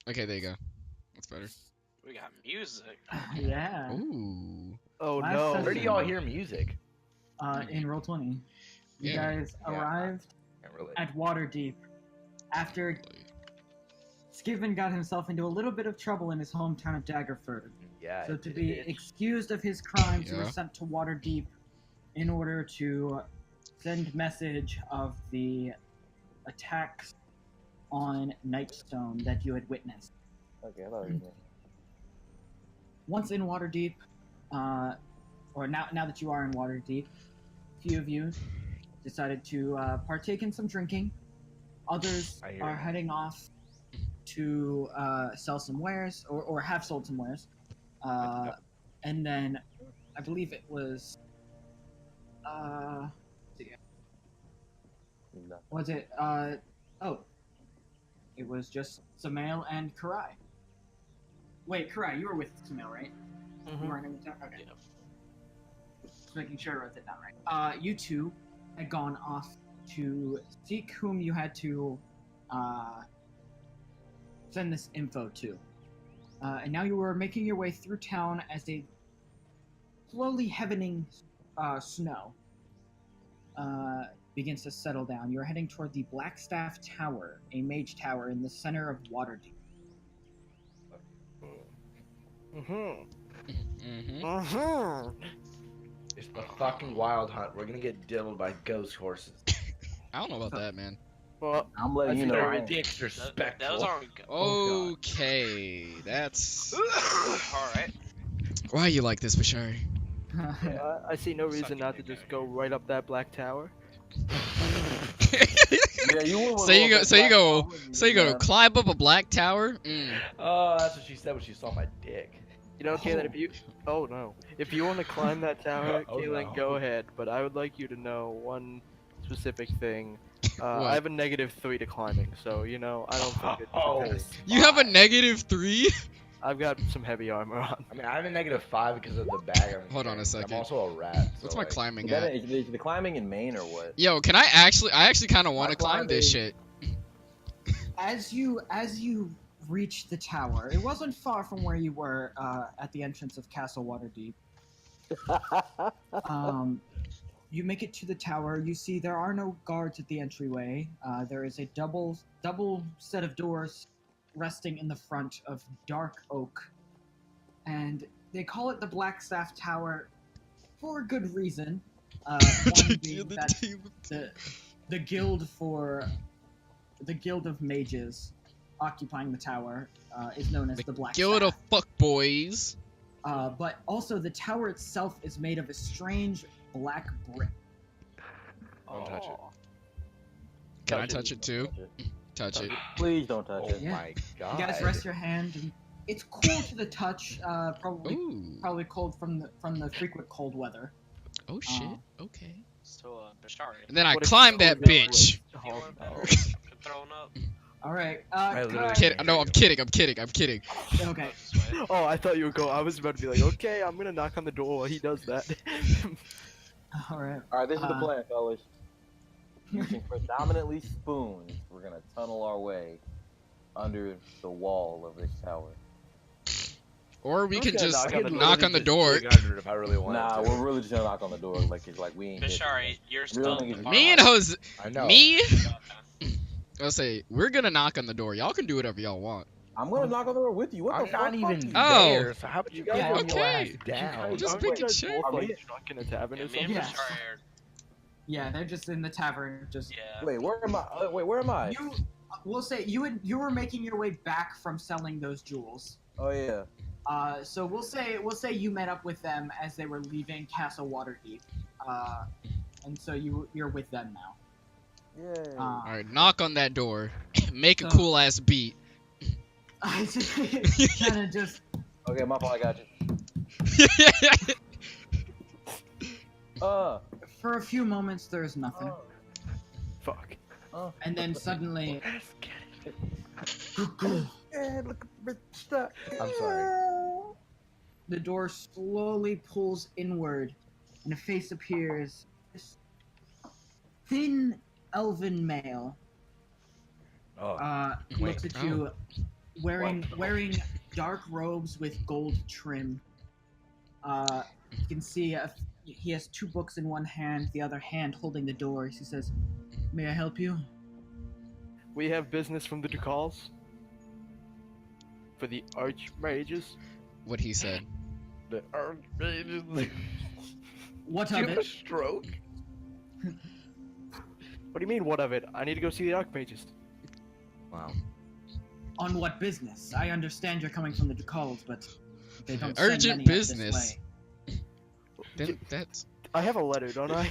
Okay, there you go. That's better. We got music. Yeah. Ooh. Oh Last no. session. Where do y'all hear music? In Roll20, you Yeah. guys Yeah. arrived Can't relate. at Waterdeep after Skiven got himself into a little bit of trouble in his hometown of Daggerford. Yeah. So it to did. be excused of his crimes, he Yeah. was sent to Waterdeep in order to send message of the attacks on Nightstone that you had witnessed. Okay, I thought you Once in Waterdeep, or now that you are in Waterdeep, a few of you decided to partake in some drinking. Others I hear are you. heading off to sell some wares, or have sold some wares. And then I believe it was No. was it it was just Samael and Karai. Wait, Karai, you were with Samael, right? You weren't in the town? Okay. Yeah. Just making sure I wrote that down right. You two had gone off to seek whom you had to send this info to. And now you were making your way through town as a slowly heavening snow begins to settle down. You're heading toward the Blackstaff Tower, a mage tower in the center of Waterdeep. It's the fucking Wild Hunt. We're gonna get diddled by ghost horses. I don't know about that, man. Well, I'm letting you know. They're I ain't- disrespectful. Those aren't good. Okay, that's. Alright. Why you like this, Bashari? I see no reason Sucking not to dick just go right up that black tower. Yeah, you went with So you all go. that So you black go. power, So you go to yeah. climb up a black tower. Oh, that's what she said when she saw my dick. You know, Kaylin, if you... Oh, no. If you want to climb that tower, Oh, Kaylin, no. go ahead. But I would like you to know one specific thing. What? I have a -3 to climbing, so, you know, I don't think it's... Oh. You have a -3. I've got some heavy armor on. I mean, I have a -5 because of the bag. I'm Hold on a carrying. second. I'm also a rat. What's so, my like, climbing Is that at? is the climbing in Maine or what? Yo, can I actually? I actually kind of want to My climb this climbing- shit. As you reach the tower, it wasn't far from where you were at the entrance of Castle Waterdeep. You make it to the tower. You see there are no guards at the entryway. There is a double set of doors resting in the front of dark oak, and they call it the Blackstaff Tower for a good reason. One being that the guild of mages occupying the tower is known as the Black Guild of Staff. fuck boys. But also the tower itself is made of a strange black brick. Don't touch it. Can I touch it too? Touch it. Please don't touch Oh it. Yeah. my god. You guys rest your hand, and it's cool to the touch. Probably Ooh. cold from the frequent cold weather. Oh shit. Okay. So, Bashari. And then I What if climb that COVID bitch. was- You Oh, want no. I'm throwing up. All right. I literally Kai- Kid, no, I'm kidding. I'm kidding. I'm kidding. Okay. Oh, I thought you were going. I was about to be like, okay, I'm gonna knock on the door while he does that. All right. All right, this is the Uh, plan, fellas. Using predominantly spoons, we're gonna tunnel our way under the wall of this tower. Or we Who's could gonna just knock on the door? knock on the door. If I really wanted Nah, to. we're really just gonna knock on the door like it's like we ain't. hit Bashari, you're Real still niggas- far Me and away. Jose. I know. Me? Okay. I'll say we're gonna knock on the door. Y'all can do whatever y'all want. I'm gonna knock on the door with you. What I'm the not fuck? even Fuck you. Oh. there. So how about you guys Yeah, put your okay. ass down? Just Aren't you making guys sure. both, like, Yeah. drunk in a tavern or Yeah, me something? and Yeah. Bashari are... Yeah, they're just in the tavern. Just Yeah. Wait, where am I? Wait, where am I? you. We'll say you were making your way back from selling those jewels. Oh yeah. So we'll say you met up with them as they were leaving Castle Waterdeep. And so you're with them now. Yeah. All right, knock on that door. Make a So- cool ass beat. I kind of just Okay, my fault. I got you. for a few moments there's nothing, Fuck. and then suddenly Yeah, look at that. I'm sorry. the door slowly pulls inward, and a face appears. This thin elven male Oh, looks at you wearing dark robes with gold trim. You can see he has 2 books in one hand, the other hand holding the door. He says, "May I help you?" We have business from the Ducals. For the Archmages. What he said. The Archmages. What Do of you have a it? stroke? What do you mean, what of it? I need to go see the Archmages. Wow. On what business? I understand you're coming from the Ducals, but they don't send Urgent many up this business. way. Then that's. I have a letter, don't I?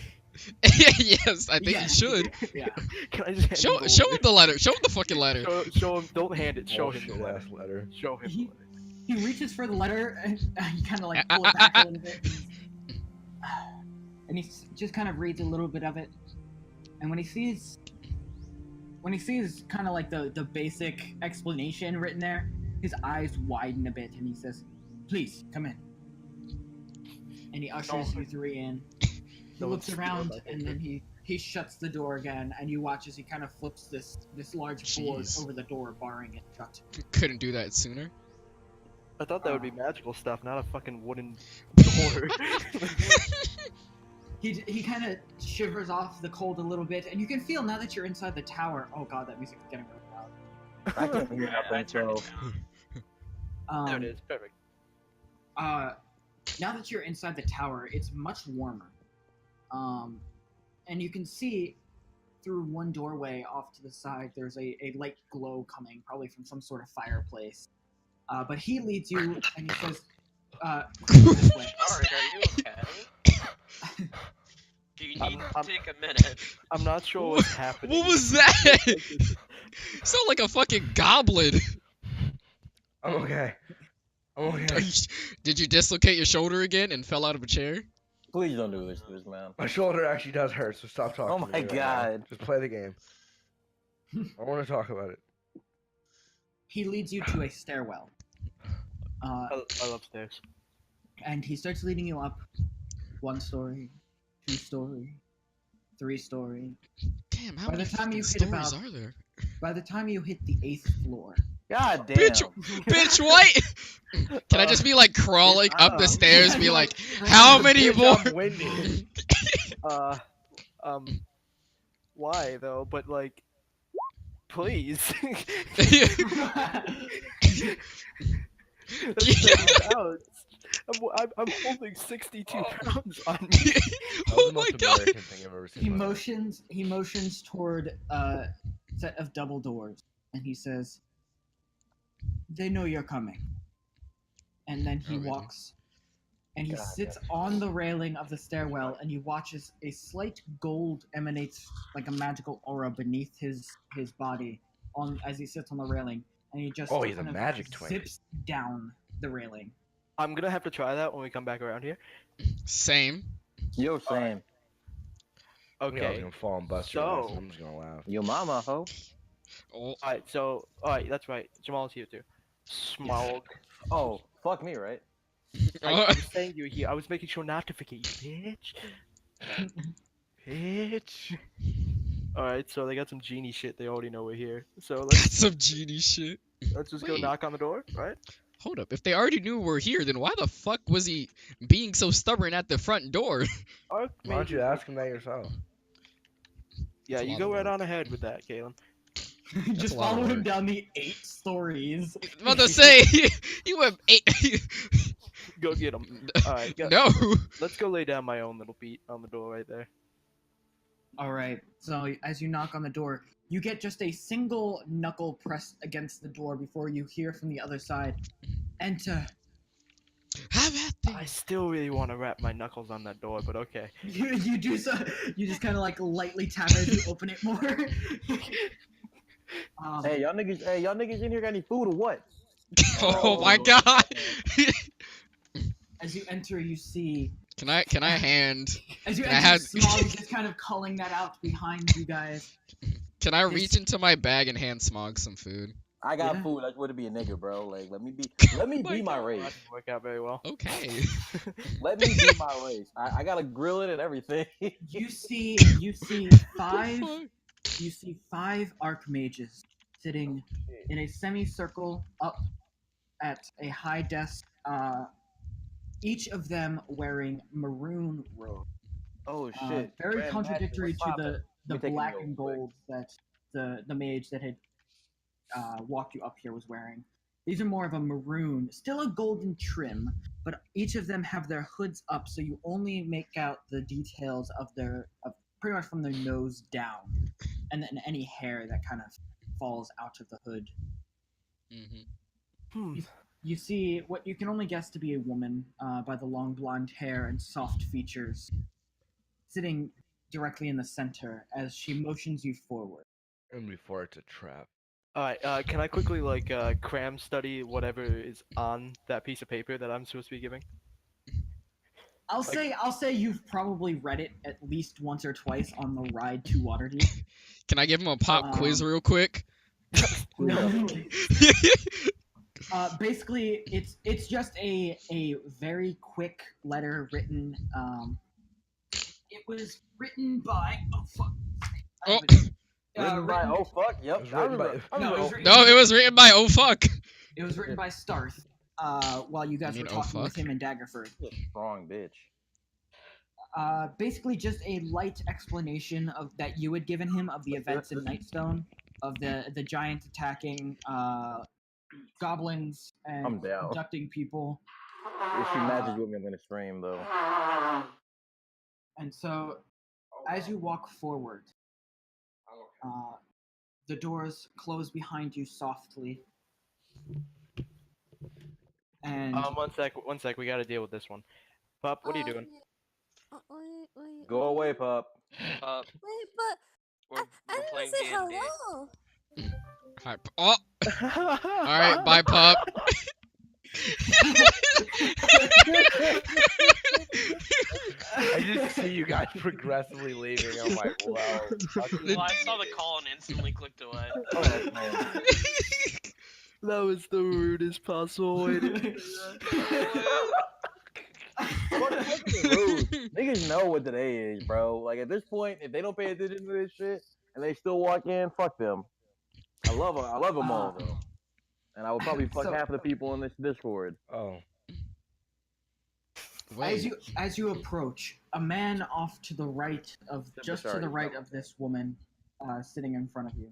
Yes, I think Yeah. you should. Yeah. Can I just hand Show him the show letter? him the letter. Show him the fucking letter. Show him. Don't hand it. Show him the Bullshit letter. ass letter. Show him the He- letter. He reaches for the letter and he kind of like pull it back a little bit. And he just kind of reads a little bit of it. And when he sees kind of like the basic explanation written there, his eyes widen a bit and he says, "Please, come in." And he ushers you 3 in. He No looks one's around stealing my and then he shuts the door again, and you watch as he kind of flips this large board Jeez. over the door, barring it shut. Couldn't do that sooner. I thought that would be magical stuff, not a fucking wooden door. He kind of shivers off the cold a little bit, and you can feel now that you're inside the tower. Oh god, that music's getting really loud. I can't hear Yeah, I nothing, turned so it down. There it is. Perfect. Now that you're inside the tower, it's much warmer. And you can see through one doorway off to the side, there's a light glow coming, probably from some sort of fireplace. But he leads you, and he says, this way. Alright, are you okay? Do you need to take a minute? I'm not sure what's happening. What was that? Sound like a fucking goblin. I'm okay. I'm Are okay. you, did you dislocate your shoulder again and fell out of a chair? please don't do this to this man. My shoulder actually does hurt, so stop talking. Oh to me my right now. God. Just play the game. I want to talk about it. He leads you to a stairwell. I love stairs. And he starts leading you up 1 story, 2 story, 3 story. Damn, how By many the time you fucking hit stories about- are there? By the time you hit the 8th floor, God damn. Bitch, what? Can I just be like crawling up the stairs, be Yeah, like, like, how many Bitch, more? I'm winded. Why though? But like, please. I'm holding 62 pounds on me. That was Oh the my most god. American thing I've ever seen. he in my life. motions toward a set of double doors, and he says, "They know you're coming." And then he Oh, really? walks, and he God, sits on the railing of the stairwell, and you watch as a slight gold emanates like a magical aura beneath his body as he sits on the railing, and he just Oh, he's a kind of magic twink. zips down the railing. I'm gonna have to try that when we come back around here. Same. Yo, Sam. I knew I was Okay. gonna fall and bust your ass, So- and I'm just gonna laugh. Yo, mama, ho. Oh, Alright, that's right. Jamal's here too. Smog. Oh, fuck me, right? I was saying you were here. I was making sure not to forget you, bitch. Bitch. Alright, so they got some genie shit. They already know we're here. So that's some genie shit. let's just go Wait. knock on the door, right? Hold up. If they already knew we're here, then why the fuck was he being so stubborn at the front door? Why don't you ask him that yourself? Yeah, That's a you lot go of right work. on ahead with that, Galen. Just a lot of follow him work. down the 8 stories. I was about to say, he went 8. Go get him. Alright, go. No. Let's go lay down my own little beat on the door right there. Alright, so as you knock on the door, you get just a single knuckle pressed against the door before you hear from the other side, "Enter." Have at I this. still really want to wrap my knuckles on that door, but okay. You do so. You just kind of like lightly tap it as you open it more. Hey, y'all niggas in here got any food or what? Oh my god. As you enter, you see. Can I hand? As you I enter, had- Smog is just kind of calling that out behind you guys. Can I This- reach into my bag and hand Smog some food? I got Yeah. food. I just want to be a nigga, bro. Like, let me be my That race. didn't work out very well. Okay. Let me be my race. I gotta grill it and everything. You see What the 5. fuck? You see 5 archmages sitting in a semicircle up at a high desk, each of them wearing maroon robes. Oh shit. Very Grand Master, contradictory what's to poppin'? the Let me take a black note and quick. gold that the mage that had walked you up here was wearing. These are more of a maroon, still a golden trim, but each of them have their hoods up, so you only make out the details of pretty much from their nose down, and then any hair that kind of falls out of the hood. Mm-hmm. You see what you can only guess to be a woman by the long blonde hair and soft features, sitting directly in the center as she motions you forward. And before it's a trap. Alright, can I quickly like cram study whatever is on that piece of paper that I'm supposed to be giving? I'll say you've probably read it at least once or twice on the ride to Waterdeep. Can I give him a pop quiz real quick? No. Basically, it's just a very quick letter written. It was written by Oh. Written by oh fuck, It yep. was I written by- remember. I No, it was remember. written- No, it was written by Oh Fuck. It was written by Starth. While you guys You were mean, oh, talking with fuck? him in Daggerford. Strong bitch. Basically just a light explanation of that you had given him of the events in Nightstone, of the giant attacking goblins I'm and down. abducting people. If she matches with me, I'm gonna stream though. And so, as you walk forward, the doors close behind you softly. And One sec, we gotta deal with this one. Pup, what are you doing? Wait, Go away, pup. Wait, but we're I didn't playing say D&D. hello. Hi, oh, all right, bye, pup. I just see you guys progressively leaving. I'm like, wow. Well, I saw the call and instantly clicked away. Oh, man. That was the rudest possible way to do Rude. Niggas know what today is, bro. Like at this point, if they don't pay attention to this shit and they still walk in, fuck them. I love them all though, and I would probably fuck So- half of the people in this Discord. Oh. Wait. As you approach, a man off to the right of just to the right of this woman, sitting in front of you,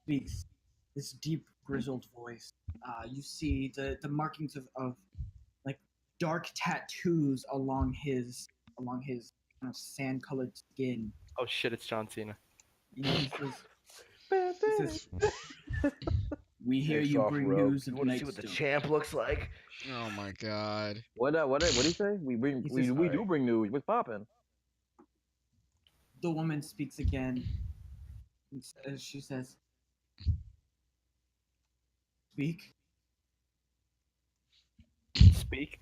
speaks. This deep, grizzled voice. You see the markings of like dark tattoos along his kind of sand-colored skin. Oh shit, it's John Cena. He says, "We hear Takes you off bring robe. news You of want to see what the Nightstone." champ looks like? Oh my god. What did he say? We He says, we do bring news. What's poppin'? The woman speaks again. She says, "Speak." Speak.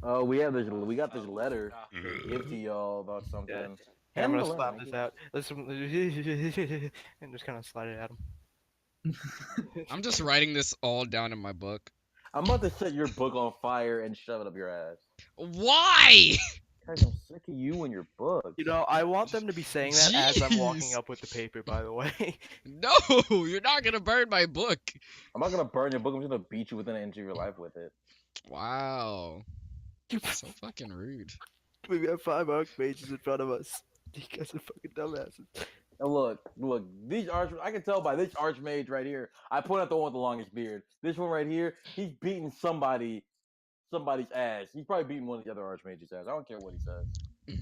Oh, we got this letter to give to y'all about something. Yeah. Hey, I'm gonna Handle it, slap nigga. this out. Listen, and just kind of slide it at him. I'm just writing this all down in my book. I'm about to set your book on fire and shove it up your ass. Why? Guys, I'm sick of you and your book. You know, I want them to be saying that as I'm walking Jeez. up with the paper, by the way. No, you're not gonna burn my book. I'm not gonna burn your book. I'm just gonna beat you within an inch of your life with it. Wow. So fucking rude. We have 5 archmages in front of us. You guys are fucking dumbasses. And look, these I can tell by this archmage right here. I point out the one with the longest beard. This one right here, he's beating somebody's ass. He's probably beating one of the other archmages' ass. I don't care what he says.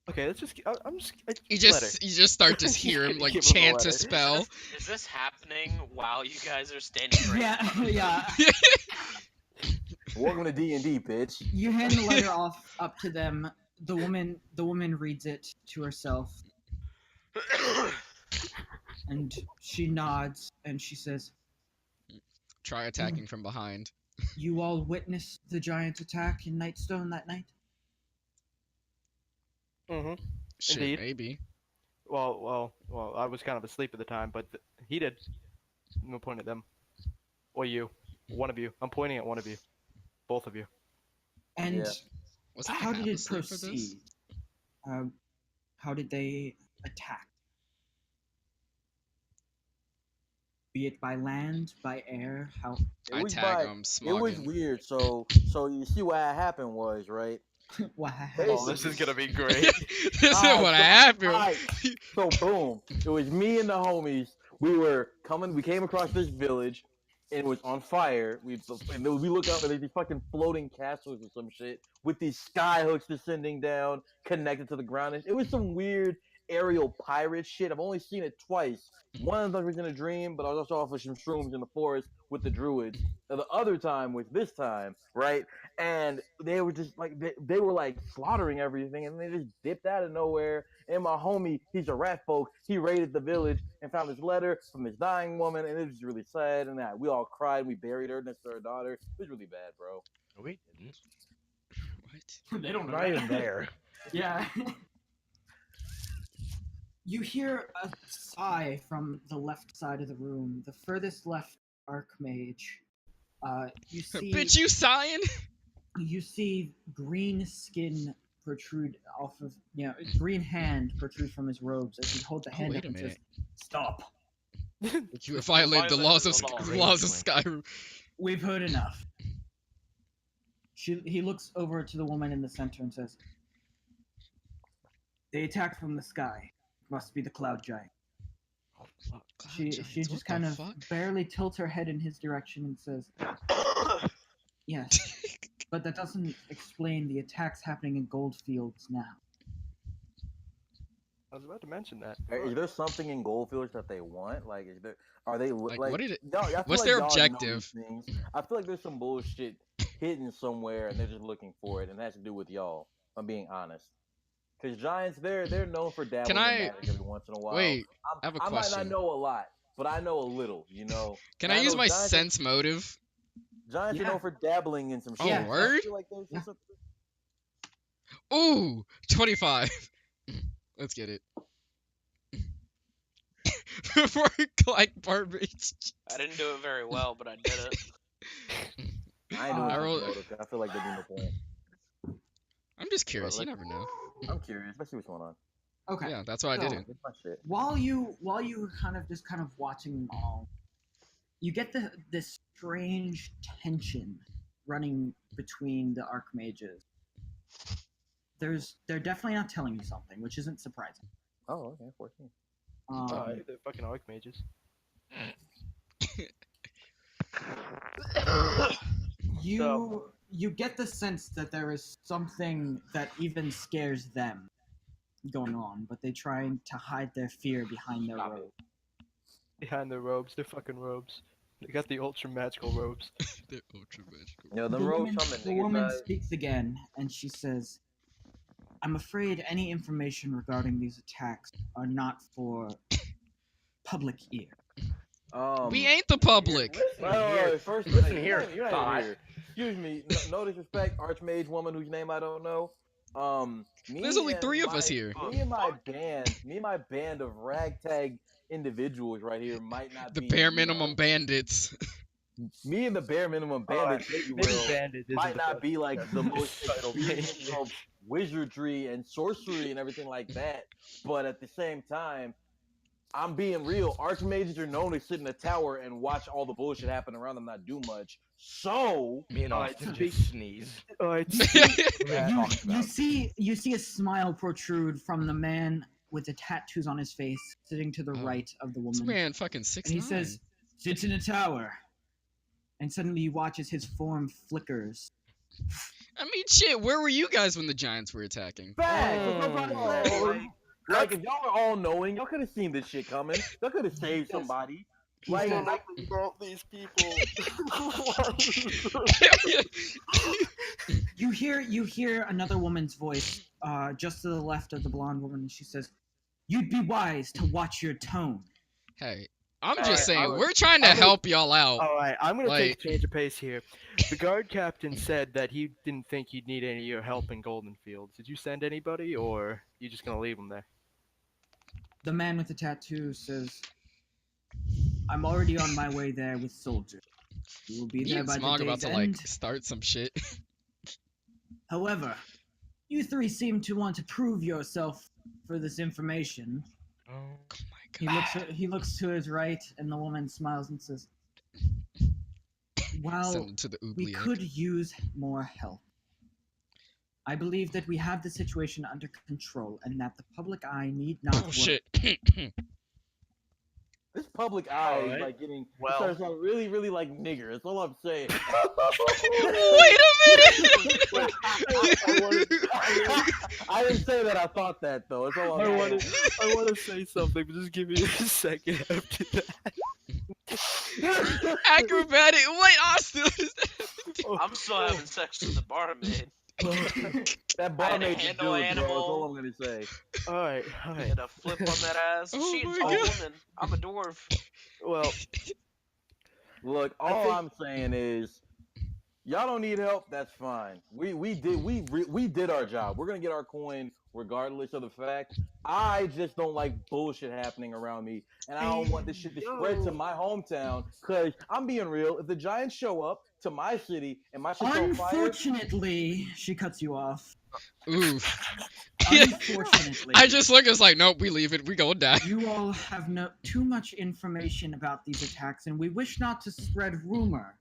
Okay, let's just. I'm just. You letter. just start to hear him like Give him a chant a letter. spell. Is this happening while you guys are standing right Yeah. Welcome to D&D, bitch. You hand the letter off up to them. The woman reads it to herself, and she nods and she says, Try attacking from behind. "You all witnessed the giant attack in Nightstone that night?" Mm-hmm. Shit, Indeed. maybe. Well, I was kind of asleep at the time, but he did. I'm gonna point at them. Or you. One of you. I'm pointing at one of you. Both of you. And Yeah. Wasn't how I did half it asleep for this? proceed? How did they attack? be it by land, by air, how It I was tag by. him, It was smogging. weird. So you see what happened was right. what Oh, this is gonna be great. This is what happened. Alright, so boom, it was me and the homies. We came across this village, and it was on fire. And then we look up and there's these fucking floating castles or some shit with these sky hooks descending down, connected to the ground. It was some weird aerial pirate shit. I've only seen it twice. One of them was in a dream, but I was also off of some shrooms in the forest with the druids. Now, the other time was this time, right? And they were just like they were like slaughtering everything, and they just dipped out of nowhere. And my homie, he's a rat folk. He raided the village and found this letter from this dying woman, and it was really sad. And that we all cried. We buried her next to her daughter. It was really bad, bro. No, we didn't. What? They don't know. Not that. even there. Yeah. You hear a sigh from the left side of the room, the furthest left archmage. You see, Bitch, you sighing? you see green skin protrude off of, green hand protrude from his robes as he holds a hand wait up a and says, minute. "Stop. You violated the laws of Skyrim. We've heard enough." He looks over to the woman in the center and says, "They attacked from the sky. Must be the cloud giant." She just kind of barely tilts her head in his direction and says, "Yes, but that doesn't explain the attacks happening in Goldfields now." I was about to mention that. Is there something in Goldfields that they want? Like, are they like? what did it? I feel What's like their y'all know objective? these things. I feel like there's some bullshit hidden somewhere, and they're just looking for it, and it has to do with y'all. If I'm being honest. Because Giants, they're known for dabbling in magic every once in a while. Wait, I have a I might question. not know a lot, but I know a little, you know. Can And I use know my Giants sense motive? Giants are Yeah. known for dabbling in some Oh, shit. Yeah. word? I feel like there's some- Ooh, 25. Let's get it. For like barbage. I didn't do it very well, but I did it. I ain't doing I sense rolled- motive, 'cause I feel like there'd be no point. I'm just curious. You Like- never know. I'm curious. Let's see what's going on. Okay. Yeah, that's why I did So- it. It's my shit. While you kind of watching them all, you get this strange tension running between the archmages. They're definitely not telling you something, which isn't surprising. Oh, okay, 14. They're fucking archmages. You get the sense that there is something that even scares them going on, but they try to hide their fear behind their Stop it. robe. Behind their robes, they're fucking robes. They got the ultra magical robes. They're ultra magical. Yo, The them robes woman, coming, the niggas. woman speaks again, and she says, "I'm afraid any information regarding these attacks are not for public ear." We ain't the public. Wait, first, Listen here, you're not thought. here. Excuse me, no disrespect, archmage woman whose name I don't know. Me There's only and 3 of us my- here. Me and my band of ragtag individuals right here might not The be bare you minimum know, bandits. Me and the bare minimum bandits, if you will, Bandit isn't might the not best be like the most title. experienced of wizardry and sorcery and everything like that. But at the same time, I'm being real. Archmages are known to sit in a tower and watch all the bullshit happen around them, not do much. So, Me and Alright, Austin speak- just sneeze. Alright, You see a smile protrude from the man with the tattoos on his face, sitting to the Oh. right of the This woman, man fucking 6'9". and he says, "Sits in a tower." And suddenly you watch as his form flickers. I mean, shit, where were you guys when the Giants were attacking? facts. That's what I'm trying to say. Like, if y'all are all knowing, y'all could have seen this shit coming. Y'all could have saved somebody. Like, says- about these people. You hear another woman's voice, just to the left of the blonde woman, and she says, "You'd be wise to watch your tone." Hey, I'm Alright, just saying, I would- we're trying to I would- help y'all out. Alright, I'm gonna take Like- a change of pace here. The guard captain said that he didn't think he'd need any of your help in Golden Fields. Did you send anybody, or you just gonna leave him there? The man with the tattoo says, "I'm already on my way there with soldiers. We will be Me there and by Smog the about day's to end. like start some shit. However, you three seem to want to prove yourself for this information. Oh my He god. he looks to his right, and the woman smiles and says, "Well, Send him to the we oubliette. could use more help. I believe that we have the situation under control, and that the public eye need not Oh worry." shit. This public eye is Alright. like getting it Well. starts sounding really, really like nigger. That's all I'm saying. Wait a minute. I didn't say that. I thought that though. That's all I'm saying. I want to say something, but just give me a second after that. Acrobatic. Wait, Austin. What is that? I'm still having sex with the barmaid. That I had to barmaid's a dude, handle bro. That's animal. all I'm gonna say. Alright. Get a flip on that ass. Oh She a my tall God. woman. I'm a dwarf. Well, Look, all I'm saying is, y'all don't need help. That's fine. We did our job. We're gonna get our coin regardless of the fact. I just don't like bullshit happening around me, and I don't want this shit to spread to my hometown. Cause I'm being real. If the Giants show up to my city and my shit's on fire, Unfortunately, she cuts you off. Oof. Unfortunately, I just look. It's like, nope. We leave it. We gonna die. you all have too much information about these attacks, and we wish not to spread rumor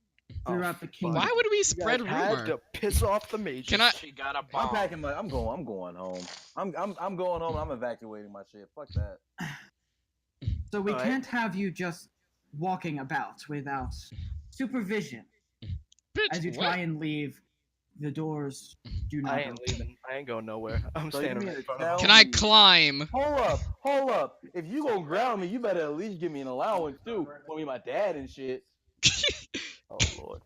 throughout the kingdom. Why would we spread had rumor? to piss off the major. Can I? She got a I'm bomb. packing my. I'm going home. I'm going home. I'm evacuating my shit. Fuck that. So we Alright. can't have you just walking about without supervision. As you Bitch, try what? and leave, the doors do not I ain't leaving. I ain't going nowhere. I'm So you standing mean right in to front tell of Can I climb? Hold up. If you gonna ground me, you better at least give me an allowance too. For me, my dad and shit. Oh lord.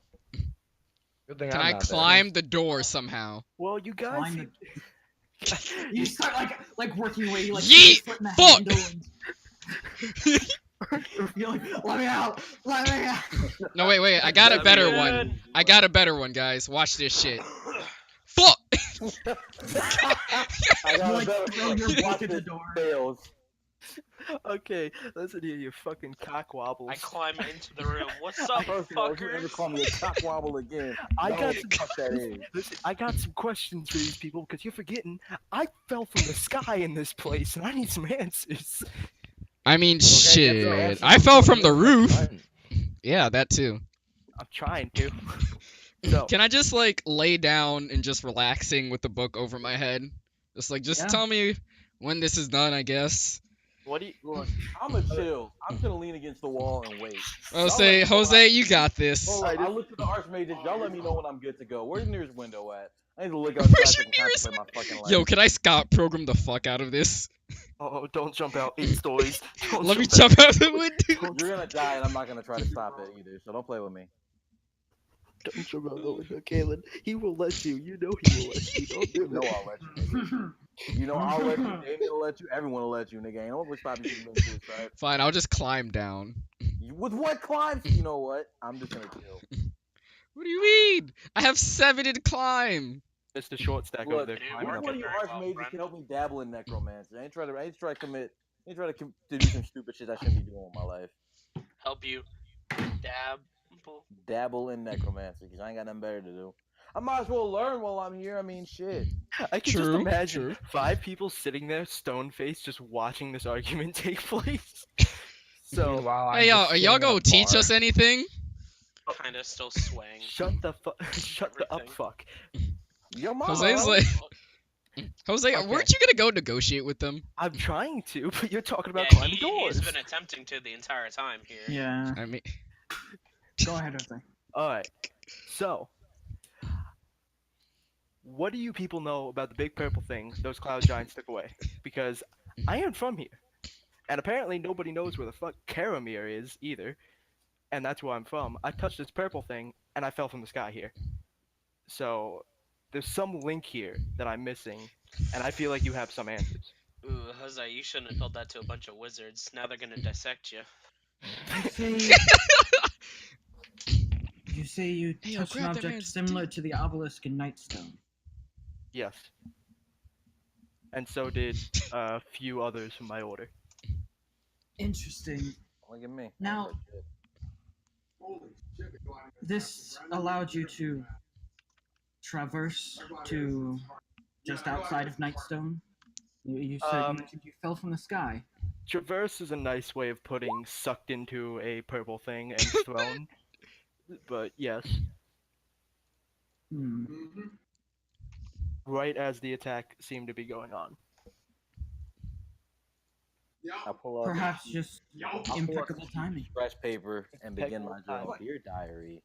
Good thing Can I'm I not there. climb the door somehow? Well, you guys. climb You start like working your way, you like Yeet! put your foot in the Fuck! handle and you're like, let me out, let me out. No, wait. I got a That'd be better good. one. I got a better one, guys. Watch this shit. Fuck! I You got like a better throw your book watch at the this door. fails. Okay, listen here, you fucking cock wobbles. I climb into the room. What's up, First of all, if you ever fuckers? call me a cockwobble again, I y'all got know some what that is. Listen, I got some questions for these people because you're forgetting I fell from the sky in this place and I need some answers. I mean, Okay, get shit. some answers I before fell you from the go to roof. button. Yeah, that too. I'm trying to. So, Can I just like lay down and just relaxing with the book over my head? Just Yeah. tell me when this is done, I guess. what do you? Look, I'ma chill. I'm just gonna lean against the wall and wait. Jose, you got this. Hold I on, I just- look to the archmages. Y'all let me know when I'm good to go. Where's the nearest window at? I need to look outside Where's so I your can nearest contemplate my fucking life. Yo, can I Scott program the fuck out of this? Oh, don't jump out 8 stories. Don't Let me jump jump out the window. You're gonna die, and I'm not gonna try to stop it either. So don't play with me. Don't jump out the window, Kalen. He will let you. You know he will let you. Don't do You know it. I'll let you. Nigga. You know I'll let you. Damien will let you. Everyone will let you, nigga. Ain't no one will stop you from doing suicide. Fine, I'll just climb down. With what climbs? You know what? I'm just gonna chill. What do you mean? I have 7 in climb. It's the short stack over Look, there. Dude, if climbing we're up one of it. you very well, archmages friend. can help me dabble in necromancy. I ain't trying to commit. I ain't trying to do some stupid shit I shouldn't be doing with my life. Help you. Dab. Dabble in necromancy because I ain't got nothing better to do. I might as well learn while I'm here. I mean, shit. I can just True, imagine true. 5 people sitting there, stone faced, just watching this argument take place. So, Meanwhile, I'm Hey, just are y'all sitting in a gonna teach bar. us anything? Kinda still swaying. shut the up Everything. fuck. Yo, mama. Jose's like, Jose, Okay. weren't you gonna go negotiate with them? I'm trying to, but you're talking about Yeah, climbing doors. he's been attempting to the entire time here. Yeah. I mean, Go ahead, Jose. Alright, so, what do you people know about the big purple thing those cloud giants took away? Because I am from here, and apparently nobody knows where the fuck Karamir is either, and that's where I'm from. I touched this purple thing, and I fell from the sky here. So, there's some link here that I'm missing, and I feel like you have some answers. Ooh, Jose, you shouldn't have told that to a bunch of wizards. Now they're gonna dissect you. You say you Hey, yo, touched an grab that object man's similar to the obelisk in Nightstone. Yes. And so did a few others from my order. Interesting. Look at me. Now- This allowed you to traverse to just outside of Nightstone. You said you mentioned you fell from the sky. traverse is a nice way of putting sucked into a purple thing and thrown. But yes, Hmm. right as the attack seemed to be going on. I pull out Perhaps just I'll pull out impeccable the timing. scratch paper and begin my Impeccable journal. timing. Dear diary,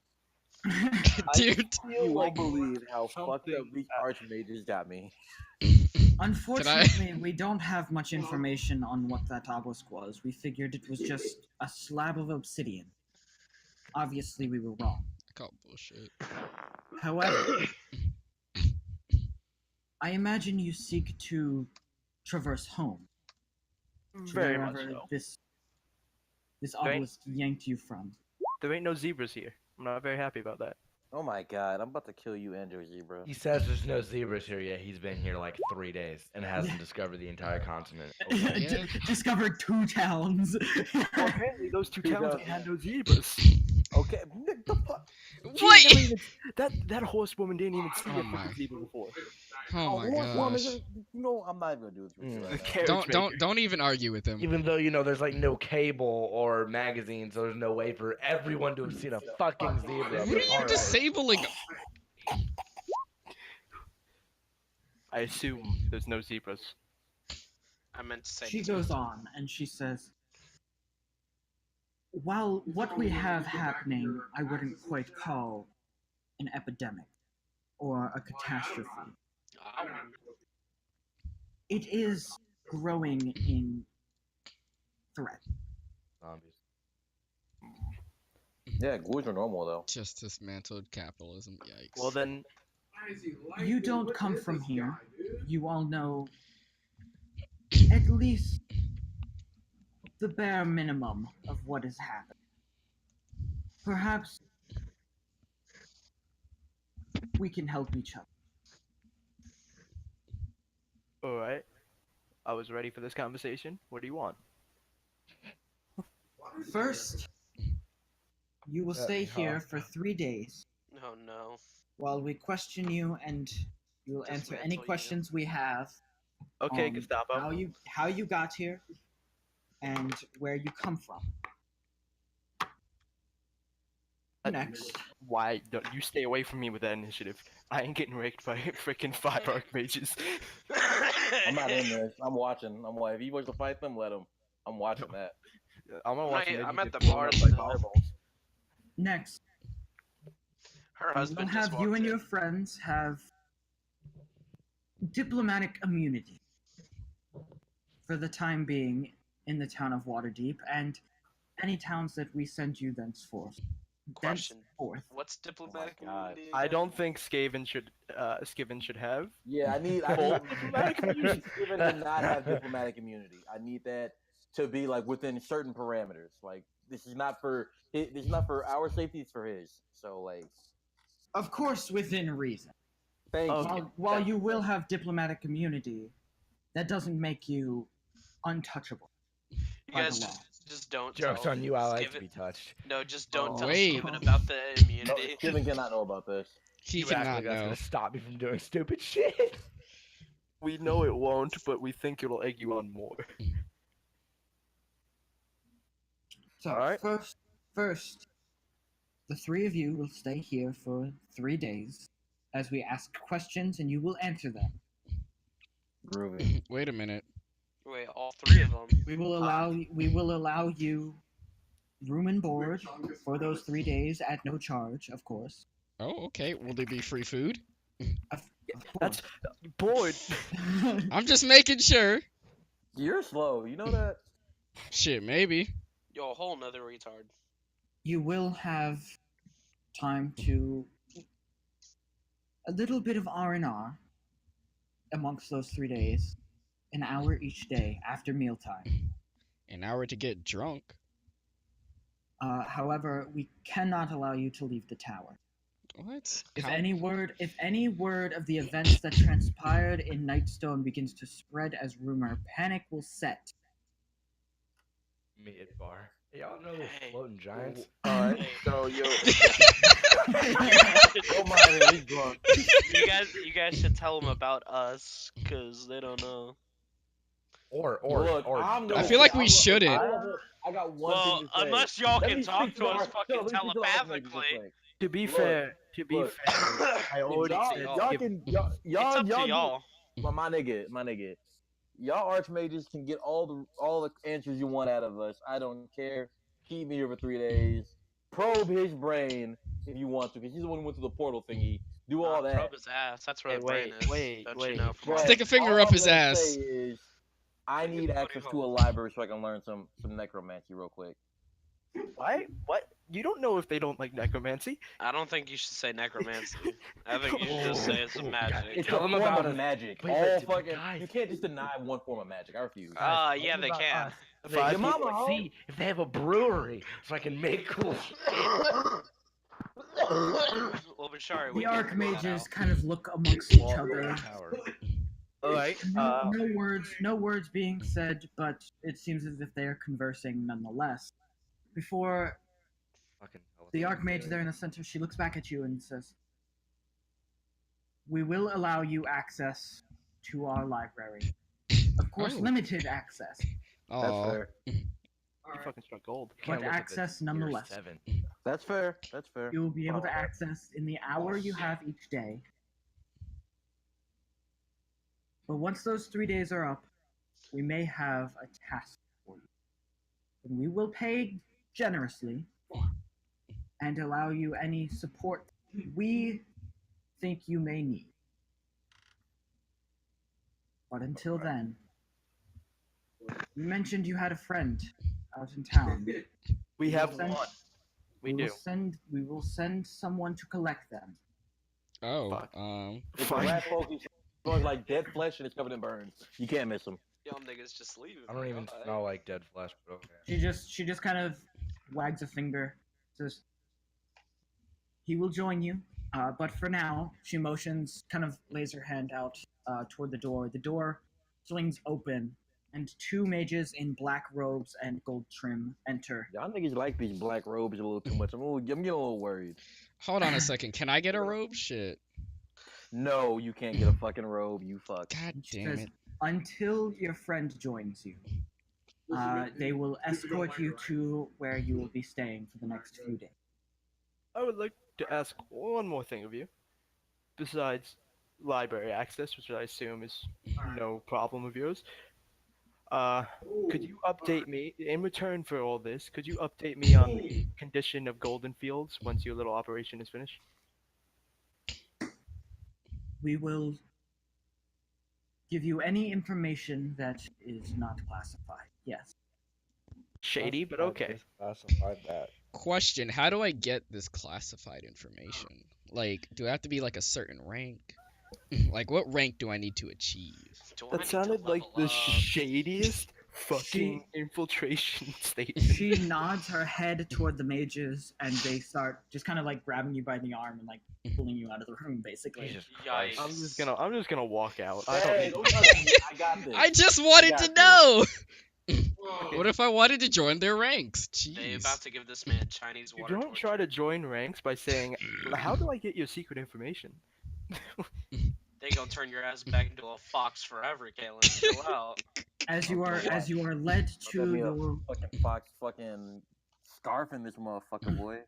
Dude. you won't believe how fucked up something- these archmages got me. Unfortunately, we don't have much information on what that obelisk was. We figured it was just a slab of obsidian. Obviously, we were wrong. I call bullshit. However, I imagine you seek to traverse home to Very much wherever so. this Right. obelisk yanked you from. There ain't no zebras here. I'm not very happy about that. Oh my god, I'm about to kill you and your zebra. He says there's no zebras here yet. He's been here like 3 days and hasn't discovered the entire continent. Okay. Yeah. Discovered 2 towns. Well, apparently those two towns down. had no zebras. Okay, the fuck? What? That horsewoman didn't even see Oh a my. fucking zebra before. Oh my woman, gosh. you know, I'm not even gonna do this with you Mm. right The now. carriage maker. Don't even argue with him. Even though, there's like no cable or magazines, so there's no way for everyone to have seen a fucking zebra. What are you Alright. disabling? I assume there's no zebras. I meant to say. She goes on and she says, while what we have happening I wouldn't quite call an epidemic or a catastrophe, it is growing in threat. Zombies. Yeah, ghouls are normal though. Just dismantled capitalism. Yikes. Well then, You don't come from here. You all know at least the bare minimum of what has happened. Perhaps we can help each other. alright. I was ready for this conversation. What do you want? First, you will stay here for 3 days Oh no. while we question you, and you will answer any Dismantle you. questions we have. Okay, on Gestapo. how you got here, and where you come from. Next, Why don't you stay away from me with that initiative? I ain't getting raked by freaking 5 archmages. I'm not in this. I'm watching. If he wants to fight them, let him. I'm watching that. I'm gonna watch. Right, him I'm get at the blown bar up by still. fireballs. next, Her we'll husband just have you walked and in. your friends have diplomatic immunity for the time being in the town of Waterdeep and any towns that we send you thenceforth. Question. Thenceforth. What's diplomatic God. immunity I again? don't think Skaven should have. Yeah, I need diplomatic immunity. Even to not have diplomatic immunity, I need that to be like within certain parameters. Like this is not for our safety; it's for his. So like, Of course, within reason. thank Okay. you. While you will have diplomatic immunity, that doesn't make you untouchable You by guys the law. just don't Joke's tell. on you, I like to Skaven- be touched. No, just don't Oh, tell wait. Skaven about the No, immunity. Steven cannot know about this. He You act cannot like that's know. gonna stop me from doing stupid shit. We know it won't, but we think it'll egg you on more. So Alright. first, the 3 of you will stay here for 3 days as we ask questions and you will answer them. Groovy. Wait a minute. Wait, all 3 of them. We will allow you room and board for those 3 days at no charge, of course. Oh, okay. Will there be free food? Of That's course. bored. I'm just making sure. You're slow. You know that. Shit, maybe. Yo, a whole nother retard. You will have time to a little bit of R&R amongst those 3 days, an hour each day after mealtime. An hour to get drunk. However, we cannot allow you to leave the tower. What? If How- any word of the events that transpired in Nightstone begins to spread as rumor, panic will set. Me at bar. Y'all know those Hey. floating giants? Alright, Hey. so yo, Don't mind him. He's drunk. You guys should tell them about us, cause they don't know. Look, I'm I gonna feel like say- we I'm- shouldn't. I got one Well, thing to say. unless y'all Let can me talk speak to us our- fucking let me speak to the Archmages real telepathically. quick. To be Look, fair, look. I already y'all, said y'all give- can It's up to y'all y'all. my nigga. Y'all archmages can get all the answers you want out of us. I don't care. Keep me here for 3 days. Probe his brain if you want to, because he's the one who went to the portal thingy. Do all that. Probe his ass. That's where Hey, the brain wait, is. wait, Don't wait. you know? From But Stick a finger all up I'm his gonna ass. say is, I need access to a library so I can learn some necromancy real quick. Why? What? You don't know if they don't like necromancy. I don't think you should say necromancy. I think you should just say it's some magic. It's Tell a them form about of us. magic. Wait, All but fucking. guys- You can't just deny one form of magic. I refuse. Yeah, they can. Your mama home? See if they have a brewery, so I can make cool. Well, but sorry, The we can figure that archmages out. kind of look amongst each other. All right. No words being said, but it seems as if they are conversing nonetheless. Before the archmage there in the center, she looks back at you and says, "We will allow you access to our library. Of course, Oh. limited access, That's Oh, fair. You fucking struck gold. but access nonetheless. That's fair. That's fair. You will be able to access in the hour you have each day. But once those 3 days are up, we may have a task for you. And we will pay generously and allow you any support we think you may need. But until then, you mentioned you had a friend out in town. We have Send- one. We do. We will send someone to collect them. oh, Fuck. It's a rat folk. He smells like dead flesh and it's covered in burns. You can't miss him. Y'all niggas just leave. I don't even smell like dead flesh, but okay. She just kind of wags a finger, says, "He will join you, but for now," she motions, kind of lays her hand out toward the door. The door swings open, and two mages in black robes and gold trim enter. Y'all niggas like these black robes a little too much. I'm getting a little worried. hold on a second. Can I get a robe? Shit. No, you can't get a fucking robe. You fuck. God She damn says, it. "Until your friend joins you, they will escort you to where you will be staying for the next few days." I would like to ask one more thing of you. Besides library access, which I assume is no problem of yours. Could you update me in return for all this? Could you update me on the condition of Golden Fields once your little operation is finished? We will give you any information that is not classified. Yes. Shady, but okay. Classified that. Question: how do I get this classified information? Like, do I have to be like a certain rank? Like, what rank do I need to achieve? Do I That need to sounded like level the up? shadiest fucking infiltration station. She nods her head toward the mages, and they start just kind of like grabbing you by the arm and like pulling you out of the room, basically. Jesus Yikes. Christ. I'm just gonna walk out. Hey, I don't don't. touch me. I got this. I just wanted got to this. know. What if I wanted to join their ranks? They Jeez. about to give this man Chinese You water don't try torture. to join ranks by saying, "How do I get your secret information?" They gonna turn your ass back into a fox forever, Kalen. Chill out. As you are led to Got me a your fucking fox fucking scarf in this motherfucker, boy.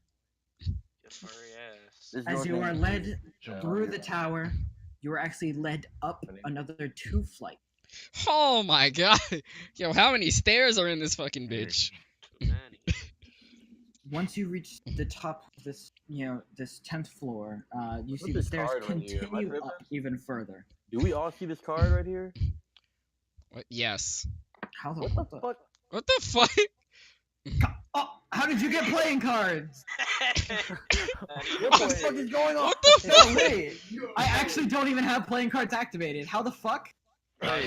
Your furry ass. This as joint you ain't- are led Yeah, through yeah. the tower, you are actually led up another 2 flights. Oh my god. Yo, how many stairs are in this fucking bitch? Too many. Once you reach the top of this, this 10th floor, you What's see the this stairs card right here? Am I continue tripping? up even further. Do we all see this card right here? What? Yes. How the, What the fuck? What the fuck? Oh, how did you get playing cards? What the fuck is going on? What the fuck? Oh, wait, I actually don't even have playing cards activated. How the fuck? Right.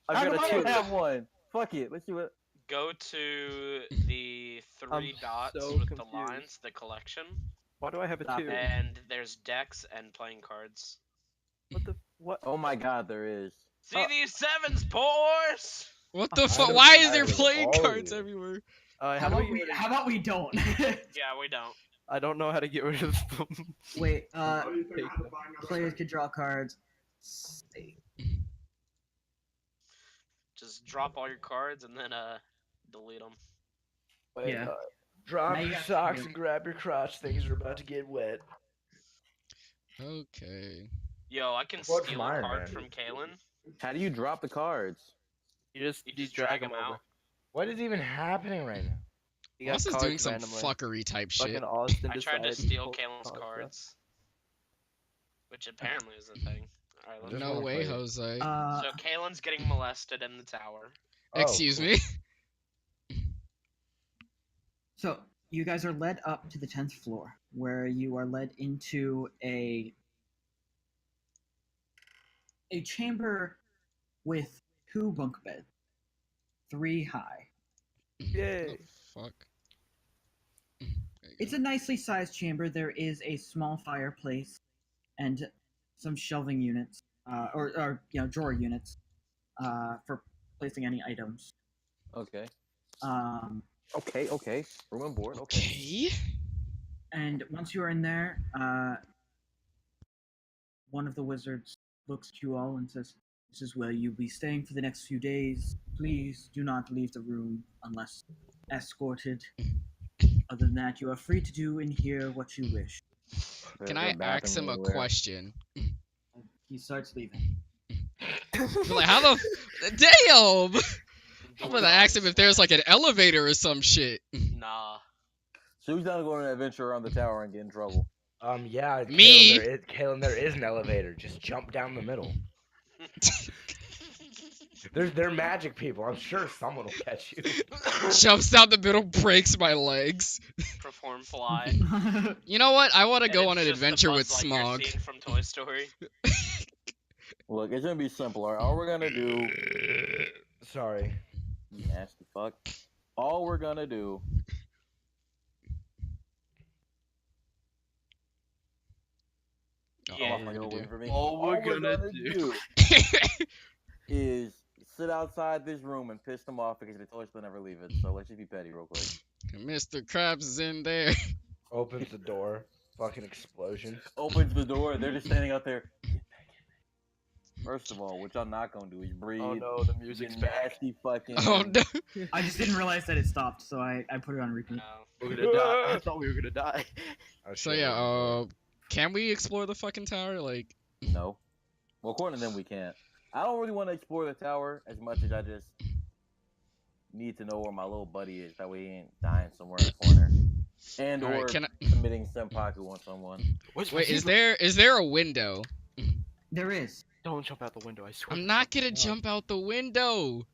How I've come got I a don't two. have one? Fuck it. Let's see what. Go to the 3 I'm dots so with the confused. lines, the collection, Why do I have a Stop two? it. and there's decks and playing cards. What the what? Oh my god, there is. See these sevens, boys? What the I fuck? don't- Why is I there don't playing know. cards everywhere? How do we? How about we don't? Yeah, we don't. I don't know how to get rid of them. Wait, Take them. players can draw cards. Save. Just drop all your cards and then delete them. Wait, Yeah. drop Now you your got socks two. and grab your crotch. Things are about to get wet. Okay. Yo, I can What's steal mine, a card man? from Kalen. How do you drop the cards? You just drag them over. out. What is even happening right now? You got Ross is cards doing some randomly. fuckery type Fucking shit. Austin I tried to decided steal pull Kalen's cards out. cards, which apparently is a thing. All right, let's Just No wanna way, play it. Jose. So Kalen's getting molested in the tower. Excuse cool. me. So you guys are led up to the 10th floor, where you are led into a chamber with 2 bunk beds, 3 high. Yay. Oh, fuck. There you It's go. a nicely sized chamber. There is a small fireplace and some shelving units, or drawer units, for placing any items. Okay. Um, Okay. Room and board. Okay. Okay. and once you are in there, one of the wizards looks to you all and says, "This is where you'll be staying for the next few days. Please do not leave the room unless escorted. Other than that, you are free to do in here what you wish." Can There I a bathroom ask him a anywhere? question? He starts leaving. Be like, how the damn? I'm gonna ask him if there's like an elevator or some shit. Nah. So who's down to go on an adventure around the tower and get in trouble? Yeah. Me? Kalen, there is an elevator. Just jump down the middle. They're magic people. I'm sure someone will catch you. Jumps down the middle, breaks my legs. Perform fly. You know what? I want to And go it's on an just the adventure with Buzz Lightyear Smog. scene from Toy Story. Look, it's gonna be simple. All we're gonna do, Sorry. you nasty fuck. All we're gonna do. Yeah. Oh, you're waiting for me. All we're gonna do is sit outside this room and piss them off because they told us they'll never leave it. So let's just be petty real quick. Mr. Krabs is in there. Opens the door. Fucking explosion. Opens the door. They're just standing out there. Get back in there. First of all, what y'all not gonna do is breathe. Oh no, the music's you back. nasty fucking. Oh no. I just didn't realize that it stopped, so I put it on repeat. No. We're gonna die. I thought we were gonna die. So yeah, can we explore the fucking tower? Like, No. Well, according to them, we can't. I don't really want to explore the tower as much as I just need to know where my little buddy is. That way he ain't dying somewhere in the corner. And Alright, or can committing senpaku on someone. wait, is there a window? There is. Don't jump out the window, I swear. I'm not gonna jump out the window.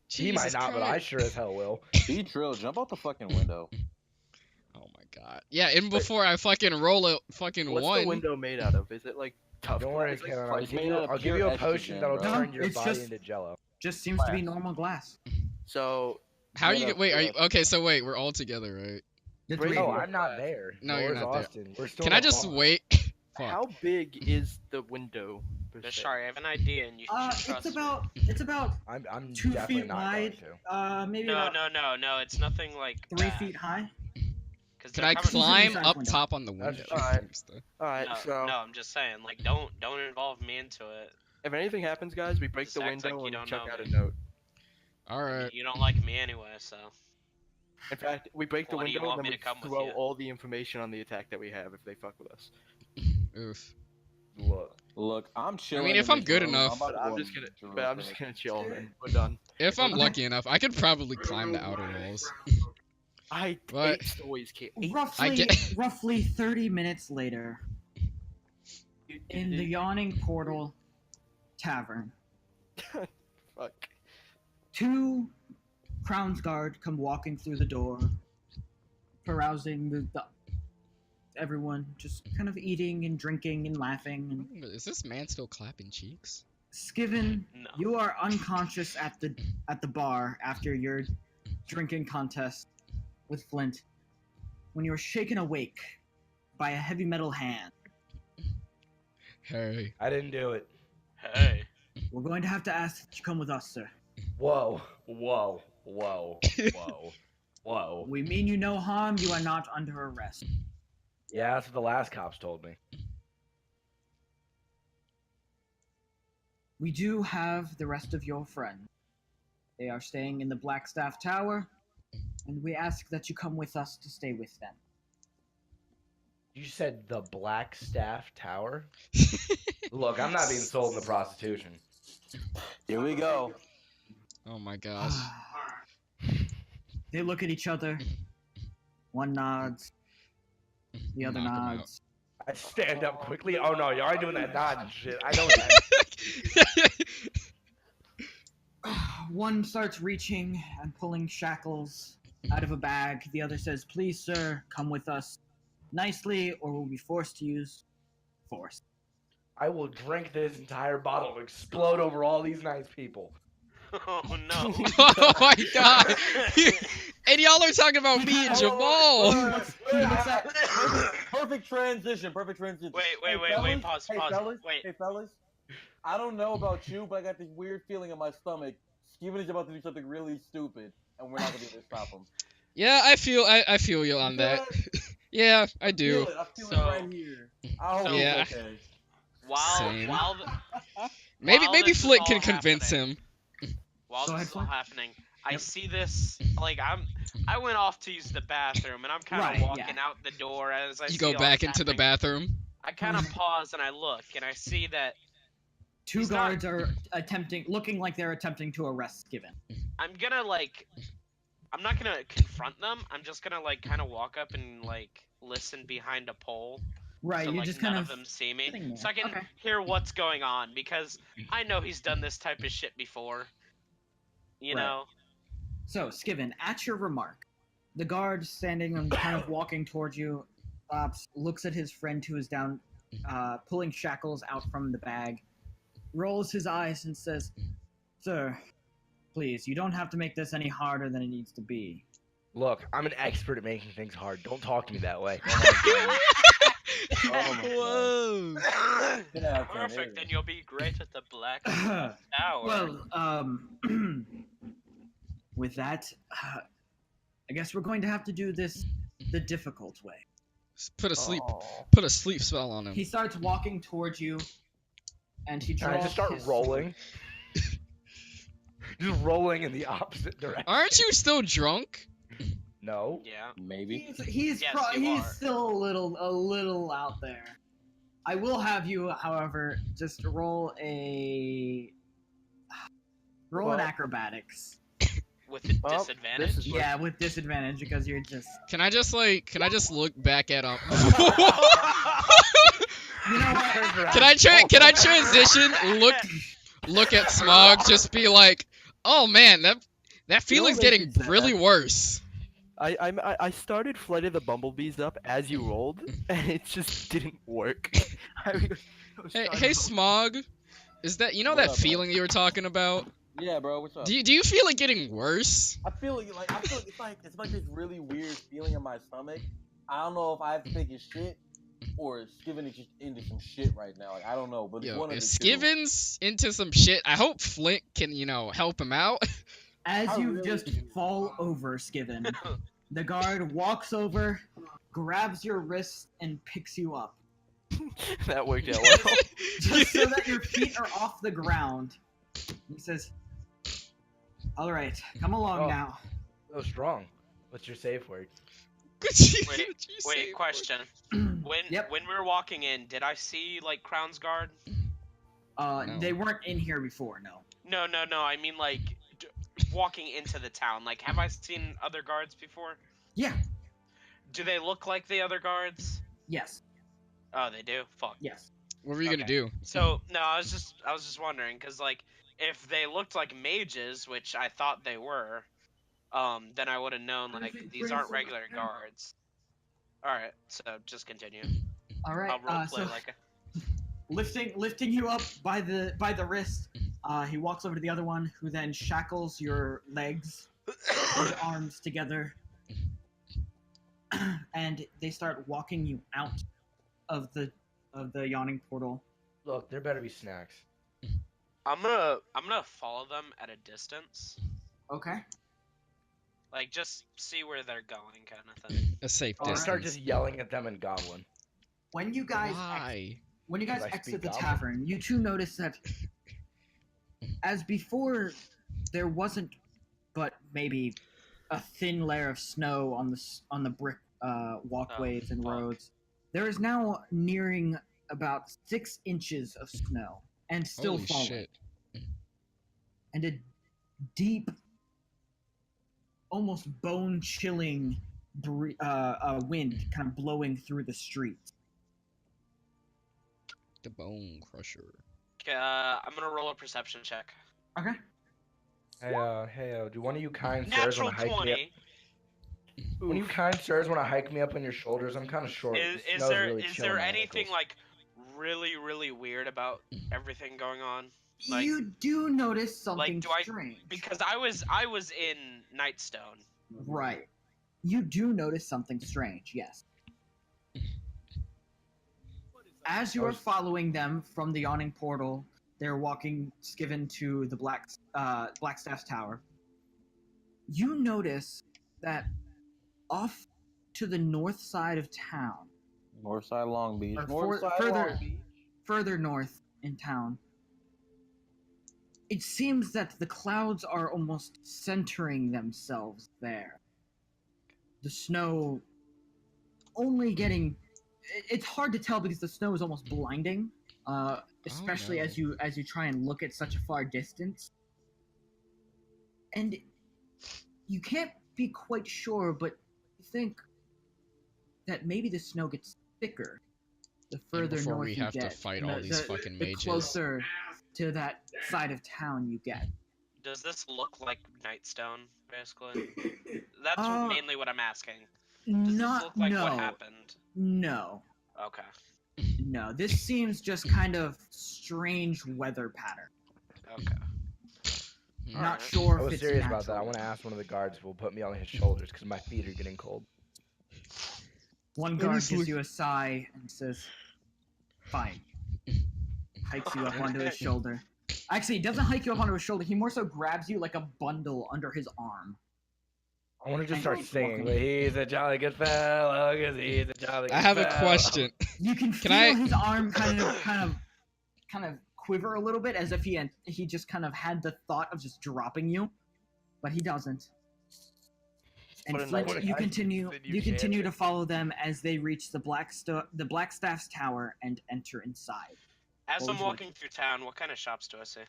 He might Jesus not, but I Christ. sure as hell will. Be trill, jump out the fucking window. Oh my god. Yeah, and before I fucking roll a fucking What's one. the window made out of? Is it like tough Don't worry, glass? Like Karen. it's made out of I'll give pure you a potion estrogen, that'll bro. turn your It's body just- into jello. Just seems to be normal glass. So How made you out get? Wait, are you of- okay? So wait, we're all together, right? The Bring- three No, of you. I'm not there. No, Nor you're is not there. Austin. We're still Can in I the just bar. wait? Fuck. how big is the window? Per se? Sorry, I have an idea, and you should trust It's about I'm 2 definitely feet not wide. going to. Maybe me. about No, it's nothing like 3 that, feet high. 'cause Can they're I covered- climb size up window. top on the window? That's alright. Stuff? All right, No, so no, I'm just saying, like, don't involve me into it. if anything happens, guys, we break Just the act like window you and don't chuck know out a me. note. All right. You don't like me anyway, so. In fact, we break the What do you window want and then me we to come with throw you? all the information on the attack that we have if they fuck with us. Oof. Look. Look, I'm chilling. mean, if in I'm this good room. enough- about to But I'm go just on gonna, to but real I'm just quick. gonna chill and we're done. If I'm Okay. lucky enough, I could probably climb the outer walls. I But- 8 stories, kid. 8 Roughly, get- roughly 30 minutes later, in the yawning portal tavern, Fuck. 2 Crown's Guard come walking through the door, carousing the everyone, just kind of eating and drinking and laughing. And Is this man still clapping cheeks? Skiven, No. you are unconscious at the bar after your drinking contest with Flint, when you are shaken awake by a heavy metal hand. Hey. I didn't do it. Hey. We're going to have to ask that you come with us, sir. Whoa. Whoa. Whoa. Whoa. Whoa. We mean you no harm. You are not under arrest. Yeah, that's what the last cops told me. We do have the rest of your friends. They are staying in the Blackstaff Tower, and we ask that you come with us to stay with them. You said the Black Staff Tower? Look, I'm not being sold into prostitution. Here we go. Oh my gosh. They look at each other. One nods, the other Knock 'em out. nods. I stand up quickly. Oh no, y'all ain't doing that nod and shit. I know that. One starts reaching and pulling shackles out of a bag. The other says, "Please, sir, come with us nicely, or we'll be forced to use force." I will drink this entire bottle and explode over all these nice people. Oh no. Oh my god. And y'all are talking about me and Jamal. Perfect transition. Perfect transition. Wait, Hey, pause, hey, pause. Fellas, Wait. Hey, fellas. I don't know about you, but I got this weird feeling in my stomach. Steven is about to do something really stupid, and we're not gonna be able to stop him. Yeah, I feel you on that. Yeah, I do. I feel it So- right here. I hope Yeah. it's okay. Same. While Maybe this is Flint all can convince happening- him. While Go this ahead, is all Flint. happening, I Yep. see this, like, I went off to use the bathroom, and I'm kind of Right, walking yeah. out the door as I You see go all back this into the happening. bathroom. I kind of pause and I look, and I see that Two He's not- guards are looking like they're attempting to arrest Skiven. I'm gonna, like, I'm not gonna confront them, I'm just gonna, like, kind of walk up and, like, listen behind a pole. Right, So, you like, just none kind of them see me, sitting there. so I can Okay. hear what's going on, because I know he's done this type of shit before. You Right. know? So, Skiven, at your remark, the guard standing and kind of walking towards you looks at his friend who is down, pulling shackles out from the bag, rolls his eyes and says, "Sir, please, you don't have to make this any harder than it needs to be." Look, I'm an expert at making things hard. Don't talk to me that way. Oh my God. Whoa. Get out of town, Perfect, there then you you'll be great at the Black Tower. Well, with that, I guess we're going to have to do this the difficult way. Put a sleep. Oh. Put a sleep spell on him. He starts walking towards you, and he Can draws I just start his rolling? Just rolling in the opposite direction. Aren't you still drunk? No. Yeah. Maybe. He's Yes, pro- you he's are. still a little out there. I will have you, however, just roll an Well- With acrobatics. a Well, disadvantage? this is- Yeah, with disadvantage because you're just. Can I just look back at him? You know what? Can I transition? Look at Smog, just be like, "Oh man, that feeling's makes getting you sad? really worse." I started Flight of the Bumblebees up as you rolled, and it just didn't work. I was Hey, trying hey to- Smog, is that What that up, feeling you were talking about? Yeah, bro. What's up? Do you feel it getting worse? I feel like it's like this really weird feeling in my stomach. I don't know if I have to take a shit or Skiven is just into some shit right now. Like I don't know, but it's Yo, one of if the two. Skiven's into some shit, I hope Flint can help him out. As I you really just do. fall over, Skiven, the guard walks over, grabs your wrist, and picks you up. That worked out well. Just so that your feet are off the ground. He says, "All right, come along Oh. now." So strong. What's your safe word? Wait, question. When Yep. when we were walking in, did I see, like, Crown's Guard? No. They weren't in here before, no. No, I mean, like, walking into the town. Like, have I seen other guards before? Yeah. Do they look like the other guards? Yes. Oh, they do? Fuck. Yes. What were you gonna Okay. do? So, no, I was just wondering, because, like, if they looked like mages, which I thought they were, then I would have known, like, these aren't regular guards. Alright, so just continue. All right. I'll roleplay So like a... lifting you up by the wrist, he walks over to the other one, who then shackles your legs and arms together, and they start walking you out of the yawning portal. Look, there better be snacks. I'm gonna follow them at a distance. Okay. Like, just see where they're going, kind of thing. A safe All I'll right. distance. start just yelling at them in Goblin. When you guys Why? When you guys Because I exit speak the Goblin. tavern, you two notice that, as before, there wasn't but maybe a thin layer of snow on the brick walkways and fuck. roads. There is now nearing about 6 inches of snow and still Holy falling, shit. and a deep, almost bone-chilling wind kind of blowing through the streets. The bone crusher. Okay, I'm gonna roll a perception check. Okay. Hey, do one of you kind sirs Natural want to hike me up? 20. One of you kind sirs want to hike me up on your shoulders? I'm kind of short. Is, The is snow's there really is chilling there my anything ankles. like really weird about everything going on? Like- You do notice something do I- strange. Because I was in Nightstone. Right. You do notice something strange, yes. As you are following them from the yawning portal, they're walking Skiven to the Blackstaff's tower. You notice that off to the north side of town, North side Long Beach. or North side further, Long Beach. further north in town, it seems that the clouds are almost centering themselves there. The snow only getting... It's hard to tell because the snow is almost blinding, especially no. as you try and look at such a far distance. And you can't be quite sure, but you think that maybe the snow gets thicker the further before north we you have to get. fight and all these fucking the mages. closer to that side of town you get. Does this look like Nightstone, basically? That's mainly what I'm asking. Does this look like what happened? No. Okay. No. This seems just kind of strange weather pattern. Okay. Not Alright. sure I if was it's serious about that. I natural. want to ask one of the guards if he'll put me on his shoulders because my feet are getting cold. One guard Honestly. gives you a sigh and says, "Fine." Hikes you up onto his shoulder. Actually, he doesn't hike you up onto his shoulder. He more so grabs you like a bundle under his arm. I want to just And start keeps singing. walking. He's a jolly good fellow, 'cause he's a jolly good I have a fellow." question. You can feel I- his arm kind of quiver a little bit, as if he just kind of had the thought of just dropping you, but he doesn't. And What a Flint, nice you guy. continue Then you you continue can't. to follow them as they reach the Blackstaff's tower and enter inside. As What I'm would you like walking through town, what kind of shops do I see?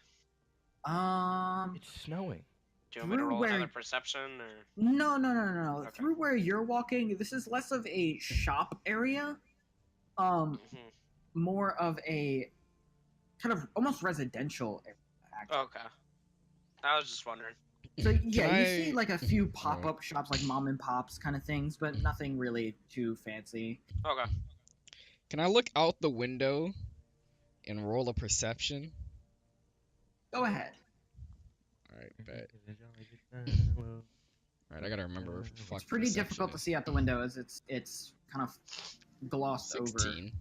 It's snowing. Do you want me to Through roll where- another perception, or? No. Okay. Through where you're walking, this is less of a shop area, Mhm. more of a kind of almost residential area. Actually. Okay. I was just wondering. So yeah, you see I- like a few pop-up shops, like mom and pops kind of things, but nothing really too fancy. Okay. Can I look out the window and roll a perception? Go ahead. Alright, bet. Alright, I gotta remember. where the fuck It's pretty perception difficult to is. see out the window as it's kind of glossed over. 16.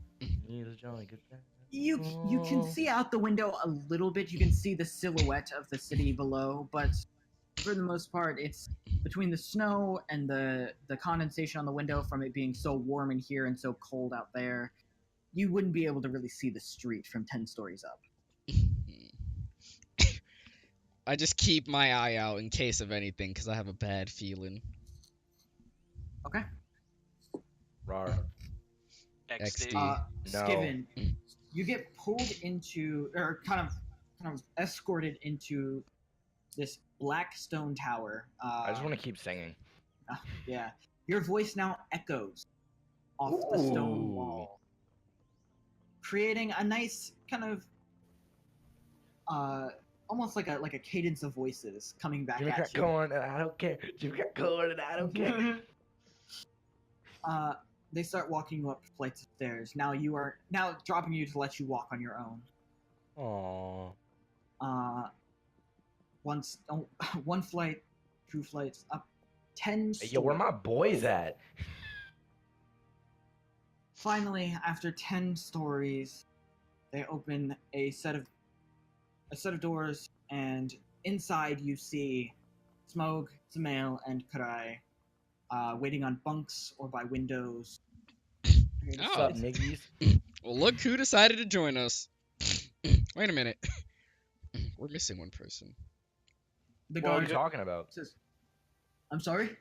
He's a jolly good fellow. You can see out the window a little bit. You can see the silhouette of the city below, but for the most part, it's between the snow and the condensation on the window from it being so warm in here and so cold out there. You wouldn't be able to really see the street from 10 stories up. I just keep my eye out in case of anything because I have a bad feeling. Okay. Rar. XD. XD. No. Skiven, you get pulled into, or kind of escorted into this black stone tower. I just want to keep singing. Yeah. Your voice now echoes off the stone Ooh. wall, creating a nice kind of almost like a cadence of voices coming back Jimmy at got you. corn and I don't care. Jimmy got corn and I don't care. They start walking you up flights of stairs. Now dropping you to let you walk on your own. Aww. One flight, 2 flights, up 10 Hey, yo, where my boys at? Finally, after 10 stories, they open a set of doors, and inside you see Smog, Samael, and Karai waiting on bunks or by windows. What's Oh. up, niggies? Well, look who decided to join us. Wait a minute. We're missing one person. The What are guard you talking about? says, "I'm sorry."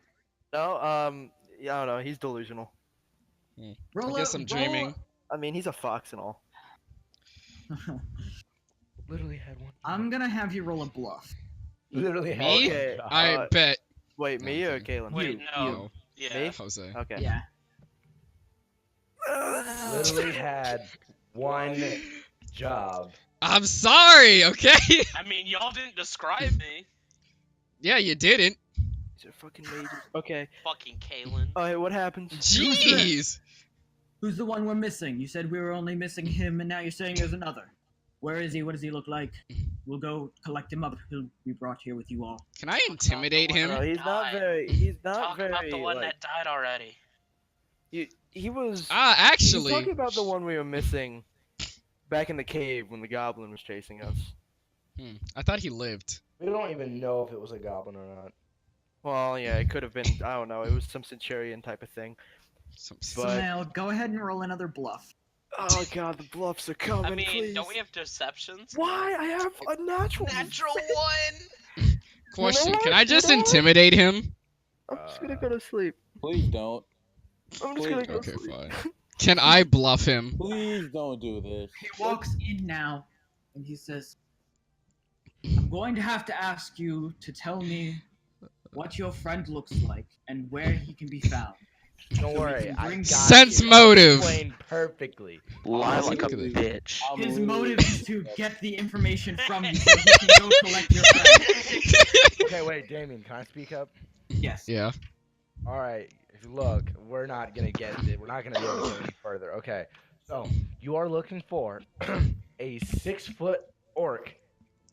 No, yeah, I don't know. He's delusional. Roll I guess a- I'm dreaming. I mean, he's a fox and all. Literally had one. I'm gonna have you roll a bluff. Literally had Me? one Okay, job. I bet. Wait, me or Okay. Kalen? Wait, You, no. You. Yeah. Me? Jose. Okay. Yeah. Literally had one job. I'm sorry, okay? I mean, y'all didn't describe me. Yeah, you didn't. These are fucking mages. Okay. Fucking Kalen. Alright, what happens? Jeez. Who's the one we're missing? You said we were only missing him, and now you're saying there's another. Where is he? What does he look like? We'll go collect him up. He'll be brought here with you all. Can I intimidate one him? No, he's not died. very. He's not Talk very. about the one like, that died already. he was. Ah, He's actually. talking about the one we were missing back in the cave when the goblin was chasing us. I thought he lived. We don't even know if it was a goblin or not. Well, yeah, it could have been. I don't know. It was some centurion type of thing. So But- now, go ahead and roll another bluff. Oh god, the bluffs are coming. I mean, please. don't we have deceptions? Why? I have a natural. Natural one! Question, what? can I just You know what? intimidate him? I'm just gonna go to sleep. Please don't. I'm just Please. gonna go Okay, to sleep. fine. Can I bluff him? Please don't do this. He walks in now, and he says, "I'm going to have to ask you to tell me what your friend looks like and where he can be found." Don't So we worry, can I bring got Sense you. motive. Explained perfectly. Lie like a look at this. bitch. I'm His really- motive is to get the information from you so he can go collect your friend. Okay, wait, Damien, can I speak up? Yes. Yeah. All right, look, we're not gonna get it. We're not gonna be able to go any further. Okay, so you are looking for a 6-foot orc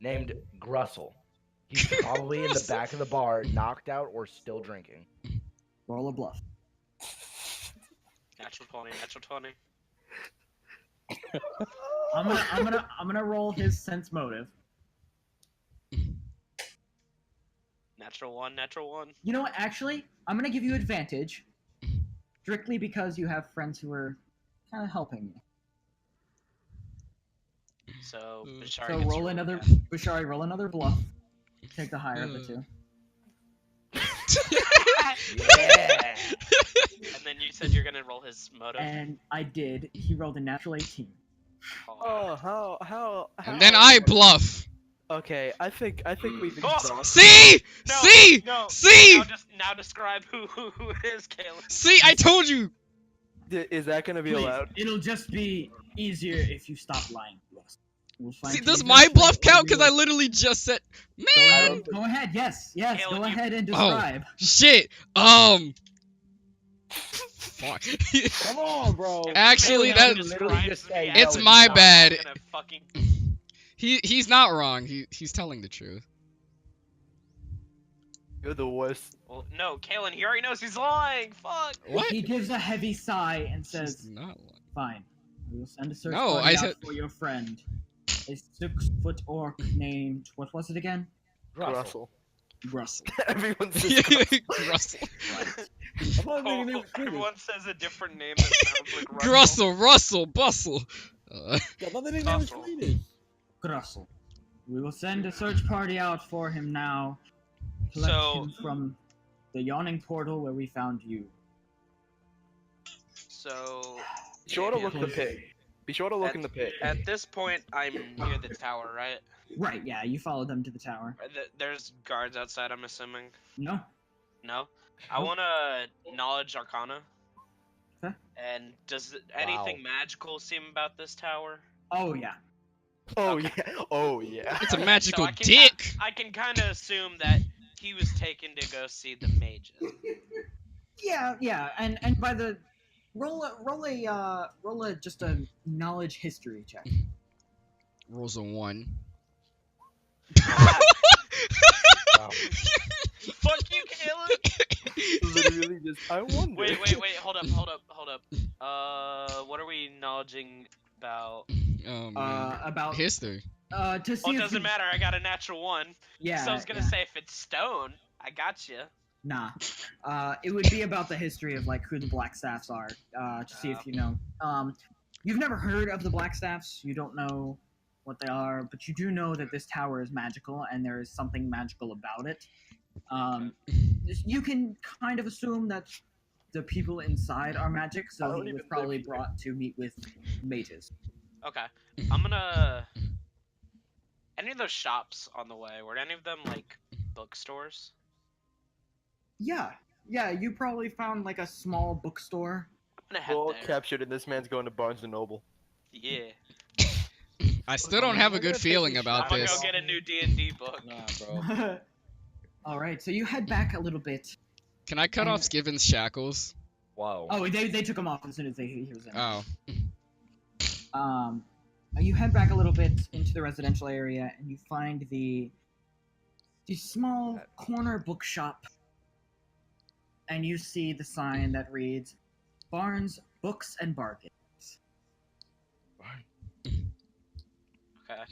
named Grussel. He's probably in the back of the bar, knocked out or still drinking. Roll a bluff. Natural 20, natural 20. I'm gonna roll his sense motive. Natural 1, natural 1. You know what? Actually, I'm gonna give you advantage, strictly because you have friends who are kind of helping you. So, Mm. Bashar So gets roll rolled another. again. Bashari, roll another bluff. Take the higher of the two. Yeah. And then you said you're gonna roll his motive. And I did. He rolled a natural 18. Oh, how? And then I bluff. Okay, I think we've Oh! exhausted. See? No, See? no. See? Now describe who is Caleb. See, I told you. Is that gonna be Please, allowed? it'll just be easier if you stop lying to us. We'll find See, you does the my best bluff way, or count? Because we I will- literally just said, Go man, ahead. Go ahead. Yes. Yes. Caleb, Go you- ahead and describe. shit. Fuck. Come on, bro. Actually, Caleb that literally describes just say me It's as my not bad. gonna fucking- he's not wrong. He's telling the truth. You're the worst. Well, no, Kalen, he already knows he's lying. Fuck. What? He gives a heavy sigh and He's says, not lying. "Fine. We will send a search No, party I out said- for your friend. A 6-foot orc named what was it again? Grussel. Russell. Everyone says Russell. I'm not thinking they Oh, were treated. everyone says a different name that sounds like Russell. Russell, Bustle. Yeah, I thought they didn't know Russell. Swedish. Russell. We will send a search party out for him now. Collect So- him from the yawning portal where we found you. So, Be sure to Damien, look in the pit. Be sure to look in the pit. at this point, I'm near the tower, right? Right, yeah, you followed them to the tower. There's guards outside, I'm assuming. No? No? I Nope. want to knowledge arcana. Okay. And does anything magical seem about this tower? Oh, yeah. Oh Okay. yeah. Oh yeah. It's a magical I can- dick. I can kind of assume that he was taken to go see the mages. Yeah, and by the roll a just a knowledge history check. Rolls a 1. Wow. Fuck you, Caleb! Literally just. I wonder. Wait, hold up. What are we knowledging about? Oh man. About History. to see Well, it if doesn't you- matter, I got a natural 1. Yeah. So I was gonna yeah. say, if it's stone, I got you. Nah. It would be about the history of like who the Black Staffs are. To see if you know. You've never heard of the Black Staffs. You don't know what they are, but you do know that this tower is magical and there is something magical about it. You can kind of assume that the people inside are magic, I so don't he was even probably live here. brought to meet with mages. Okay. I'm gonna. Any of those shops on the way, were any of them like bookstores? Yeah, you probably found like a small bookstore. I'm gonna head We're all there. captured, and this man's going to Barnes and Noble. Yeah. I still don't have a We're gonna good take feeling these about I'm gonna this. go get a new D&D book. Nah, bro. All right, so you head back a little bit. Can I cut off Skiven's shackles? Whoa. Oh, they took him off as soon as he was in. Oh. You head back a little bit into the residential area, and you find the small corner bookshop, and you see the sign that reads Barnes Books and Bargains. Okay.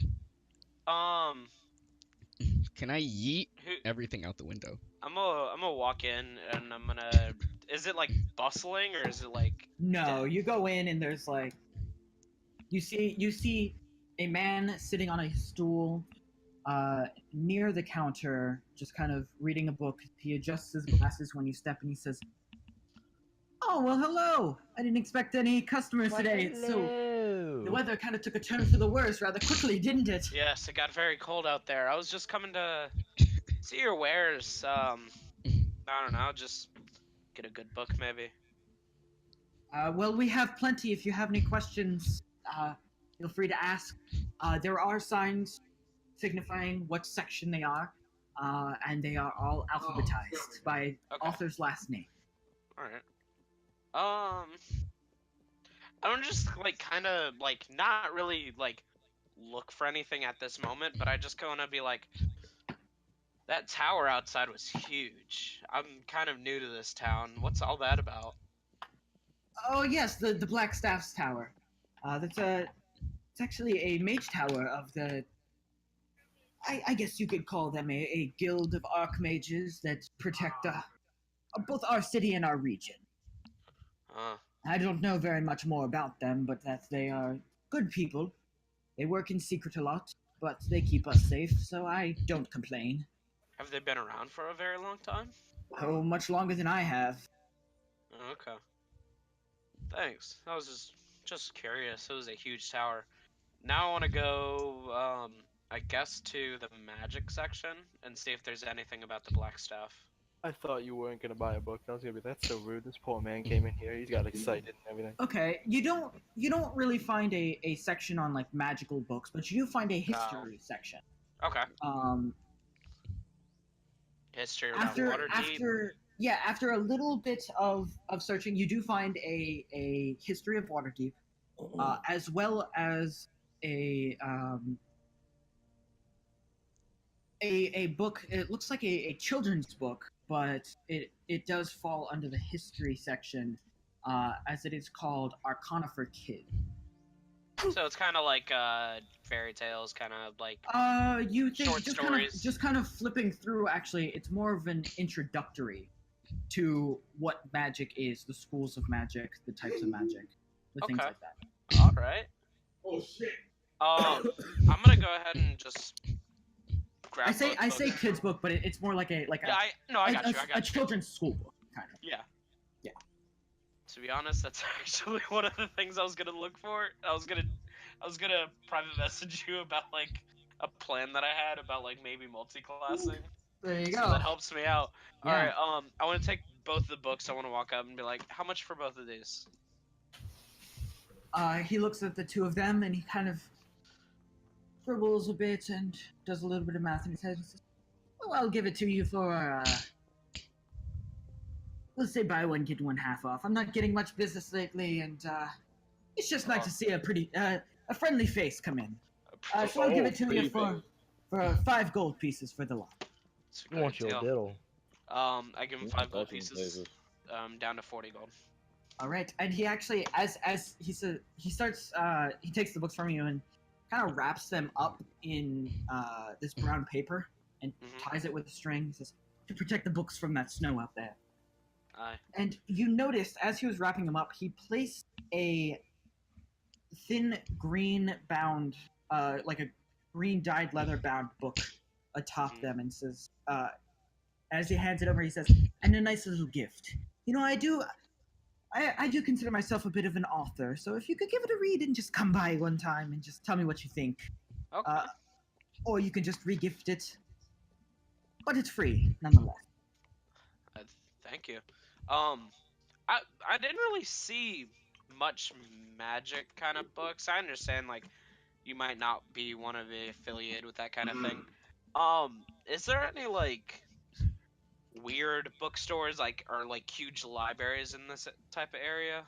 Can I yeet Who, everything out the window? I'm gonna walk in and I'm gonna. Is it like bustling or is it like? No, you go in and there's like you see a man sitting on a stool near the counter, just kind of reading a book. He adjusts his glasses when you step and he says, "Oh, well, hello. I didn't expect any customers today. So the weather kind of took a turn for the worse rather quickly, didn't it?" Yes, it got very cold out there. I was just coming to see your wares. I don't know, just get a good book maybe. Well, we have plenty. If you have any questions, feel free to ask. There are signs signifying what section they are, and they are all alphabetized by author's last name. All right. I'm just like kind of like not really like look for anything at this moment, but I just gonna be like, that tower outside was huge. I'm kind of new to this town. What's all that about? Oh yes, the Black Staff's tower. It's actually a mage tower of the. I guess you could call them a guild of archmages that protect both our city and our region. I don't know very much more about them, but that they are good people. They work in secret a lot, but they keep us safe, so I don't complain. Have they been around for a very long time? Oh, much longer than I have. Okay. Thanks. I was just curious. It was a huge tower. Now I want to go, I guess, to the magic section and see if there's anything about the black staff. I thought you weren't gonna buy a book. I was gonna be, that's so rude. This poor man came in here. He's got excited and everything. Okay, you don't really find a section on like magical books, but you do find a history section. Okay. History about after a little bit of searching, you do find a history of Waterdeep, as well as a book. It looks like a children's book, but it does fall under the history section, as it is called Arcana for Kids. So it's kind of like fairy tales, kind of like you think short stories. Just kind of flipping through. Actually, it's more of an introductory to what magic is, the schools of magic, the types of magic, the things like that. All right. Oh shit. I'm gonna go ahead and just grab. I say kids book, but it's more like a I got you. a children's school book kind of. Yeah. To be honest, that's actually one of the things I was gonna look for. I was gonna private message you about like a plan that I had about like maybe multi-classing. There you So go. that helps me out. Yeah. All right. I want to take both of the books. I want to walk up and be like, how much for both of these? He looks at the two of them and he kind of scribbles a bit and does a little bit of math in his head and says, "Well, I'll give it to you for let's say buy one get one half off. I'm not getting much business lately, and it's just nice to see a pretty a friendly face come in. So I'll give it to you for 5 gold pieces for the lot." You want your diddle. I give him 5 gold pieces. Down to 40 gold. All right, and he actually, as he says, he starts, he takes the books from you and kind of wraps them up in this brown paper and ties it with a string. He says, "To protect the books from that snow out there." Aye. And you noticed as he was wrapping them up, he placed a thin green bound like a green dyed leather bound book atop them, and says, as he hands it over, he says, "And a nice little gift. You know, I do consider myself a bit of an author, so if you could give it a read and just come by one time and just tell me what you think, Okay. or you can just regift it, but it's free nonetheless." Uh, Thank you. I didn't really see much magic kind of books. I understand like you might not be one of the affiliated with that kind of thing. Is there any like weird bookstores like or like huge libraries in this type of area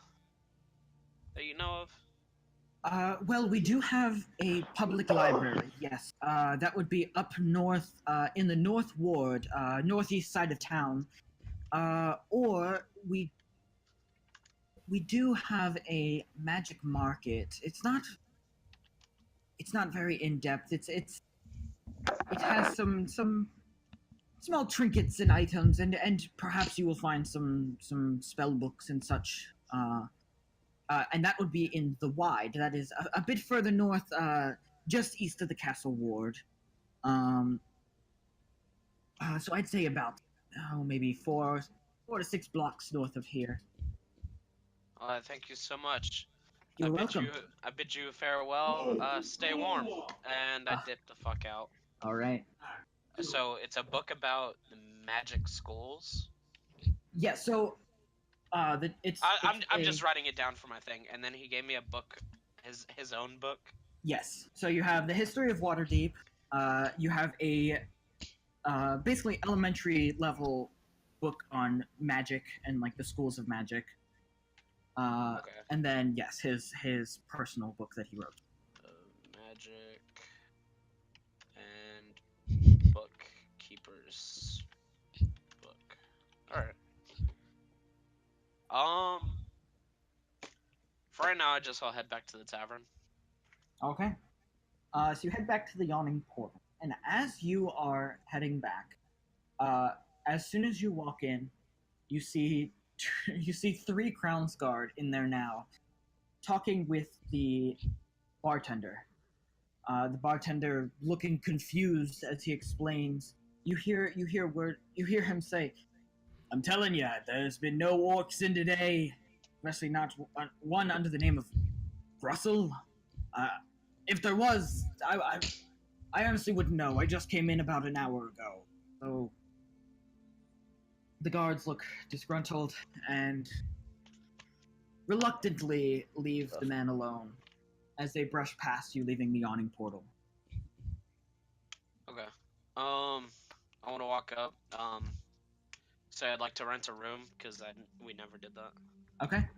that you know of? Well, we do have a public library, yes. That would be up north, in the North Ward, northeast side of town. Or we do have a magic market. It's not very in depth. It has some small trinkets and items, and perhaps you will find some spell books and such. And that would be in the Wide. That is a bit further north, just east of the Castle Ward. So I'd say about maybe 4 to 6 blocks north of here. Thank you so much. You're welcome. I bid you farewell. Stay warm. And I dip the fuck out. All right. So it's a book about the magic schools. Yeah. So, it's. I'm just writing it down for my thing, and then he gave me a book, his own book. Yes. So you have the history of Waterdeep. You have a basically elementary level book on magic and like the schools of magic. Okay. And then yes, his personal book that he wrote. Magic and bookkeeper's book. All right. For right now, I'll head back to the tavern. Okay. So you head back to the Yawning Portal, and as you are heading back, as soon as you walk in, you see 3 Crownsguard in there now, talking with the bartender. The bartender looking confused as he explains. You hear him say, "I'm telling you, there's been no orcs in today, especially not one under the name of Russell. If there was, I honestly wouldn't know. I just came in about an hour ago." So the guards look disgruntled and reluctantly leave the man alone as they brush past you, leaving the Yawning Portal. Okay. I want to walk up. Say I'd like to rent a room because we never did that. Okay.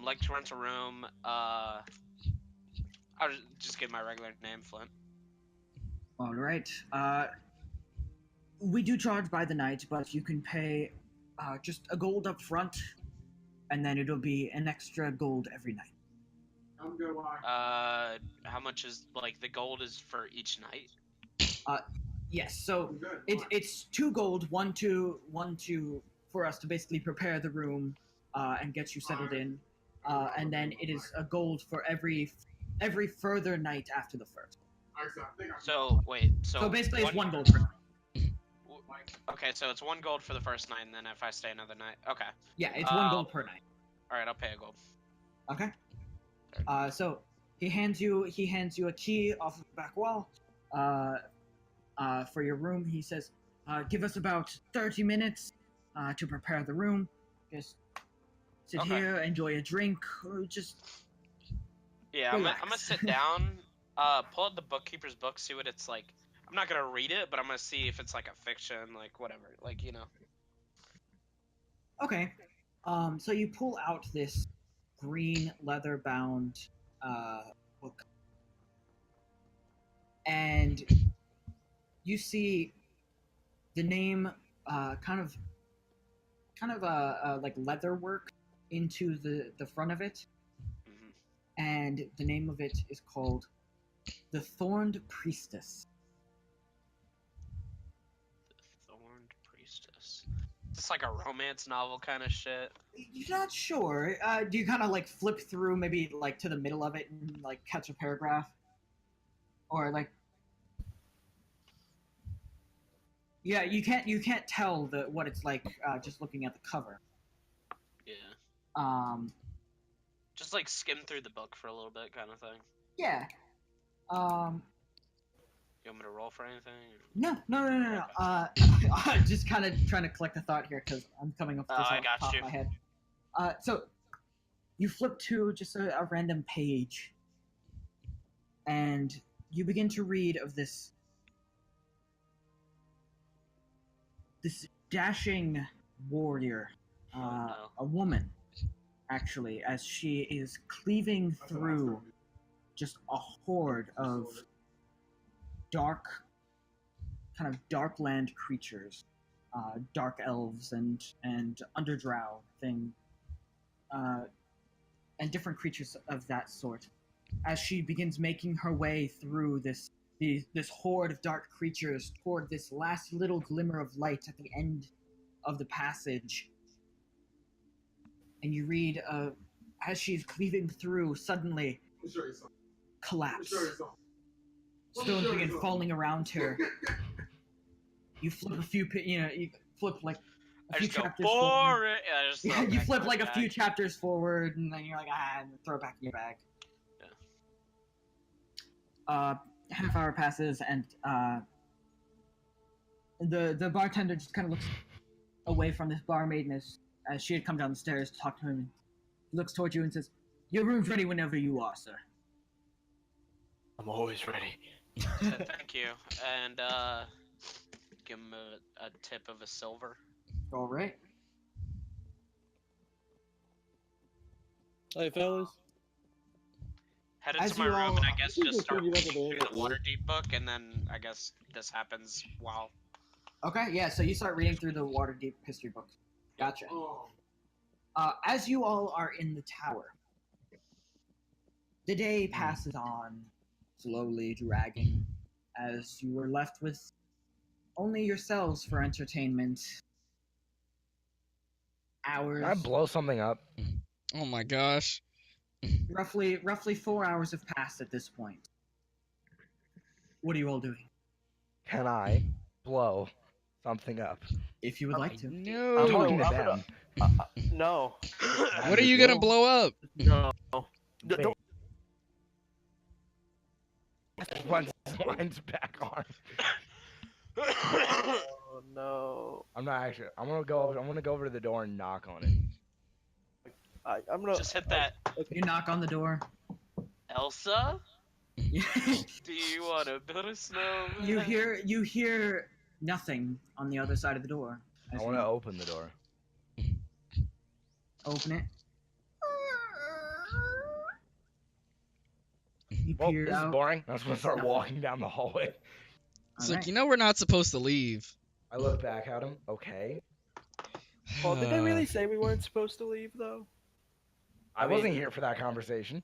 Like to rent a room. I'll just give my regular name, Flint. All right. We do charge by the night, but you can pay just a gold up front, and then it'll be an extra gold every night. How much is like the gold is for each night? Yes. So it's 2 gold, one to for us to basically prepare the room and get you settled in, and then it is a gold for every further night after the first. So wait. So basically, it's 1 gold per night. Okay, so it's 1 gold for the first night, and then if I stay another night, okay. Yeah, it's 1 gold per night. All right, I'll pay a gold. Okay. So he hands you a key off of the back wall, for your room. He says, "Give us about 30 minutes, to prepare the room. Just sit here, enjoy a drink, or just." Yeah, I'm gonna sit down, pull out the bookkeeper's book, see what it's like. I'm not gonna read it, but I'm gonna see if it's like a fiction, like whatever, like you know. Okay. So you pull out this green leather-bound book, and you see the name, kind of like leather work into the front of it, and the name of it is called The Thorned Priestess. The Thorned Priestess. It's like a romance novel kind of shit. You're not sure. Do you kind of like flip through maybe like to the middle of it and like catch a paragraph? or like, yeah, you can't tell what it's like just looking at the cover. Yeah. Just like skim through the book for a little bit, kind of thing. Yeah. You want me to roll for anything? No. I'm just kind of trying to collect a thought here because I'm coming up with this I off the got top you. of my head. So you flip to just a random page, and you begin to read of this dashing warrior, no. a woman, actually, as she is cleaving through just a horde of kind of darkland creatures, dark elves and underdrow thing, and different creatures of that sort. As she begins making her way through this horde of dark creatures toward this last little glimmer of light at the end of the passage, and you read, as she's cleaving through, suddenly collapse. Stones begin falling around her. You flip you flip like a I few just go chapters for forward. it. Yeah, I just throw Yeah, it you back flip in my like a bag. few chapters forward, and then you're like, and throw it back in your bag. Half hour passes, and the bartender just kind of looks away from this barmaid as she had come down the stairs to talk to him. He looks towards you and says, "Your room's ready whenever you are, sir." I'm always ready. Thank you. And give him a tip of a silver. All right. Hey, fellas. Headed As to my you room all- and I guess just start You got reading the through the Waterdeep book, and then I guess this happens while. Okay, yeah, so you start reading through the Waterdeep history book. Gotcha. As you all are in the tower, the day passes on, slowly dragging, as you were left with only yourselves for entertainment. Hours, Can I blow something up? Oh my gosh. roughly 4 hours have passed at this point. What are you all doing? Can I blow something up? If you would like to. I'm No. talking to I'm them. No. What are you gonna blow up? No. Wait. Don't. Once mine's back on. Oh no. I'm not actually. I'm gonna go over to the door and knock on it. I'm gonna. Just hit that. You knock on the door. Elsa? you Do you want to build a snowman? hear nothing on the other side of the door. I want to open the door. Open it. You Well, peer this is out. boring. I was gonna start walking down the hallway. It's like, Alright. you know we're not supposed to leave. I look back at him. Okay. Well, did they really say we weren't supposed to leave though? I wasn't here for that conversation.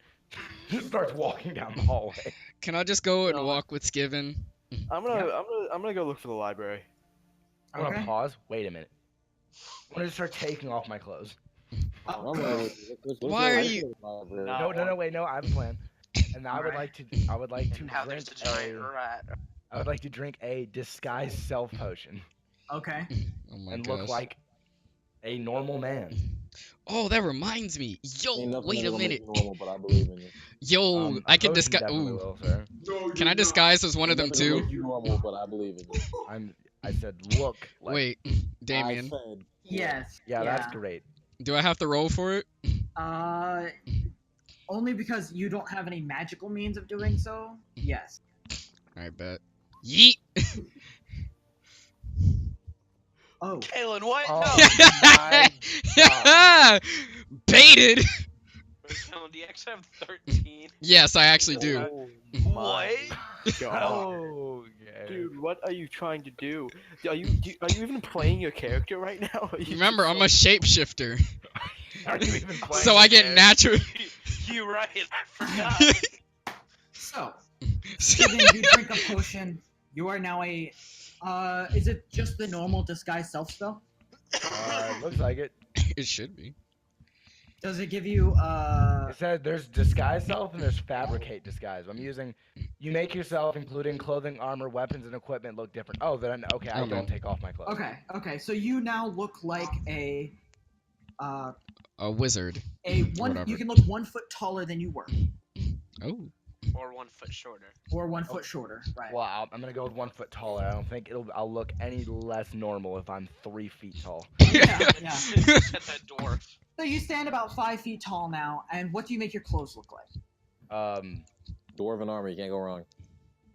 Just starts walking down the hallway. Can I just go and No. walk with Skiven? I'm gonna go look for the library. I'm gonna Okay. pause. Wait a minute. I'm gonna start taking off my clothes. Why are you- No, wait, no. I have a plan. And I would Alright. like to Now there's drink a giant a. rat. I would like to drink a disguised self potion Okay. Oh my and gosh. look like a normal man. Oh, that reminds me. Yo, Ain't nothing wait that'll a make minute. you normal, but I believe in you. Yo, A I can potion disguise. definitely Ooh, will, sir. can I disguise as one of them Nothing will too? make you normal, but I believe in you. I said look like. Wait, Damien, I said, Yes. Yeah, that's great. do I have to roll for it? Only because you don't have any magical means of doing so. Yes. I bet. Yeet. Oh. Kalen, what? Oh No. my god. Baited. Kalen, do you actually have 13? Yes, I actually do. Oh What? God. Okay. Dude, what are you trying to do? Are you even playing your character right now? Are you Remember, just I'm a shapeshifter, Are you even playing so I get this? natural. You right, I forgot. So, Steven, you drink a potion. You are now a. Is it just the normal disguise self spell? Looks like it. It should be. Does it give you It said there's disguise self and there's fabricate disguise. I'm using You make yourself, including clothing, armor, weapons, and equipment, look different. Oh, then okay, I Oh, no. don't take off my clothes. Okay. So you now look like a wizard. one. Whatever. You can look 1 foot taller than you were, Oh. Or 1 foot shorter. or 1 foot shorter. Right. Well, I'm gonna go with 1 foot taller. I don't think I'll look any less normal if I'm 3 feet tall. Yeah. At that dwarf. So you stand about 5 feet tall now, and what do you make your clothes look like? Dwarven armor, you can't go wrong.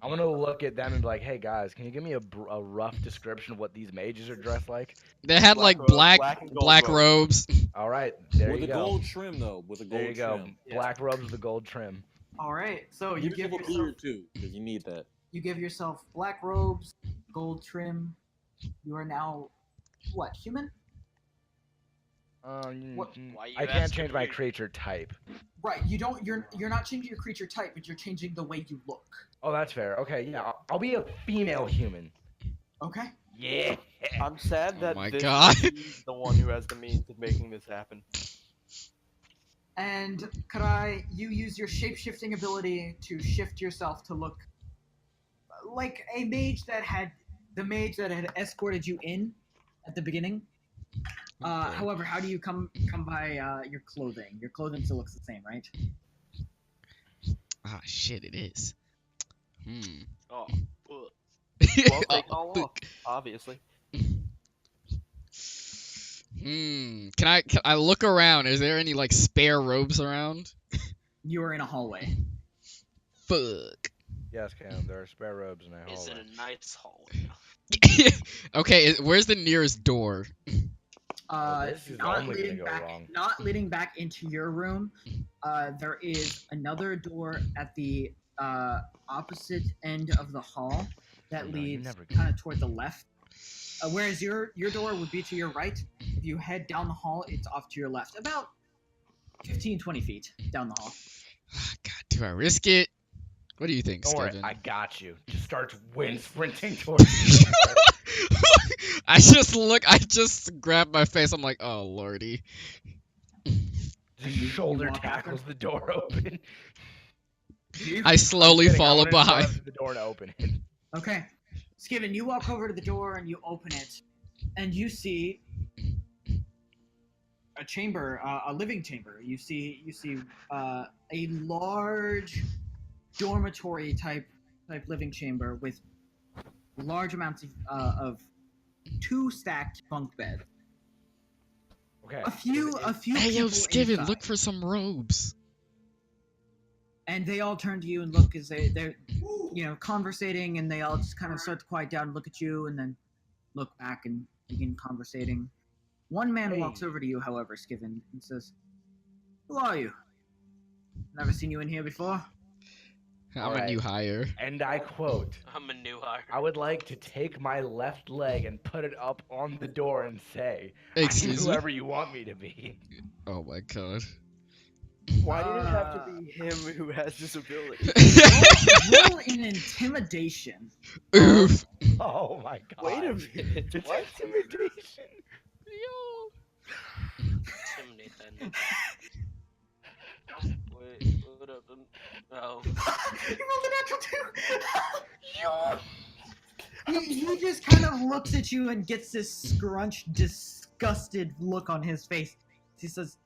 I'm gonna look at them and be like, "Hey guys, can you give me a rough description of what these mages are dressed like?" They had Black like robe, black and gold robes. All right, there With you the go. gold trim, though. With the gold There you go. trim. Black robes with the gold trim. All right. So you Give give yourself a yourself beard, too, because you need that. black robes, gold trim. You are now what? Human? What- Why you I can't asking change my me? creature type. Right. You don't. You're not changing your creature type, but you're changing the way you look. Oh, that's fair. Okay, yeah, I'll be a female human. Okay. Yeah. I'm sad Oh that my this God. is the one who has the means of making this happen. And you use your shape-shifting ability to shift yourself to look like a mage that had escorted you in at the beginning. Okay. However, how do you come by your clothing? Your clothing still looks the same, right? Ah, shit, it is. Oh, ugh. Well, take it all off, obviously. Can I look around? Is there any like spare robes around? You are in a hallway. Fuck. Yes, Cam. There are spare robes in that Is it hallway. a nice hallway? Okay, where's the nearest door? This is only gonna go wrong. Not leading back into your room. There is another door at the opposite end of the hall that Oh, no, you leads never- kind of toward the left. Whereas your door would be to your right. If you head down the hall, it's off to your left, about 15-20 feet down the hall. Ah, God, do I risk it? What do you think, Don't worry, Steven? I got you. Just starts wind sprinting towards you. I just grab my face. I'm like, oh lordy. Just shoulder walk tackles the door open. I slowly Kidding, I follow wanted to run behind. up to the door to open it. Okay. Skiven, you walk over to the door and you open it, and you see a chamber, a living chamber. You see a large dormitory type living chamber with large amounts of 2 stacked bunk beds. Okay. A few Hey, yo, people Steven, inside. look for some robes. And they all turn to you and look as they're conversating, and they all just kind of start to quiet down and look at you, and then look back and begin conversating. One man walks over to you, however, Skiven, and says, "Who are you? Never seen you in here before." I'm All a right. new hire. And I quote, I'm a new hire. I would like to take my left leg and put it up on the door and say, Excuse I'm me? whoever you want me to be. Oh my god. Why did it have to be him who has this ability? Roll an intimidation. Oof. Oh my god. Wait a minute. It's What? intimidation. Intimidate then. Wait, what up? Oh. You rolled a natural 2. He just kind of looks at you and gets this scrunched, disgusted look on his face. He says,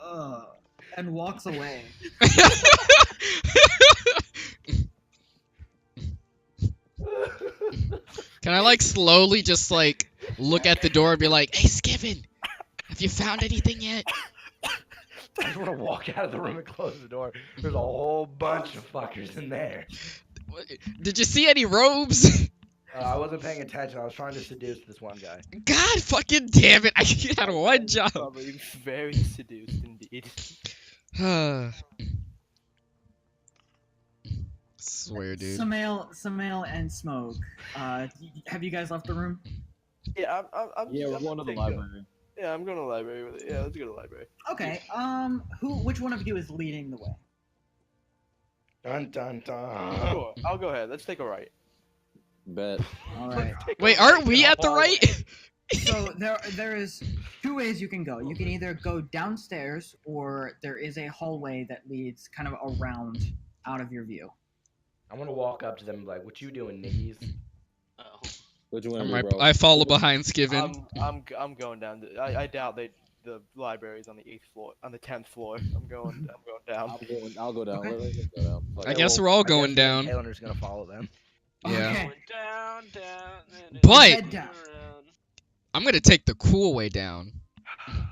"Ugh," and walks away. Can I like slowly just like look at the door and be like, "Hey, Skiven, have you found anything yet?" I just want to walk out of the room and close the door. There's a whole bunch of fuckers in there. Did you see any robes? I wasn't paying attention. I was trying to seduce this one guy. God fucking damn it! I had one job. Probably very seduced indeed. Swear, dude. Samael and Smoke. Have you guys left the room? Yeah, I'm Yeah, we're I'm going to the taking- library. Yeah, I'm going to the library with it. Yeah, let's go to the library. Okay. Which one of you is leading the way? Dun dun dun. Sure, I'll go ahead. Let's take a right. Bet. All right. Wait, aren't we at the right? So there is 2 ways you can go. You can either go downstairs, or there is a hallway that leads kind of around out of your view. I'm gonna walk up to them and be like, "What you doing, niggas?" Oh. What you want I'm to do, right. bro? I follow behind Skiven. I'm going down. I doubt the library's on the 8th floor, on the 10th floor. I'm going down. I'll go down. Okay. Let's go down. Fuck I it. guess we're all I guess going me and down. Kalen are just gonna follow them. Yeah. Okay. Going down, down, and But- Head down. around. I'm gonna take the cool way down.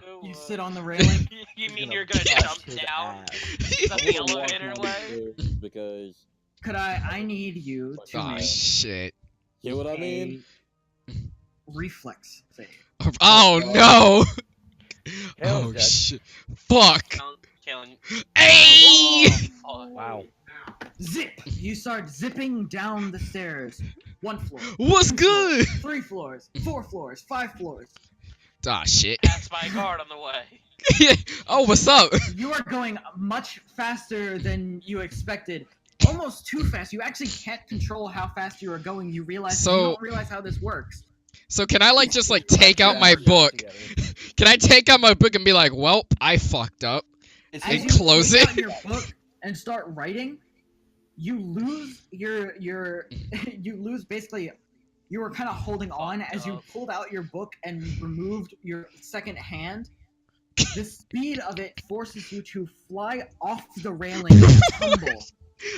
Go You up. sit on the railing. You He's mean gonna you're gonna bust jump his down? ass. Is that I'm the gonna walk elevator down way? these stairs because Could I need you to Oh make shit. you know what I mean. reflex save. Oh no. Kalen's Oh dead. shit. Fuck. Killing. Hey. Oh, Wow. Zip! You start zipping down the stairs. 1 floor. What's 2 floors, good? 3 floors, 4 floors, 5 floors. Ah shit. Pass by guard on the way. Oh, what's up? You are going much faster than you expected. Almost too fast. You actually can't control how fast you are going. You realize you So- don't realize how this works. So can I just take out my book? Can I take out my book and be like, "Well, I fucked up." Is As And you close take it? out your book and start writing, you lose your you lose basically. You were kind of holding on as you pulled out your book and removed your second hand. The speed of it forces you to fly off the railing and tumble.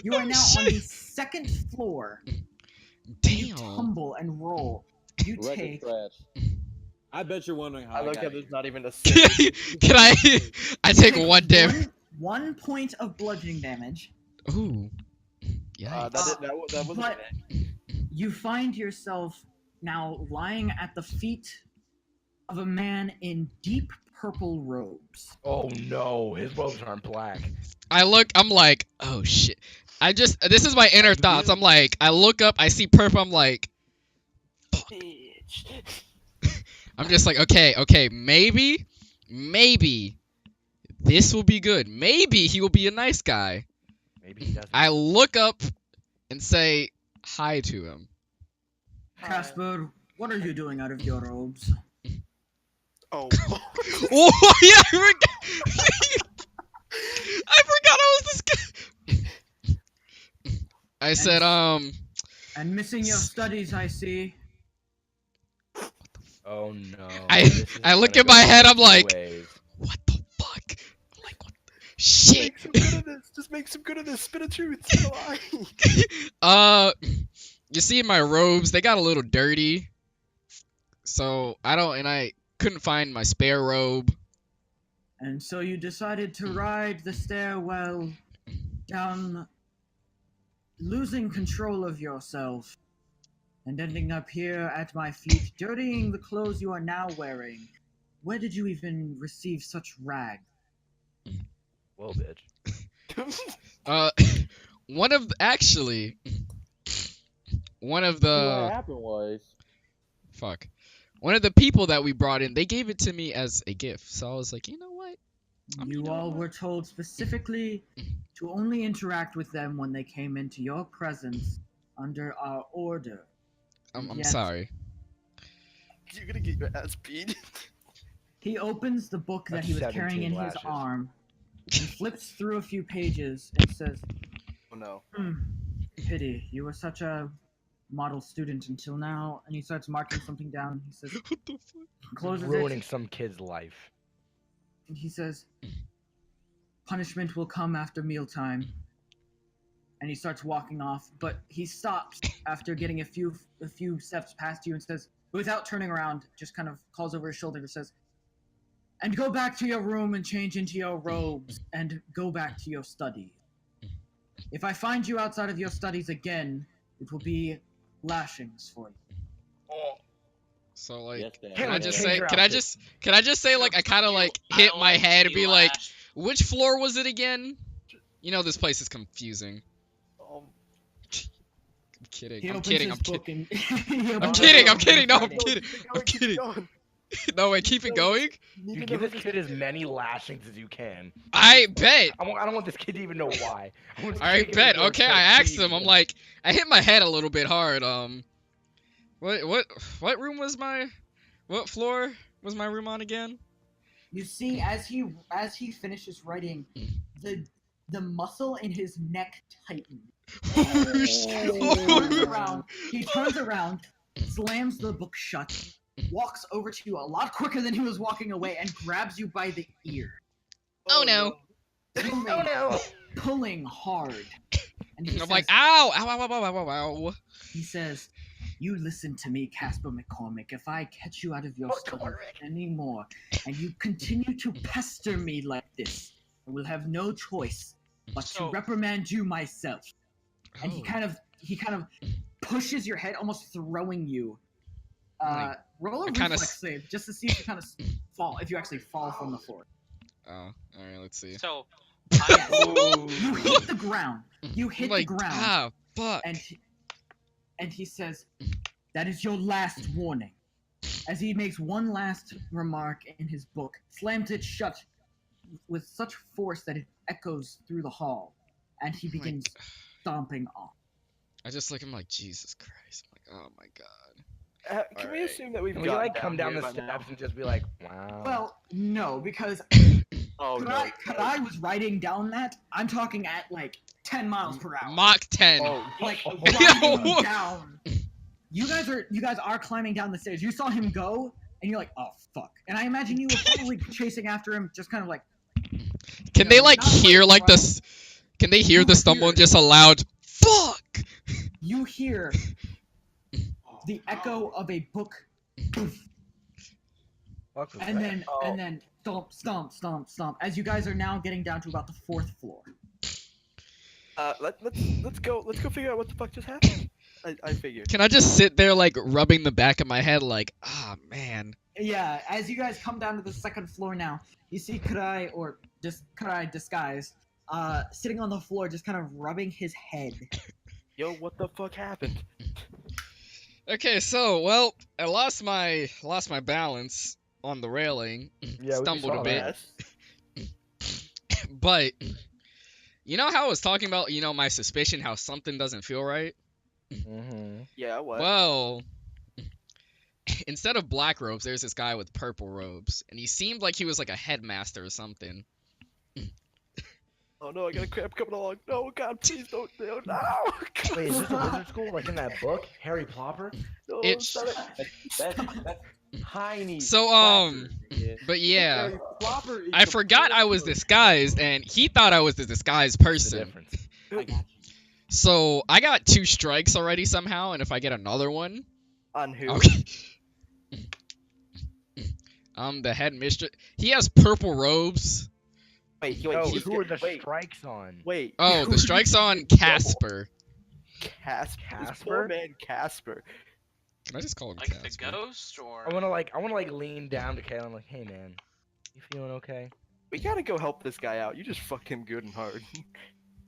You are now on the 2nd floor. You Damn. tumble and roll. You Record take scratch. I bet you're wondering how I I look got at here. there's not even a save. Can I take one damage? 1 point of bludgeoning damage. Ooh. Yeah. That wasn't But it. you find yourself now lying at the feet of a man in deep purple robes. Oh no, his robes aren't black. I'm like, oh shit. This is my inner you thoughts. do. I'm like, I look up, I see purple, I'm like, Bitch. I'm just like, okay, maybe this will be good. Maybe he will be a nice guy. Maybe he doesn't. I look up and say hi to him. Casper, what are you doing out of your robes? Oh. Oh, yeah, I forgot I was this guy. I said, And missing your studies, I see. Oh no. I- this is I look gonna in my go head, I'm two like- ways. what the fuck? I'm like, what the shit? Make some good of this. Just make some good of this. Spit a truth. Spit a lie. You see my robes, they got a little dirty. So I couldn't find my spare robe. And so you decided to ride the stairwell down, losing control of yourself, and ending up here at my feet, dirtying the clothes you are now wearing. Where did you even receive such rag? Whoa, bitch. One of What the happened was one of the people that we brought in, they gave it to me as a gift. So I was like, you know what? You all were told specifically to only interact with them when they came into your presence under our order. I'm Yes. sorry. You're gonna get your ass beat. He opens the book that That's he was carrying 17 in his lashes. arm and flips through a few pages and says, Oh no. Pity, you were such a model student until now. And he starts marking something down. He says, What the fuck? closes Ruining it. some kid's life. And he says, punishment will come after mealtime. And he starts walking off, but he stops after getting a few steps past you and says, without turning around, just kind of calls over his shoulder and says, and go back to your room and change into your robes and go back to your studies. If I find you outside of your studies again, it will be lashings for you. So like, Yes, Dad. can I Hang just on, say? change your Can I outfit. just say like I kind of like hit I my like head to and be like, lashed. which floor was it again? You know this place is confusing. I'm kidding. He I'm opens kidding. his I'm kidding. book and I'm kidding. I'm kidding. No, I'm Writing. kidding. I'm kidding. No, wait, keep it going. You give this kid as many lashings as you can. I bet. I don't want this kid to even know why. I want to I take him bet. to a Okay, I asked him. I'm like, I hit my head a little bit hard. What room was what floor was my room on again? You see, as he finishes writing, the the muscle in his neck tightened. Oh, shit. He turns around, slams the book shut, walks over to you a lot quicker than he was walking away, and grabs you by the ear. Oh, no. Pulling hard. And he I'm says, like, ow, ow, ow, ow, ow, ow, ow. he says, "You listen to me, Casper McCormick. If I catch you out of your study anymore, and you continue to pester me like this, I will have no choice but to reprimand you myself." And he kind of pushes your head, almost throwing you. Roll a reflex save just to see if you kind of fall, if you actually fall from the floor. Oh, alright, let's see. So, You hit the ground. You hit the ground. Ah, fuck. And he says, "That is your last warning." As he makes one last remark in his book, slams it shut with such force that it echoes through the hall, and he begins stomping off. I just look at him like, Jesus Christ. I'm like, oh my god. Can we assume that we've Can we got like come down the steps and just be like, wow? Well, no, because Oh no. I was riding down that, I'm talking at like 10 miles per hour. Mach 10. Like riding down. You guys are climbing down the stairs. You saw him go, and you're like, oh fuck. And I imagine you were probably chasing after him, just kind of like. Can they like hear like this? Can they hear the stumble and just a loud fuck? You hear the echo of a book, and then stomp, stomp, stomp, stomp. As you guys are now getting down to about the 4th floor. Let's go figure out what the fuck just happened. I figured. Can I just sit there like rubbing the back of my head like, ah, man. Yeah, as you guys come down to the 2nd floor now, you see Kurai, or just Kurai disguised, sitting on the floor, just kind of rubbing his head. Yo, what the fuck happened? Okay, so well, I lost my balance on the railing, Yeah, stumbled a bit, but you know how I was talking about, you know, my suspicion how something doesn't feel right. Mm-hmm. Yeah, what? Well, instead of black robes, there's this guy with purple robes, and he seemed like he was like a headmaster or something. Oh no, I got a cramp coming along. No, God, please don't. No. Wait, is this a wizard school like in that book, Harry Plopper? No, It's- stop it. That's tiny. So, Yeah. but yeah, Harry Plopper is I the forgot I was best. disguised, and he thought I was the disguised What's the person. difference? I got you. So I got 2 strikes already somehow, and if I get another one, On who? okay. The head mistress. He has purple robes. Wait, Yo, he's who are the wait, strikes on? wait. Oh, the strike's on Casper. Casper. This Casper? poor man, Casper. Can I just call him like the Casper? ghost, or I wanna lean down to Kayla and like, hey man, you feeling okay? We gotta go help this guy out. You just fucked him good and hard.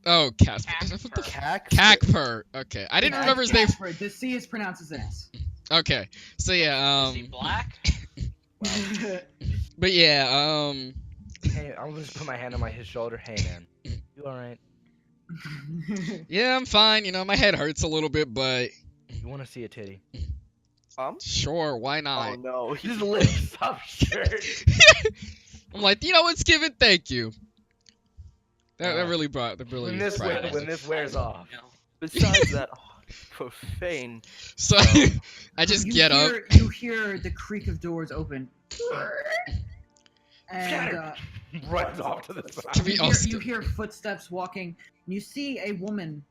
Oh, Casper. Casper. What the Casper. Cacper. Okay, I didn't remember his name. Casper. The C is pronounced as an S. Okay, so yeah, is he black? but yeah, Hey, I'm gonna just put my hand on his shoulder. Hey man, you alright? yeah, I'm fine. You know, my head hurts a little bit, but You wanna see a titty? sure, why Oh not? no. He just lifts up shirt. I'm like, you know what, Skiven, thank you. That Yeah. really When this proud. when this wears off. No. Besides that, profane. So I just get up. You hear the creak of doors open. And Runs off to the Can side. we all you hear footsteps walking. And you see a woman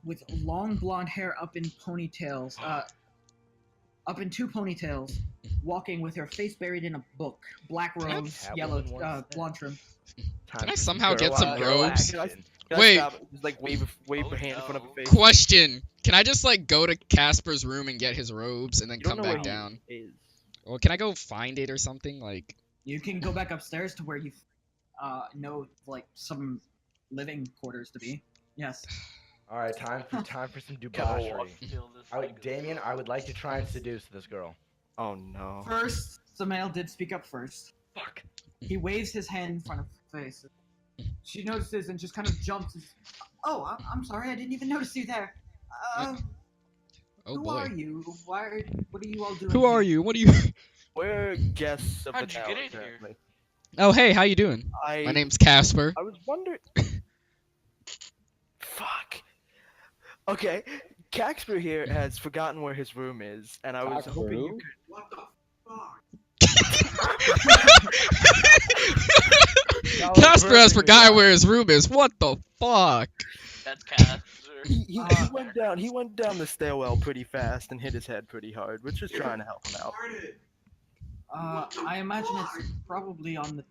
with long blonde hair up in ponytails, up in 2 ponytails, walking with her face buried in a book. Black robes, Catwoman yellow, wants blonde trim. Can I somehow get some robes? action. Can I Wait. stop? Just like wave Oh, her hand in front of no. her face. Question: can I just like go to Casper's room and get his robes and then You don't come know back where down? he is. Or can I go find it or something? Like, You can go back upstairs to where you know like some living quarters to be. Yes. All right, time for some Go debauchery. feel this Damien, I would like to try and seduce this girl. Oh no. First, the male did speak up first. Fuck. He waves his hand in front of her face. She notices and just kind of jumps. Oh, I'm sorry, I didn't even notice you there. oh Who boy. are you? What are you all doing? Who are here? you? What are you? We're guests of How'd the you tower, get in here? apparently. Oh, hey, how you doing? My name's Casper. I was wondering. Fuck. Okay, Caxper here has forgotten where his room is, and I was Caxper hoping you who? could. What the fuck? That was Casper has perfectly forgotten fine. where his room is. What the fuck? That's Casper. He went down the stairwell pretty fast and hit his head pretty hard. We're just trying to help him out. I imagine it's probably on the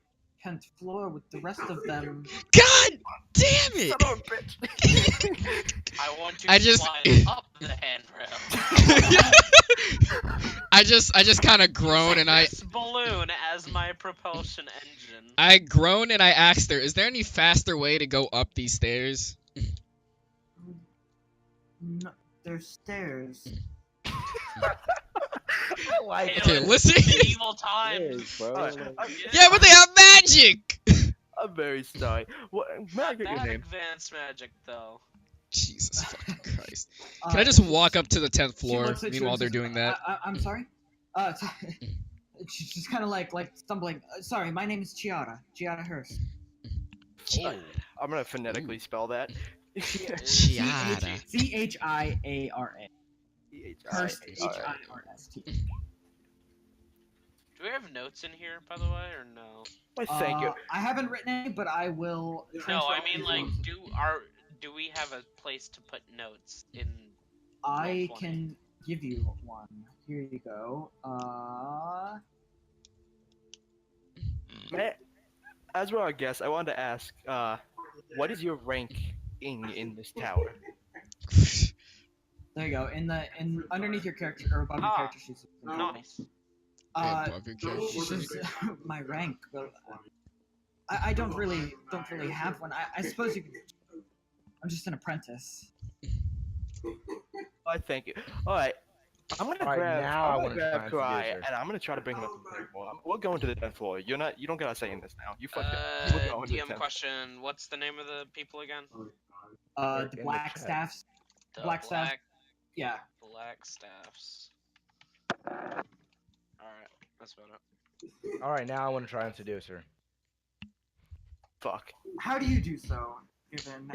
10th floor with the rest of them. God damn it! Son of a bitch. I want you I to just- fly up the handrail. I just kind of groan and I This balloon as my propulsion engine. I groan and I asked her, "Is there any faster way to go up these stairs?" No, there's stairs. I like Hail Okay, it. listen. Medieval times. Yes, bro. Alright, Yeah, but they have magic. I'm very sorry. What? May I get your Not name? advanced magic though. Jesus fucking Christ! Can I just walk up to the 10th She floor looks at you meanwhile and they're says, doing that? I'm sorry. She's just kind of like stumbling. Sorry, my name is Chiara. Chiara Hurst. Oh. I'm gonna phonetically spell that. Chiara. Chiara. Hurst. Hirst. Do we have notes in here, by the way, or no? Thank you. I haven't written any, but I will. No, transfer I all mean these like, notes. do we have a place to put notes in? I Roll20? can give you one. Here you go. As well, I guess I wanted to ask, what is your rank in this tower? There you go. In underneath your character or above your Ah, character sheet. Nice. Above your character This sheet. is my rank. But I don't really have one. I suppose you could. I'm just an apprentice. Thank you. All right, I'm gonna Alright, grab. now I I'm wanna gonna grab try and Karai, seduce her. and I'm gonna try to bring him up to the 10th floor. We're going to the 10th floor. You don't gotta say in this now. You fucked up. We're going to the DM 10th. question. What's the name of the people again? Right The in the black chat. staffs. The Black staff. Yeah. Black staffs. Alright, that's about it. Alright, now I want to try and seduce her. Fuck. How do you do so? Given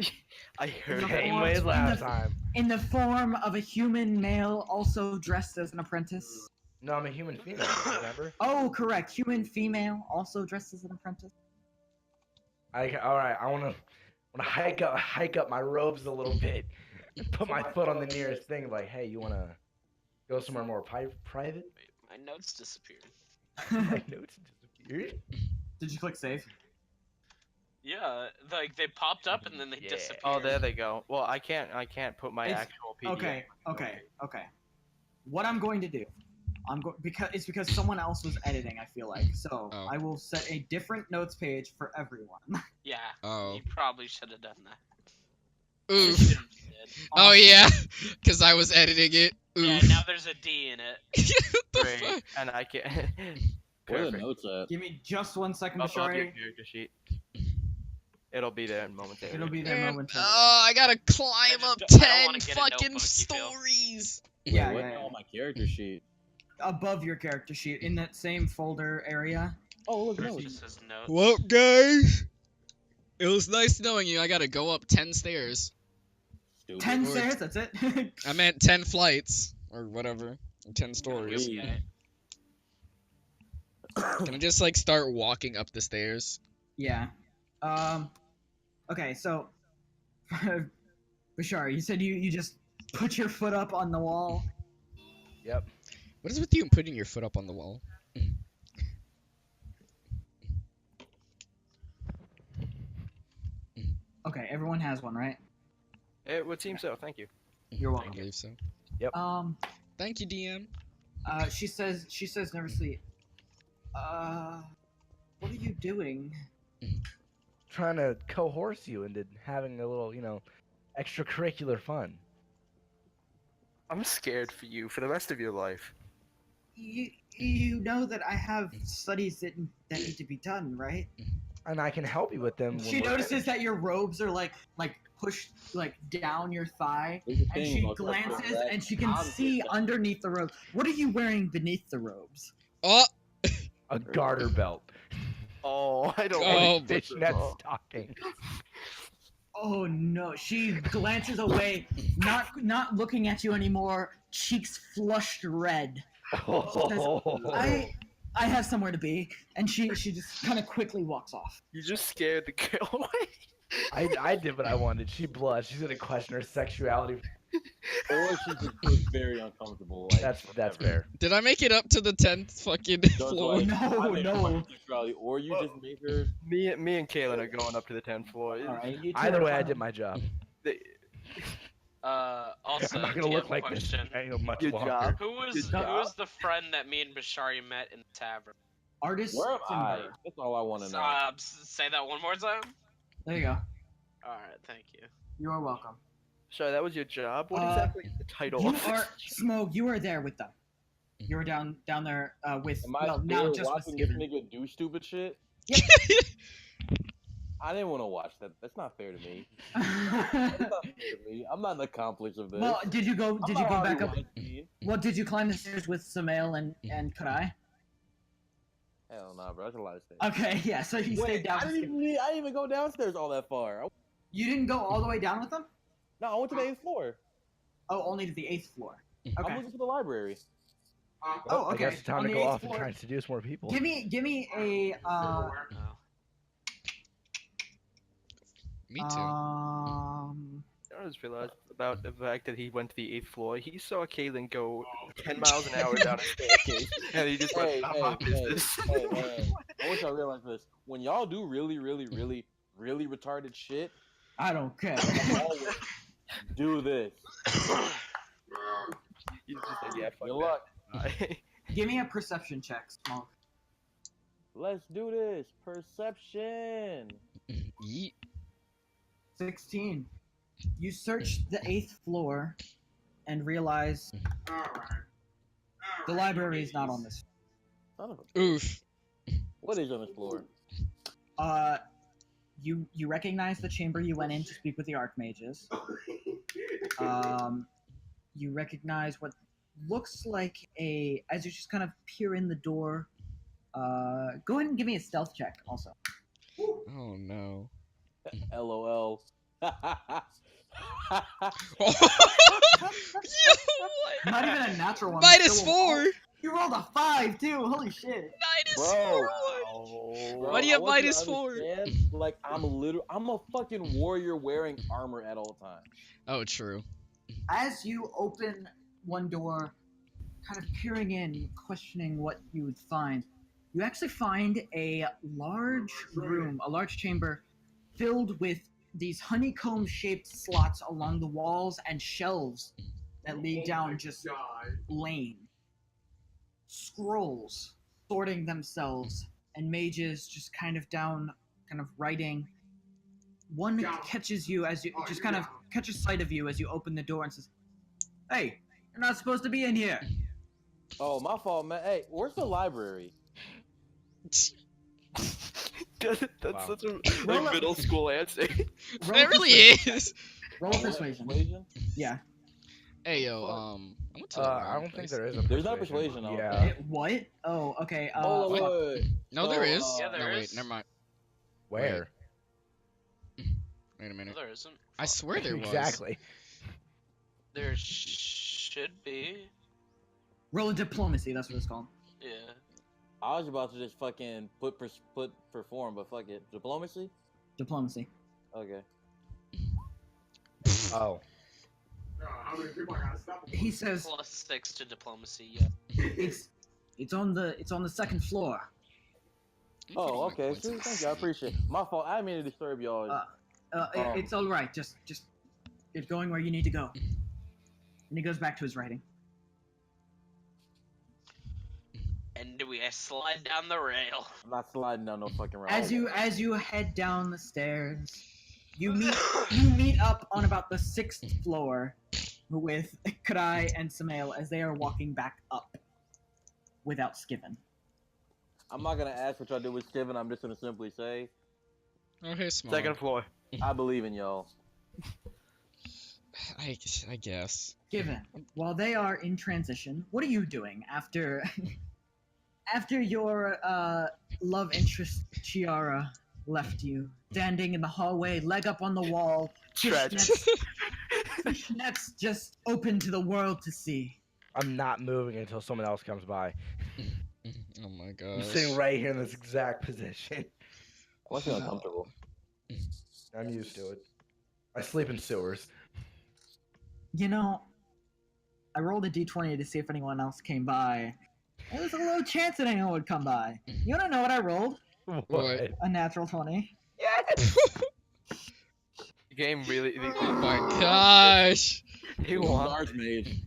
I heard The that. Same form- way as in last the- time. in the form of a human male, also dressed as an apprentice. No, I'm a human female, remember? Oh, correct. Human female, also dressed as an apprentice. Alright, I wanna hike up my robes a little bit and put my foot on the nearest thing like, hey, you wanna go somewhere more private? My notes disappeared. My notes disappeared. Did you click save? Yeah, like they popped up and then they Yeah. disappeared. Oh, there they go. Well, I can't put my It's- actual PDF. Okay. What I'm going to do, because someone else was editing. I feel like so. Oh. I will set a different notes page for everyone. Yeah, Oh. you probably should have done that. Oof. You did. Oh Awesome. yeah, because I was editing it. Yeah, Oof. now there's a D in it. What the Great. fuck? And I can't. Where are the Perfect. notes at? Give me just 1 second, Above your Bashari. character sheet. It'll be there momentarily. It'll be there Man, momentarily. I gotta climb I up just don't 10 wanna get a fucking notebook, you feel? stories. Yeah, Wait, yeah, what? yeah. Oh, my character sheet. Above your character sheet, in that same folder area. Oh, look, It notes. just says notes. Well, guys, it was nice knowing you. I gotta go up 10 stairs. Stupid. 10 Or- stairs. That's it. I meant 10 flights or whatever, or 10 stories. Sweet. Okay. Can I just like start walking up the stairs? Yeah. Okay, so Bashar, you said you just put your foot up on the wall. Yep. What is with you and putting your foot up on the wall? Okay, everyone has one, right? It would seem so. Thank you. You're I welcome. believe so. Thank you, DM. She says nervously, what are you doing? Trying to coerce you into having a little, extracurricular fun. I'm scared for you for the rest of your life. You know that I have studies that need to be done, right? And I can help you with them. when She we're notices finished. that your robes are like pushed like down your thigh, There's a and thing she about trusting glances that and she can object see that- underneath the robes. What are you wearing beneath the robes? Oh, A garter belt. Oh, I don't Oh, like this at Fishnet all. stocking. Oh no! She glances away, not looking at you anymore. Cheeks flushed red. I have somewhere to be, and she just kind of quickly walks off. You just scared the girl away. I did what I wanted. She blushed. She's gonna question her sexuality. Or she just feels very uncomfortable. Like, That's whatever. fair. Did I make it up to the 10th fucking Just floor? like, No, I made her no. question sexuality, or you just make her. Me and Kaylin are going up to the 10th floor. All right. You two Either are way, I climbing. did my job. They- Also, I'm not gonna DM look like this question. much Good longer. job. Who was Good job. the friend that me and Bashari met in the tavern? Artist Where am I? Timber. That's all I want to know. Say that one more time. There you go. All right, thank you. You are welcome. Sorry, that was your job? What Uh, exactly is the title You of are this? Smoke. You are there with them. You were down there with. Am I Well, now still just with watching this Steven. nigga do stupid shit? Yep. I didn't want to watch that. That's not fair to me. That's not fair to me. I'm not an accomplice of this. Well, did you go? I'm Did you not go Harvey back up? Weinstein. Well, did you climb the stairs with Samael and Karai? Hell nah, bro. That's a lot of stairs. Okay, yeah. So he stayed Wait, down. I didn't even go downstairs all that far. You didn't go all the way down with them? No, I went to the 8th floor. Oh, only to the 8th floor. I'm Okay. looking for the library. Oh, I okay. guess it's time On to the go 8th off and floor. try and seduce more people. Give me a Oh. Me too. I just realized about the fact that he went to the 8th floor. He saw Kaylin go 10 miles an hour down a staircase, and he just Hey, went, hey, "Fuck is hey, this?" hey. I want y'all to realize this. When y'all do really retarded shit, I don't care. always do this. He's just like, yeah, fuck Good that. luck. Bye. Give me a perception check, Smoke. Let's do this. Perception. Yeet. 16. You search the 8th floor and realize the library is not on this. Son of a. Oof. What is on this floor? You recognize the chamber you went in to speak with the archmages. You recognize what looks like as you just kind of peer in the door. Go ahead and give me a stealth check also. Oh no. LOL. Not even a natural one. Minus Still- 4. You rolled a 5 too. Holy shit. Minus Bro. 4. Bro, Why do you I have want you to minus 4? understand, like, I'm a fucking warrior wearing armor at all times. Oh, true. As you open one door, kind of peering in, questioning what you would find, you actually find a large room, a large chamber filled with these honeycomb-shaped slots along the walls and shelves that lead down just lane. Scrolls sorting themselves, and mages just kind of writing. One catches you as you just kind of catches sight of you as you open the door and says, "Hey, you're not supposed to be in here." Oh, my fault, man. Hey, where's the library? That's Wow. such a Roll like, up. middle school answer. Roll It a really persuasion. is. Roll a persuasion. Yeah. Hey yo, I went to the I wrong don't think place. there is a There's not persuasion, I don't Yeah. think. What? Oh, okay. Oh, wait. wait. No, there is. Yeah, there no, wait, is. never mind. Where? Wait a No, minute. there isn't. I swear there was. Exactly. There should be. Roll a diplomacy. That's what it's called. Yeah. I was about to just fucking put perform, but fuck it. Diplomacy? Diplomacy. Okay. Oh. He says +6 to diplomacy. Yeah. it's on the second floor. Oh, okay. Sweet, thank you. I appreciate it. My fault. I didn't mean to disturb y'all. It's all right. Just get going where you need to go. And he goes back to his writing. And do we slide down the rail? I'm not sliding down no fucking road. As you head down the stairs, you meet up on about the 6th floor with Karai and Samael as they are walking back up without Skiven. I'm not gonna ask what y'all did with Steven. I'm just gonna simply say, Oh, hey, small. Second floor. I believe in y'all. I guess. Skiven, while they are in transition, what are you doing after After your love interest Chiara left you, standing in the hallway, leg up on the wall, Tragic. fishnets just open to the world to see. I'm not moving until someone else comes by. Oh my I'm sitting gosh. right here in this exact position. I'm actually uncomfortable. I'm used to it. I sleep in sewers. You know, I rolled a d20 to see if anyone else came by. There was a low chance that anyone would come by. You wanna know what I rolled? What? A natural 20. Yes! The game really. Oh my gosh. He Who's won. Archmage?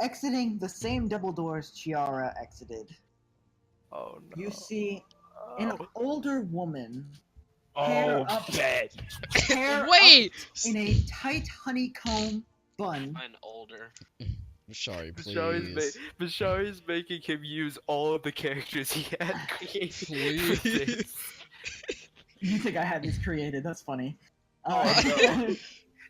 Exiting the same double doors Chiara exited, Oh no. you see an older woman, Oh, hair up, bet. hair Wait! up in a tight honeycomb bun. Mine older. Sorry, please. Bashari's making him use all of the characters he had created. for Please. this. You think I had these created? That's funny. Oh,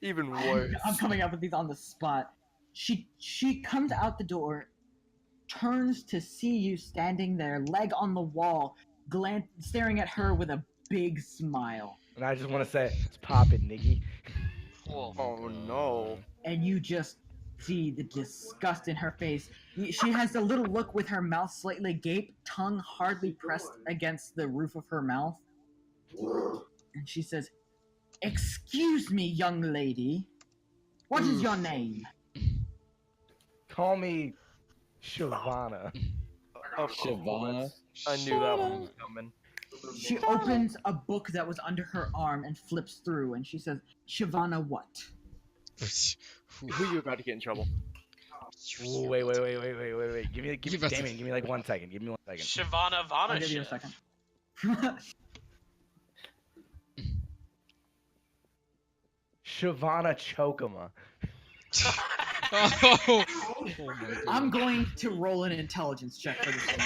Even worse. I'm coming up with these on the spot. She comes out the door, turns to see you standing there, leg on the wall, staring at her with a big smile. And I just want to say, it's poppin', Niggy. Cool. Oh no. And you just see the disgust in her face. She has a little look with her mouth slightly agape, tongue hardly pressed against the roof of her mouth. And she says, "Excuse me, young lady. What is your name?" Call me Shavana. Of Shavana. course. I knew that one was coming. She opens a book that was under her arm and flips through, and she says, "Shavana what?" Who you about to get in trouble? Ooh, wait. Damien, give me like 1 second. Give me 1 second. Shavana I'll give you a Vanasha. second. Shavana Chokama. Oh, oh my god. I'm going to roll an intelligence check for this one.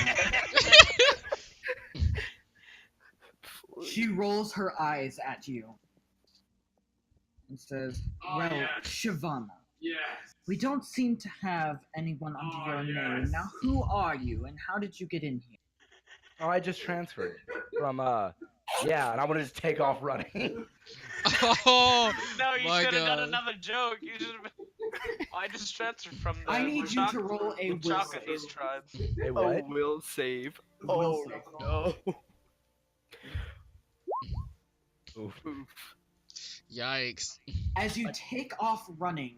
She rolls her eyes at you and says, "Well, Shavana, we don't seem to have anyone under your name. Now, who are you, and how did you get in here?" Oh, I just transferred from, yeah, and I want to just take off running. Oh No, you my should have done God. another joke. You should have. I just transferred from the. I need you to roll a will Chocodies save. tribe. Hey, A what? will save. Will Oh save. no. Oof. Yikes. As you take off running,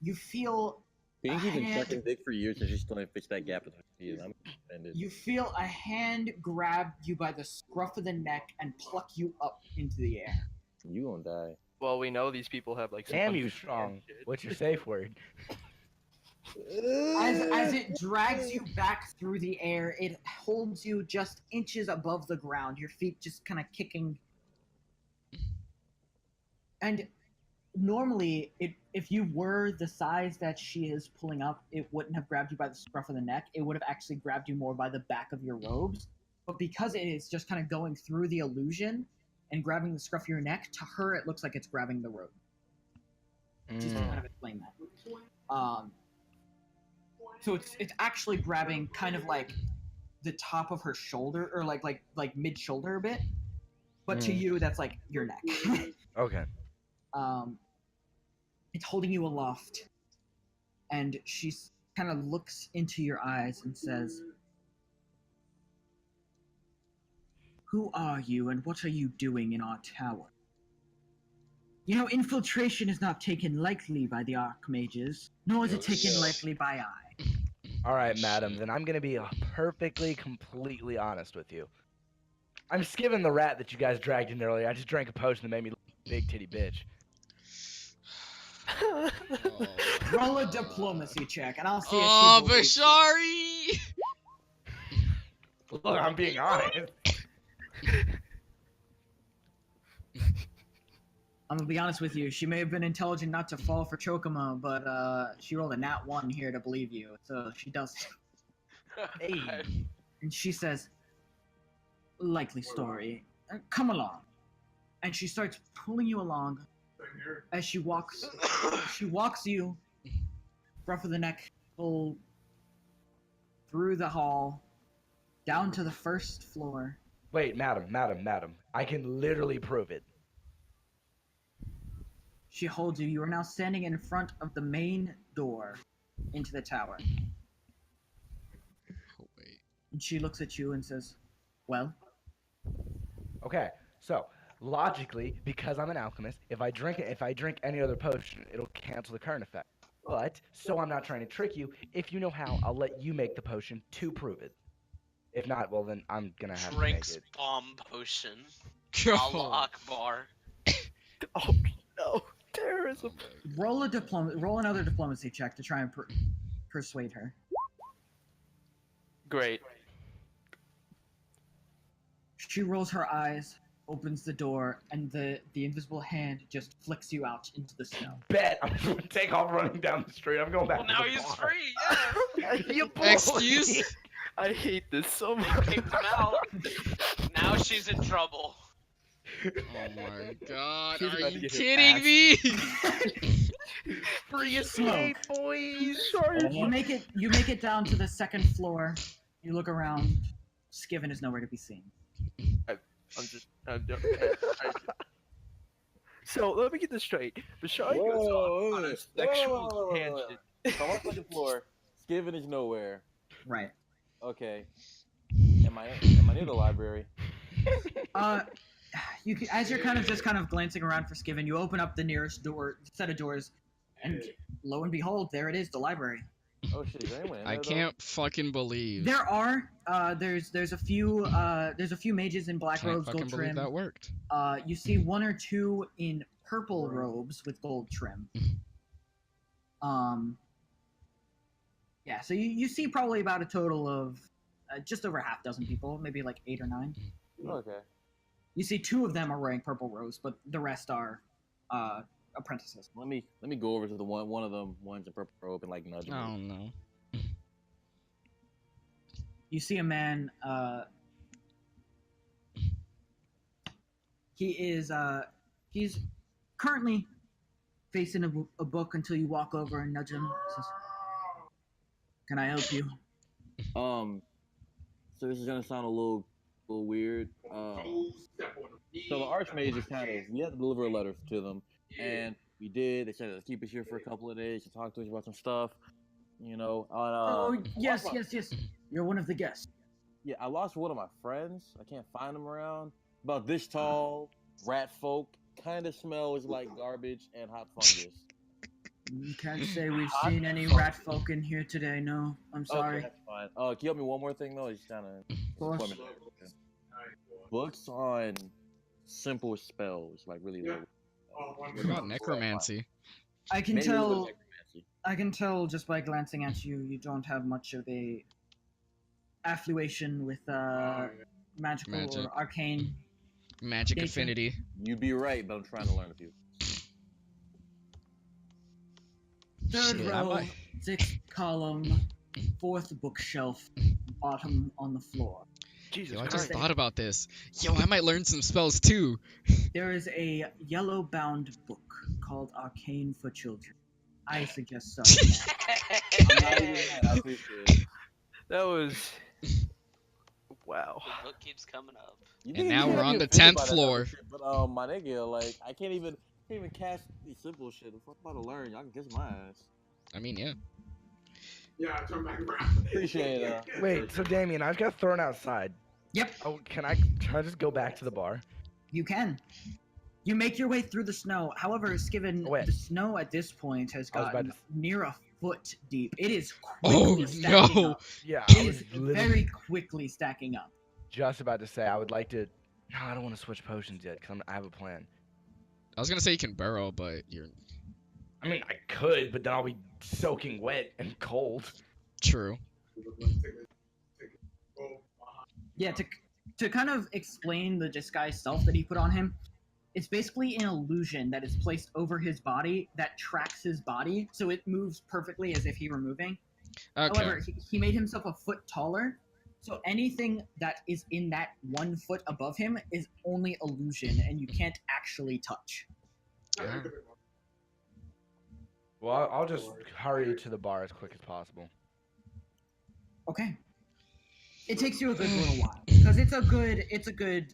you feel Pinky's been hand- sucking dick for years and she still ain't fixed that gap between feet. I'm offended. You feel a hand grab you by the scruff of the neck and pluck you up into the air. You gonna die. Well, we know these people have like. some Damn you fucking strong. shit. What's your safe word? As it drags you back through the air, it holds you just inches above the ground, your feet just kind of kicking. And normally, if you were the size that she is pulling up, it wouldn't have grabbed you by the scruff of the neck. It would have actually grabbed you more by the back of your robes. But because it is just kind of going through the illusion and grabbing the scruff of your neck, to her it looks like it's grabbing the robe. Just to kind of explain that. So it's actually grabbing kind of like the top of her shoulder, or like mid shoulder a bit. But to you, that's like your neck. Okay. It's holding you aloft, and she kind of looks into your eyes and says, "Who are you, and what are you doing in our tower? You know, infiltration is not taken lightly by the Archmages, nor is it taken lightly by I." All right, madam. Then I'm gonna be perfectly, completely honest with you. I'm just giving the rat that you guys dragged in earlier. I just drank a potion that made me look like a big titty bitch. Oh, Roll a diplomacy check, and I'll see oh if she believes you. Bashari! Look, I'm being honest. I'm gonna be honest with you. She may have been intelligent not to fall for Chokama, but she rolled a nat 1 here to believe you, so she does. Hey. And she says, "Likely story. Come along." And she starts pulling you along. As she walks you, rough of the neck, pull through the hall, down to the first floor. Wait, madam. I can literally prove it. She holds you. You are now standing in front of the main door into the tower. Oh, wait. And she looks at you and says, well, Okay, so logically, because I'm an alchemist, if I drink any other potion, it'll cancel the current effect. But so I'm not trying to trick you. If you know how, I'll let you make the potion to prove it. If not, well then I'm gonna have Drinks to make it. bomb potion. Oh, Allah Akbar. Oh no, terrorism. roll another diplomacy check to try and persuade her. Great. She rolls her eyes, opens the door, and the invisible hand just flicks you out into the snow. Bet I'm gonna take off running down the street. I'm going back. Well, to now the he's bar. free, yeah. You Excuse? bully. I hate this so much. Kicked him out. Now she's in trouble. oh my god. She's Are about to you get her kidding ass. me? Free escape, boys. You make it down to the second floor. You look around. Skiven is nowhere to be seen. So let me get this straight. Bashar goes on a sexual tangent. So I'm on the second floor. Skiven is nowhere. Right. Okay. Am I near the library? As you're kind of glancing around for Skiven, you open up the nearest set of doors, and lo and behold, there it is, the library. Oh shit, is there anyone in I there, can't fucking believe. There are there's a few mages in black Can't robes, fucking gold believe trim. that worked. You see one or two in purple robes with gold trim. Yeah, so you see probably about a total of just over half dozen people, maybe like 8 or 9. though? Okay. You see 2 of them are wearing purple robes, but the rest are apprentices. Let me go over to the one of them one's in purple robe and like nudge him. Oh no. You see a man. He's currently facing a book until you walk over and nudge him. Says, "Can I help you?" So this is gonna sound a little weird. So the archmage is we had to deliver a letter to them, and we did. They said let's keep us here for a couple of days to talk to us about some stuff. You know. Yes. You're one of the guests. Yeah, I lost one of my friends. I can't find him around. About this tall, rat folk. Kind of smells like garbage and hot fungus. You can't say we've seen any rat folk in here today. No, I'm sorry. Okay, that's fine. Can you help me one more thing though? It's kind of. Of course. Books on simple spells, like really low. What about necromancy? I can Maybe a little tell. bit of necromancy. I can tell just by glancing at you. You don't have much of a affluation with magical Magic. or arcane. Magic Nature. affinity. You'd be right, but I'm trying to learn a few. Third Shit, I row, might- 6th column, 4th bookshelf, bottom on the floor. Jesus Yo, I Christ. just thought about this. Yo, I might learn some spells too. There is a yellow-bound book called Arcane for Children. I suggest starting that. I'm not even mad. I appreciate it. That was. Wow. The book keeps coming up. You And think- now you we're can't on be the offended 10th by that type of floor. shit, But my nigga, like I can't even cast these simple shit. If I'm about to learn, y'all can kiss my ass. I mean, yeah. Yeah, I turn back around. Appreciate it. Wait, so Damien, I just got thrown outside. Yep, Oh, can I just go back to the bar? you can. You make your way through the snow. However, Skiven, Wait. the snow at this point has I was about gotten near a foot deep. It is Oh, quickly stacking no. up. Yeah, It I was is literally very quickly stacking up. just about to say I would like to. No, I don't want to switch potions yet because I have a plan. I was gonna say you can burrow, but you're I mean, I could, but then I'll be soaking wet and cold. true. Yeah, to kind of explain the disguise self that he put on him, it's basically an illusion that is placed over his body that tracks his body, so it moves perfectly as if he were moving. Okay. However, he made himself a foot taller, so anything that is in that 1 foot above him is only illusion, and you can't actually touch. Ah. Well, I'll just hurry to the bar as quick as possible. Okay. It takes you a good little while because it's a good It's a good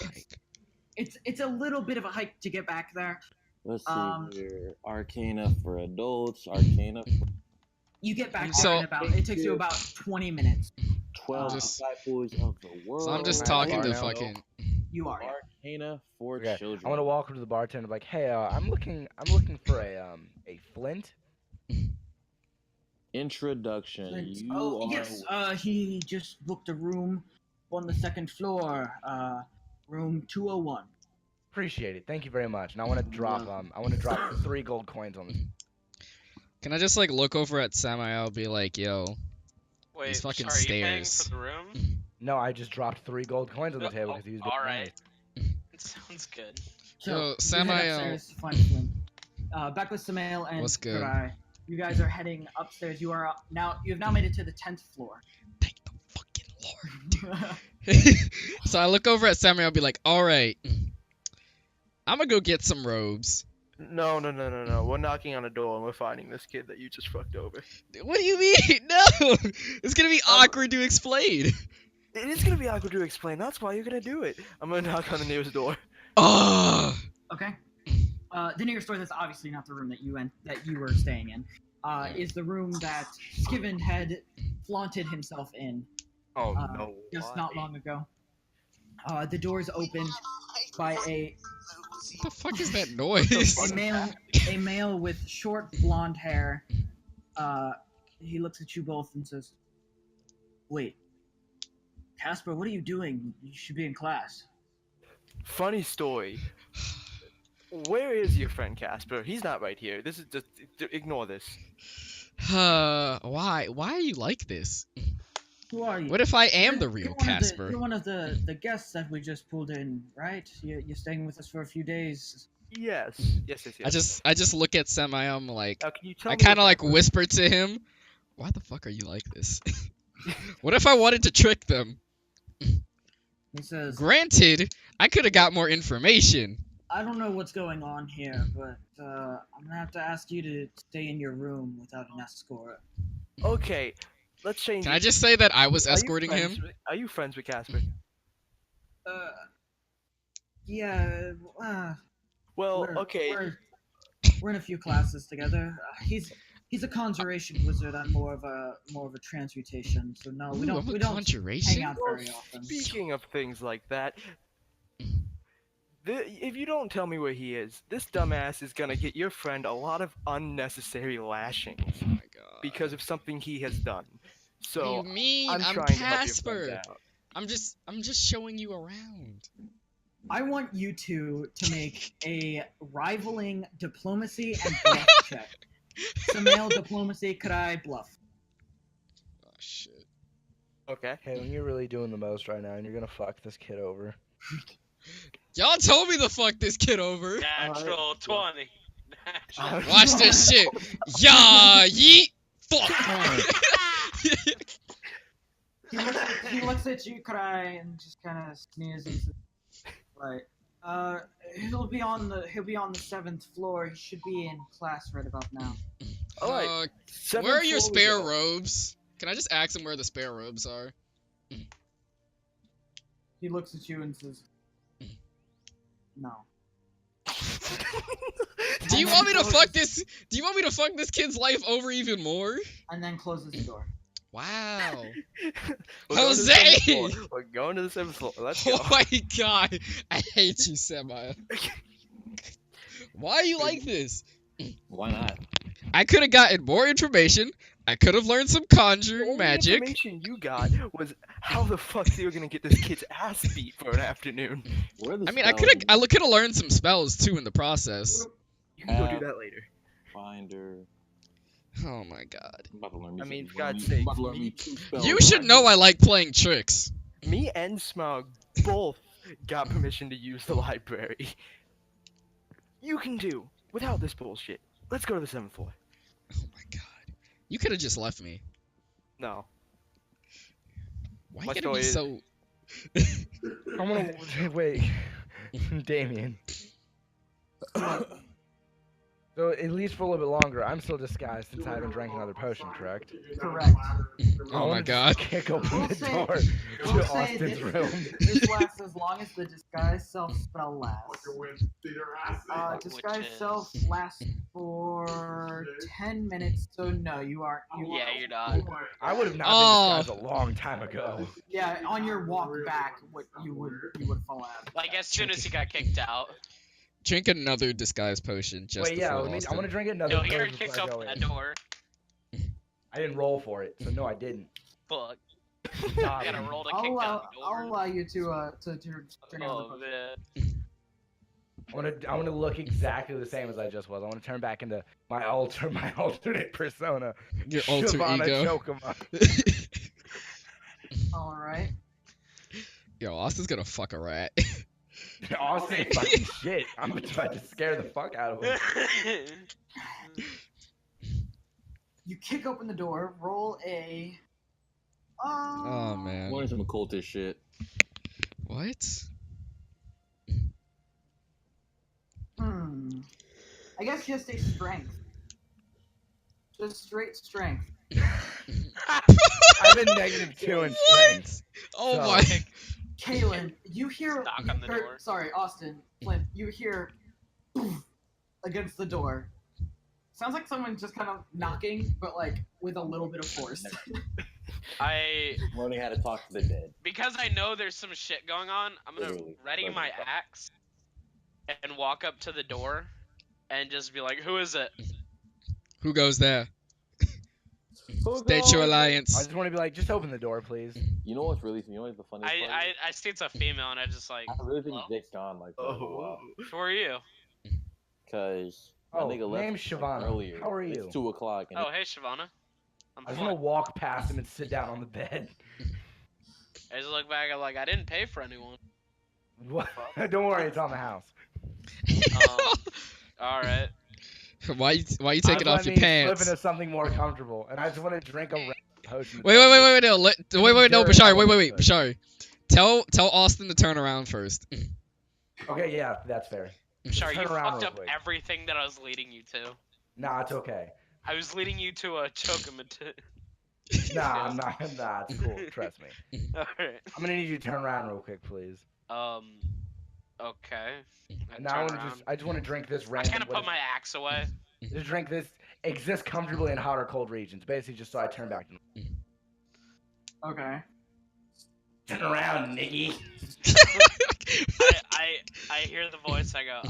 hike. it's a little bit of a hike to get back there. Let's see Um, here. Arcana for adults. Arcana for You get back So- there in about it takes you about 20 minutes. 12 Just- disciples of the world. So I'm just Alright, talking to bar now. fucking. You are. Yeah. Arcana for Okay, children. I'm gonna walk up to the bartender like, hey, I'm looking for a flint. Introduction. Thanks. You Oh are yes, he just booked a room on the second floor, room 201. Appreciate it. Thank you very much. And I want to drop 3 gold coins on this. Can I just like look over at Samael, be like, yo, Wait, These fucking are you paying stairs. for the room? No, I just dropped 3 gold coins on the table because he was being All right. nice. It sounds good. So Yo, you head Samael. upstairs to find Flynn. Back with Samael and What's good? Karai. You guys are heading upstairs. You have now made it to the 10th floor. Thank the fucking Lord. So I look over at Samuel, I'll be like, alright, I'm gonna go get some robes. No. We're knocking on a door and we're finding this kid that you just fucked over. What do you mean? No! It's gonna be awkward to explain. It is gonna be awkward to explain. That's why you're gonna do it. I'm gonna knock on the nearest door. Oh! Okay. The nearest door that's obviously not the room that you were staying in. Is the room that Skiven had flaunted himself in Oh no. just not long ago. The door's opened by What the fuck is that noise? a male with short blonde hair. He looks at you both and says, "Wait, Casper, what are you doing? You should be in class." Funny story. Where is your friend Casper? He's not right here. This is just ignore this. Why are you like this? Who are you? What if I am the You're real one of Casper? you're one of the guests that we just pulled in, right? You're staying with us for a few days. Yes. I just look at Samael, I'm like, Now, can you tell I me kind of what like that was? whisper to him, why the fuck are you like this? What if I wanted to trick them? He says, Granted, I could have got more information. "I don't know what's going on here, but I'm gonna have to ask you to stay in your room without an escort." Okay, let's change. Can it. I just say that I was Are you escorting him? friends Are you friends with Casper? Yeah. Well, We're- okay. We're in a few classes together. He's a conjuration wizard. I'm more of a transmutation. So no, we Ooh, don't I'm a hang conjuration? out very often. Speaking of things like that, if you don't tell me where he is, this dumbass is gonna get your friend a lot of unnecessary lashings Oh my god. because of something he has done. What do So you mean? I'm I'm trying to help your friend Casper. out. I'm just showing you around. I want you two to make a rivaling diplomacy and bluff check. Samael diplomacy, could I bluff? Oh shit. Okay. Hey, when you're really doing the most right now and you're gonna fuck this kid over. Y'all told me to fuck this kid over. Natural 20. Natural. Watch this shit. Yeah, yeet. Fuck. He looks at you, Karai, and just kind of sneezes. Right. He'll be on the 7th floor. He should be in class right about now. All right. Where are your Seventh floor we spare go. robes? Can I just ask him where the spare robes are? He looks at you and says, "No." Do you want me to fuck this? Do you want me to fuck this kid's life over even more? And then closes the door. Wow. We're going to the Jose! 7th floor. We're going to the 7th floor. Let's go. Oh my god. I hate you, Semi. Why are you like this? Why not? I could have gotten more information. I could have learned some The conjuring only magic. information you got was how the fuck they were gonna get this kid's ass beat for an afternoon. Where are the I mean, I could have learned some spells too in the process. You can go do that later. Finder. Oh my god. I'm about to learn me I mean, some- for God's I'm sake, about to learn me- me 2 spells. You should know I like playing tricks. Me and Smug both got permission to use the library. You can do without this bullshit. Let's go to the 7th floor. Oh my god. You could have just left me. No. Why My you gotta be story so... I'm gonna wait. Damien. So So at least for a little bit longer, I'm still disguised since I haven't drank another potion, correct? Correct. Oh my wanna god. just kick open We'll the say- door we'll to say Austin's room. This lasts as long as the disguise self spell lasts. Disguise Which self is- lasts for 10 minutes, so no, you aren't. Yeah, you're not. I would have not Oh. been disguised a long time ago. Yeah, on your walk back, what you would fall out. Like as soon as he got kicked out. Drink another disguise potion just Wait, to yeah, fool I want Austin. to drink another No, he potion already before kicked I go open that in. door. I didn't roll for it, so no, I didn't. Fuck. God, I gotta roll to I'll kick allow, down the door. I'll allow you to drink another Oh potion. man. I want to look exactly the same as I just was. I want to turn back into my alternate persona. Your alter Shyvana ego. Chokama. All right. Yo, Austin's gonna fuck a rat. Austin fucking shit. I'm about to scare the fuck out of him. You kick open the door. Roll a. Oh man. Learn some occultist shit. What? I guess just a strength. Just straight strength. I'm in -2 in strength. Oh So- my. Kaylin, you hear. Knock on the door. Sorry, Austin, Flint, you hear against the door. Sounds like someone's just kind of knocking, but like with a little bit of force. Learning how to talk to the dead. Because I know there's some shit going on, I'm gonna Literally. ready my axe and walk up to the door and just be like, "Who is it?" Who goes there? State your I alliance. just want to be like, just open the door, please. You know what's really? You know what's the funniest part? I see it's a female and I just like, I really think hello? Dick's gone like for a little while. Who are you? Cause my Oh, nigga left name's like, Shyvana. earlier. How are you? It's 2 o'clock. And Oh, hey Shyvana. I'm I just fine. want to walk past him and sit down on the bed. I just look back. I'm like, I didn't pay for anyone. What? Don't worry, it's on the house. All right. Why you I taking was off your letting me pants? Slip into something more comfortable, and I just want to drink a red potion. Wait, no, wait, no, Dirt Bashari, all over wait, the Bashari. Tell Austin to turn around first. Okay, yeah, that's fair. Sorry, turn you around fucked real up quick. everything that I was leading you to. Nah, it's okay. I was leading you to a chocomat. Nah, I'm not. Nah, it's cool. Trust me. Alright. I'm gonna need you to turn around real quick, please. Okay. And now I just want to drink this I random. kind of put my axe away. Just drink this. Exists comfortably in hot or cold regions. Basically, just so I turn back. Okay. Turn around, niggy. I hear the voice. I go.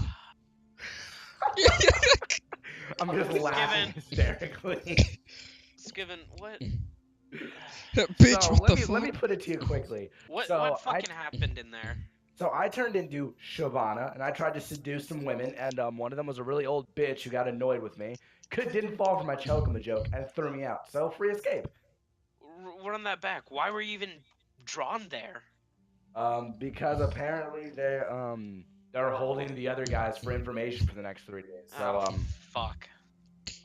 I'm just laughing hysterically. Skiven, what? Bitch, So, what the fuck? let me put it to you quickly. What So, fucking happened in there? So I turned into Shyvana, and I tried to seduce some women, and one of them was a really old bitch who got annoyed with me. Didn't fall for my Chokama joke and threw me out. So free escape. Run that back. Why were you even drawn there? Because apparently they're holding the other guys for information for the next 3 days. So Fuck.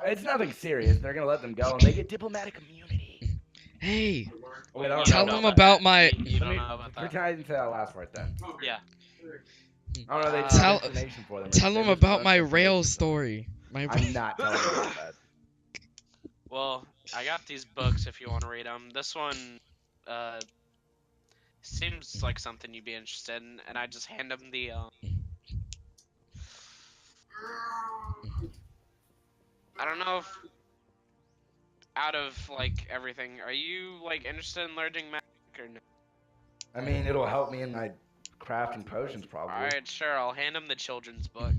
it's nothing serious. They're gonna let them go, and they get diplomatic immunity. Hey, Wait, I don't tell know them about about my. You Let don't me know about that. pretend to that last part then. Yeah. I don't know. They Tell- have information for them. Tell They them just about left my information rail for them. story. My. I'm not telling you about that. Well, I got these books if you want to read them. This one, seems like something you'd be interested in, and I just hand them the, I don't know if, out of, like, everything, are you, like, interested in learning magic or no? I mean, it'll help me in my crafting potions, probably. Alright, sure, I'll hand him the children's book.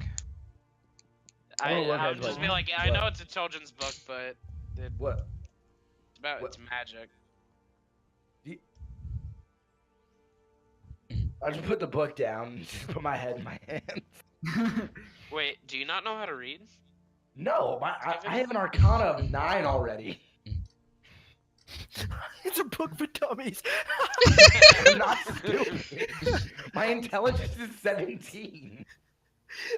Oh, look, I'll it's just like- be like, I what? know it's a children's book, but What? it's about What? it's magic. I just put the book down and just put my head in my hands. Wait, do you not know how to read? No, I have an Arcana of 9 already. It's a book for dummies. I'm not stupid. My intelligence is 17.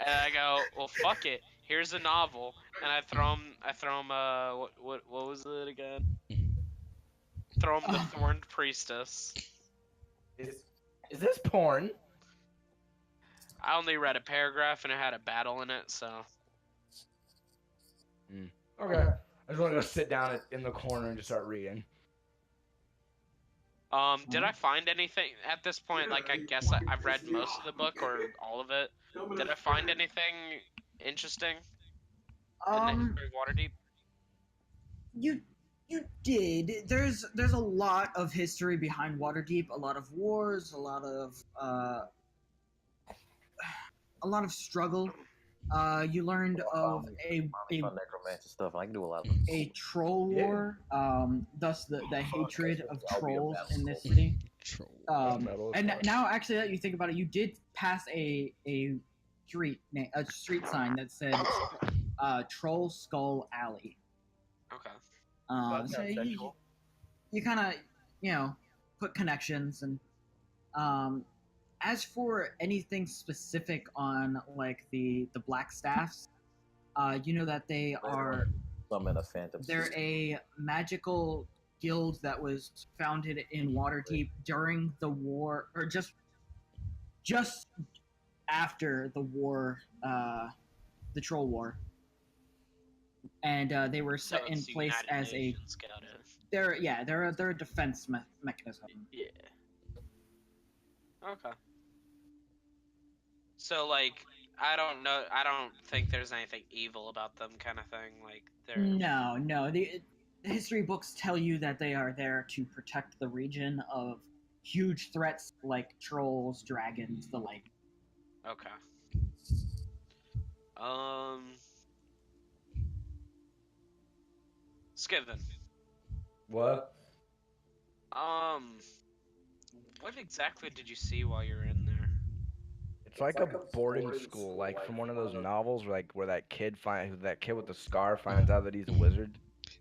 And I go, well, fuck it. Here's a novel, and I throw him. What was it again? Throw him the Thorned Priestess. Is this porn? I only read a paragraph, and it had a battle in it, so. Okay. I just want to go sit down in the corner and just start reading. Did I find anything at this point? Like, I guess I've read most of the book or all of it. Did I find anything interesting in the Um, history of Waterdeep? you you did. There's a lot of history behind Waterdeep. A lot of wars. A lot of struggle. You learned of a necromancy stuff. I can do a lot of a troll Yeah. war. Thus the hatred of I'll be a trolls in this vassal. city. Troll. Metal is And fine. now, actually, that you think about it, you did pass a street sign that said Troll Skull Alley. Okay. That So sounds you sensual. kind of put connections and as for anything specific on like the black staffs, you know that they are Summon a phantom. they're a magical guild that was founded in Waterdeep during the war, or just after the war, the Troll War, and they were So set in it's the place United as Nations got it. they're a defense mechanism. Yeah. Okay. So like, I don't know. I don't think there's anything evil about them, kind of thing. Like they're. No. The history books tell you that they are there to protect the region of huge threats like trolls, dragons, the like. Okay. Skiven. What? What exactly did you see while you were in there? It's like a boarding school, like from one of those novels, where that kid with the scar finds out that he's a wizard.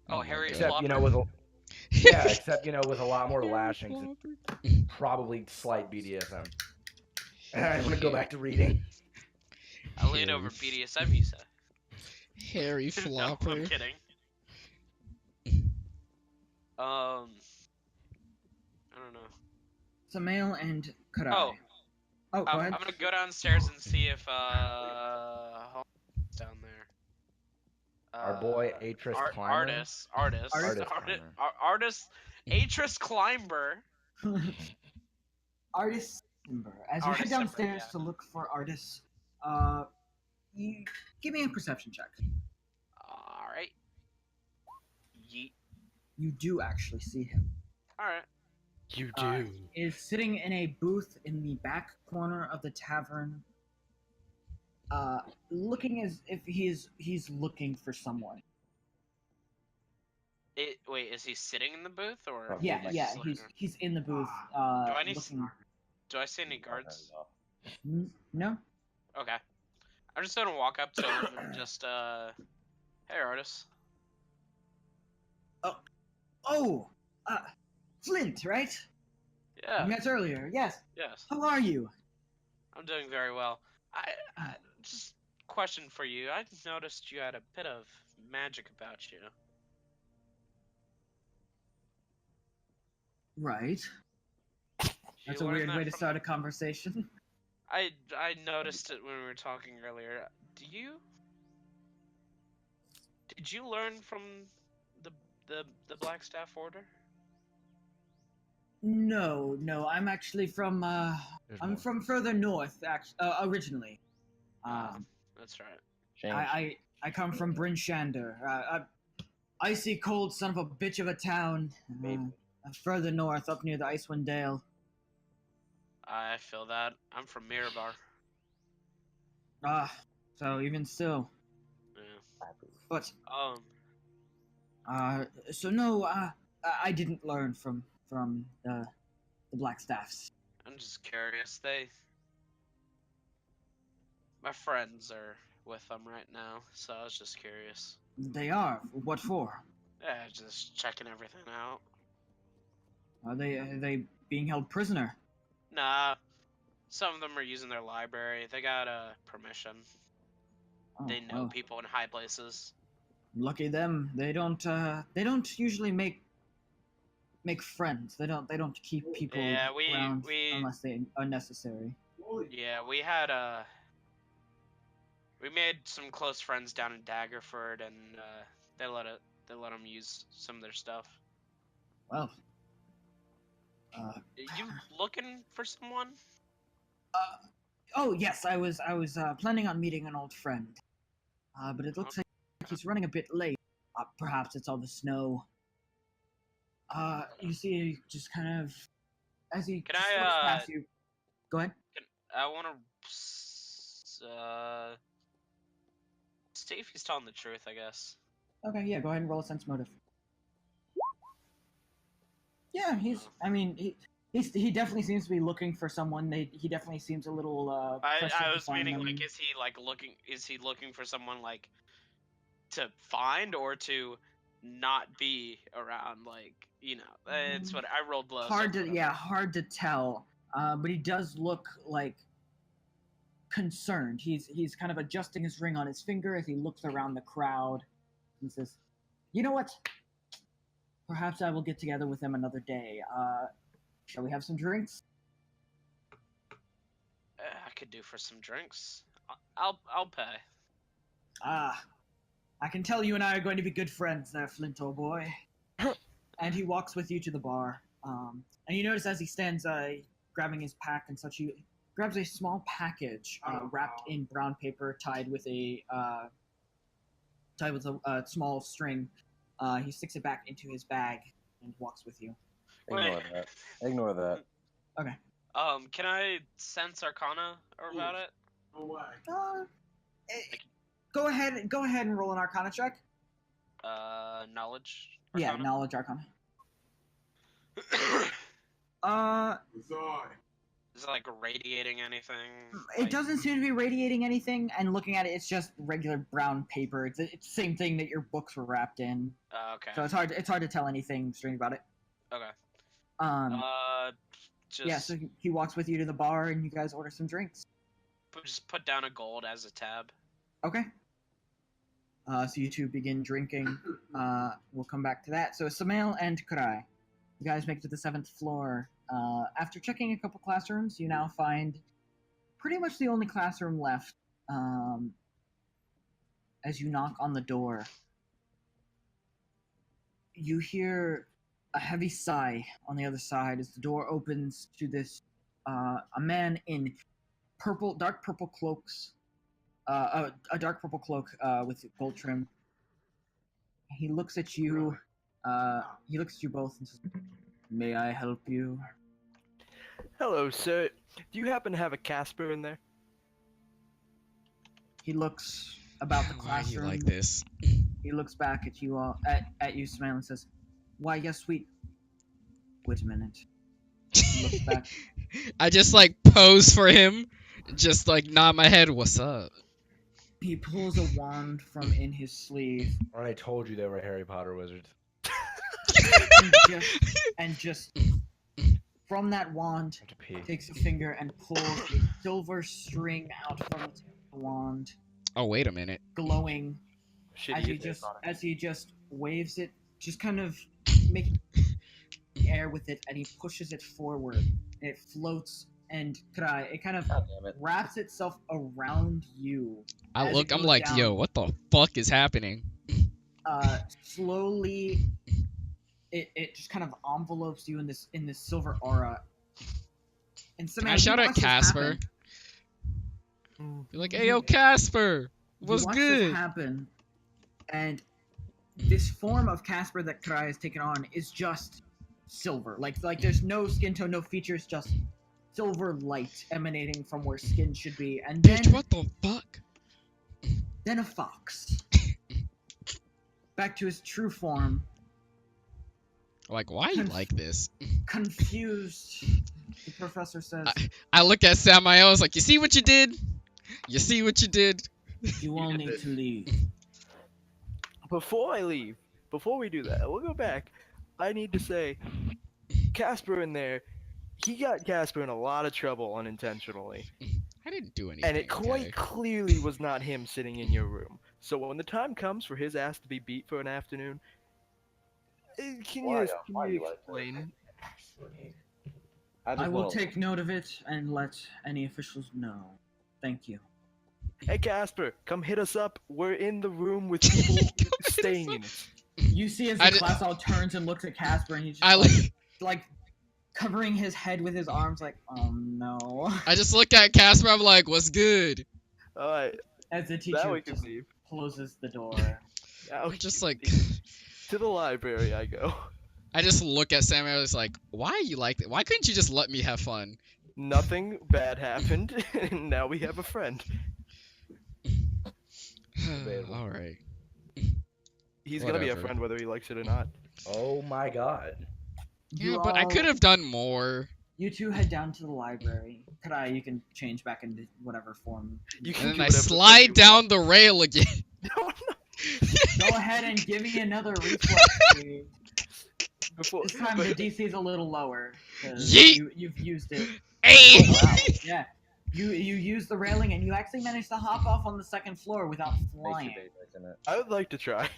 Oh, my Harry God. Except Flopper? with a lot more lashings. Probably slight BDSM. I want to go back to reading. I lean over BDSM, you said. Harry No, Flopper. I'm kidding. I don't know. Samael and Karai. Oh. Go ahead. I'm gonna go downstairs and see if Holmes is down there. Our boy Atris Climber. Artist, Climber. Atris Climber. Artist Timber. As you head Artist downstairs Timber, to look for artists, you give me a perception check. All right. Yeet. You do actually see him. All right. You He is sitting in a booth in the back corner of the tavern, looking as if he's looking for someone. Wait, is he sitting in the booth or? Yeah, is he yeah, just looking around? he's in the booth. Looking. Do I see any guards? No. Okay. I'm just gonna walk up to him and just hey artist. Oh, Flint, right? Yeah. We met earlier. Yes. Yes. How are you? I'm doing very well. I just question for you. I noticed you had a bit of magic about you. Right. Did That's you a learn weird that way to from- start a conversation. I noticed it when we were talking earlier. Did you learn from the Black Staff Order? No. I'm actually from There's I'm more. from further north, originally. That's right. Change. I come from Bryn Shander, icy cold son of a bitch of a town, further north, up near the Icewind Dale. I feel that. I'm from Mirabar. So even still, Yeah. but Um. so no, I didn't learn from the Black Staffs. I'm just curious. My friends are with them right now, so I was just curious. They are. What for? Yeah, just checking everything out. Are they being held prisoner? Nah, some of them are using their library. They got permission. Oh, They know well, people in high places. lucky them. They don't usually make friends. They don't keep people Yeah, around we unless they are necessary. yeah, we had we made some close friends down in Daggerford, and They let them use some of their stuff. Well, You looking for someone? oh yes, I was planning on meeting an old friend, but it looks like he's running a bit late. Perhaps it's all the snow. You see, just kind of as he Can just I, looks past you. Go ahead. I want to see if he's telling the truth, I guess. Okay, yeah, go ahead and roll a sense motive. Yeah, he definitely seems to be looking for someone. He definitely seems a little pressured I to was find meaning them. like, is he looking for someone like to find or to not be around? Like, it's what I rolled low. Hard so to whatever. hard to tell. But he does look like concerned. He's kind of adjusting his ring on his finger as he looks around the crowd and says, "You know what? Perhaps I will get together with him another day. Shall we have some drinks?" I could do for some drinks. I'll pay. I can tell you and I are going to be good friends there, Flint, old boy. And he walks with you to the bar. And you notice as he stands grabbing his pack and such, he grabs a small package wrapped in brown paper, tied with a small string. He sticks it back into his bag and walks with you. Ignore that. Ignore that. Okay. Can I sense Arcana about it? No way. Go ahead and roll an Arcana check. Knowledge. Yeah, Arcana? knowledge Arcana. Sorry. Is it like radiating anything? It doesn't seem to be radiating anything, and looking at it, it's just regular brown paper. It's the same thing that your books were wrapped in. Okay. So it's hard to tell anything strange about it. Okay. Just Yeah, so he walks with you to the bar, and you guys order some drinks. just put down a gold as a tab. Okay. So you two begin drinking. We'll come back to that. So Samael and Kurai, you guys make it to the 7th floor. After checking a couple classrooms, you now find pretty much the only classroom left. As you knock on the door, you hear a heavy sigh on the other side as the door opens to this a man in dark purple cloaks, a dark purple cloak with gold trim. He looks at you. He looks at you both and says, "May I help you?" Hello, sir. Do you happen to have a Casper in there? He looks about the Why do you classroom. like this? He looks back at you all, at you, Samael, and says, "Why, yes, sweet." Wait a minute. He looks back. I just like pose for him, just like nod my head. What's up? He pulls a wand from in his sleeve I told you they were Harry Potter wizards. and just from that wand Have to pee. takes a finger and pulls a silver string out from the tip of the wand, Oh, wait a minute. glowing Shit, as he just waves it, just kind of making the air with it, and he pushes it forward, and it floats, and it kind of God damn it. wraps itself around you. I As look, it I'm goes like, down, yo, what the fuck is happening? Slowly, it just kind of envelopes you in this silver aura. And Can I shout at Casper? Be like, hey, yo, Casper, what's good? This happen, and this form of Casper that Krai has taken on is just silver. Like there's no skin tone, no features, just silver light emanating from where skin should be. And then, Bitch, what the fuck? then a fox. Back to his true form. Like, why you like this? Confused, the professor says, I look at Samael, I was like, you see what you did? You see what you did? "You all need to leave." Before I leave, before we do that, we'll go back. I need to say, Casper in there, he got Casper in a lot of trouble unintentionally. I didn't do anything. And it quite okay? clearly was not him sitting in your room. So when the time comes for his ass to be beat for an afternoon, can you explain? I will take note of it and let any officials know. Thank you. Hey Casper, come hit us up. We're in the room with people staying in it. You see as I the di- class all turns and looks at Casper, and he's I just li- like covering his head with his arms, like, oh no. I just look at Casper. I'm like, "What's good?" Alright, As the now teacher we can just leave. closes the door. Now I'm just we like, can leave. To the library I go. I just look at Sam and I was like, "Why are you like that? Why couldn't you just let me have fun?" Nothing bad happened, and now we have a friend. Debatable. All right. He's gonna be a Whatever. friend whether he likes it or not. Oh my god. Yeah, but I could have done more. You two head down to the library. Kadai, you can change back into whatever form. You can And do then I whatever the fuck slide you down want. the rail again. No, Go ahead and give me another reflex, please. before, This time the DC is a little lower. 'Cause Yeet! you've used it. Hey! Oh, wow. Yeah. You use the railing and you actually managed to hop off on the second floor without flying. I would like to try.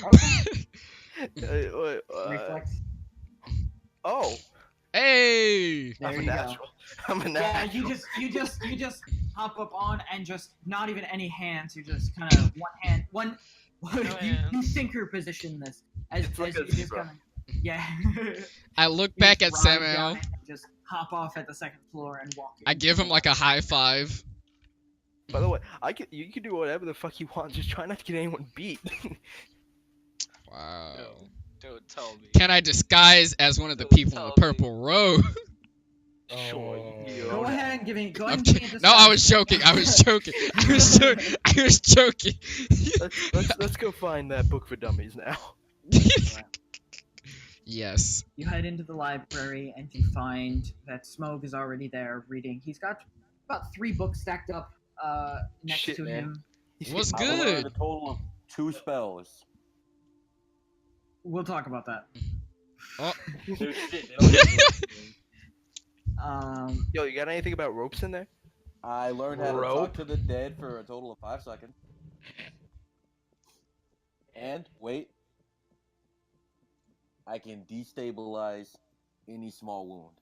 Okay. Reflex. Oh, Hey! There I'm a you go. natural. I'm a Yeah, natural. you just hop up on and just not even any hands. You just kind of you sinker position this as, It's like as a you just zebra. kind of yeah. I look You back just at ride down Samuel. it and just hop off at the second floor and walk. I give him like a high five. By the way, you can do whatever the fuck you want. Just try not to get anyone beat. Wow. Don't tell me. Can I disguise as one of the Don't people in tell the me. purple robe? Sure, you Go can. ahead and give me. Go I'm ahead and give me a ki- no, I was disguise joking. I was joking. I was joking. I was joking. Let's go find that book for dummies now. Yes. You head into the library and you find that Smoke is already there reading. He's got about 3 books stacked up next Shit, to man. him. What's I learned good? a total of 2 spells. We'll talk about that. Oh, They're shit. They don't get me. Yo, you got anything about ropes in there? I learned how to Rope? talk to the dead for a total of 5 seconds. And wait, I can destabilize any small wound.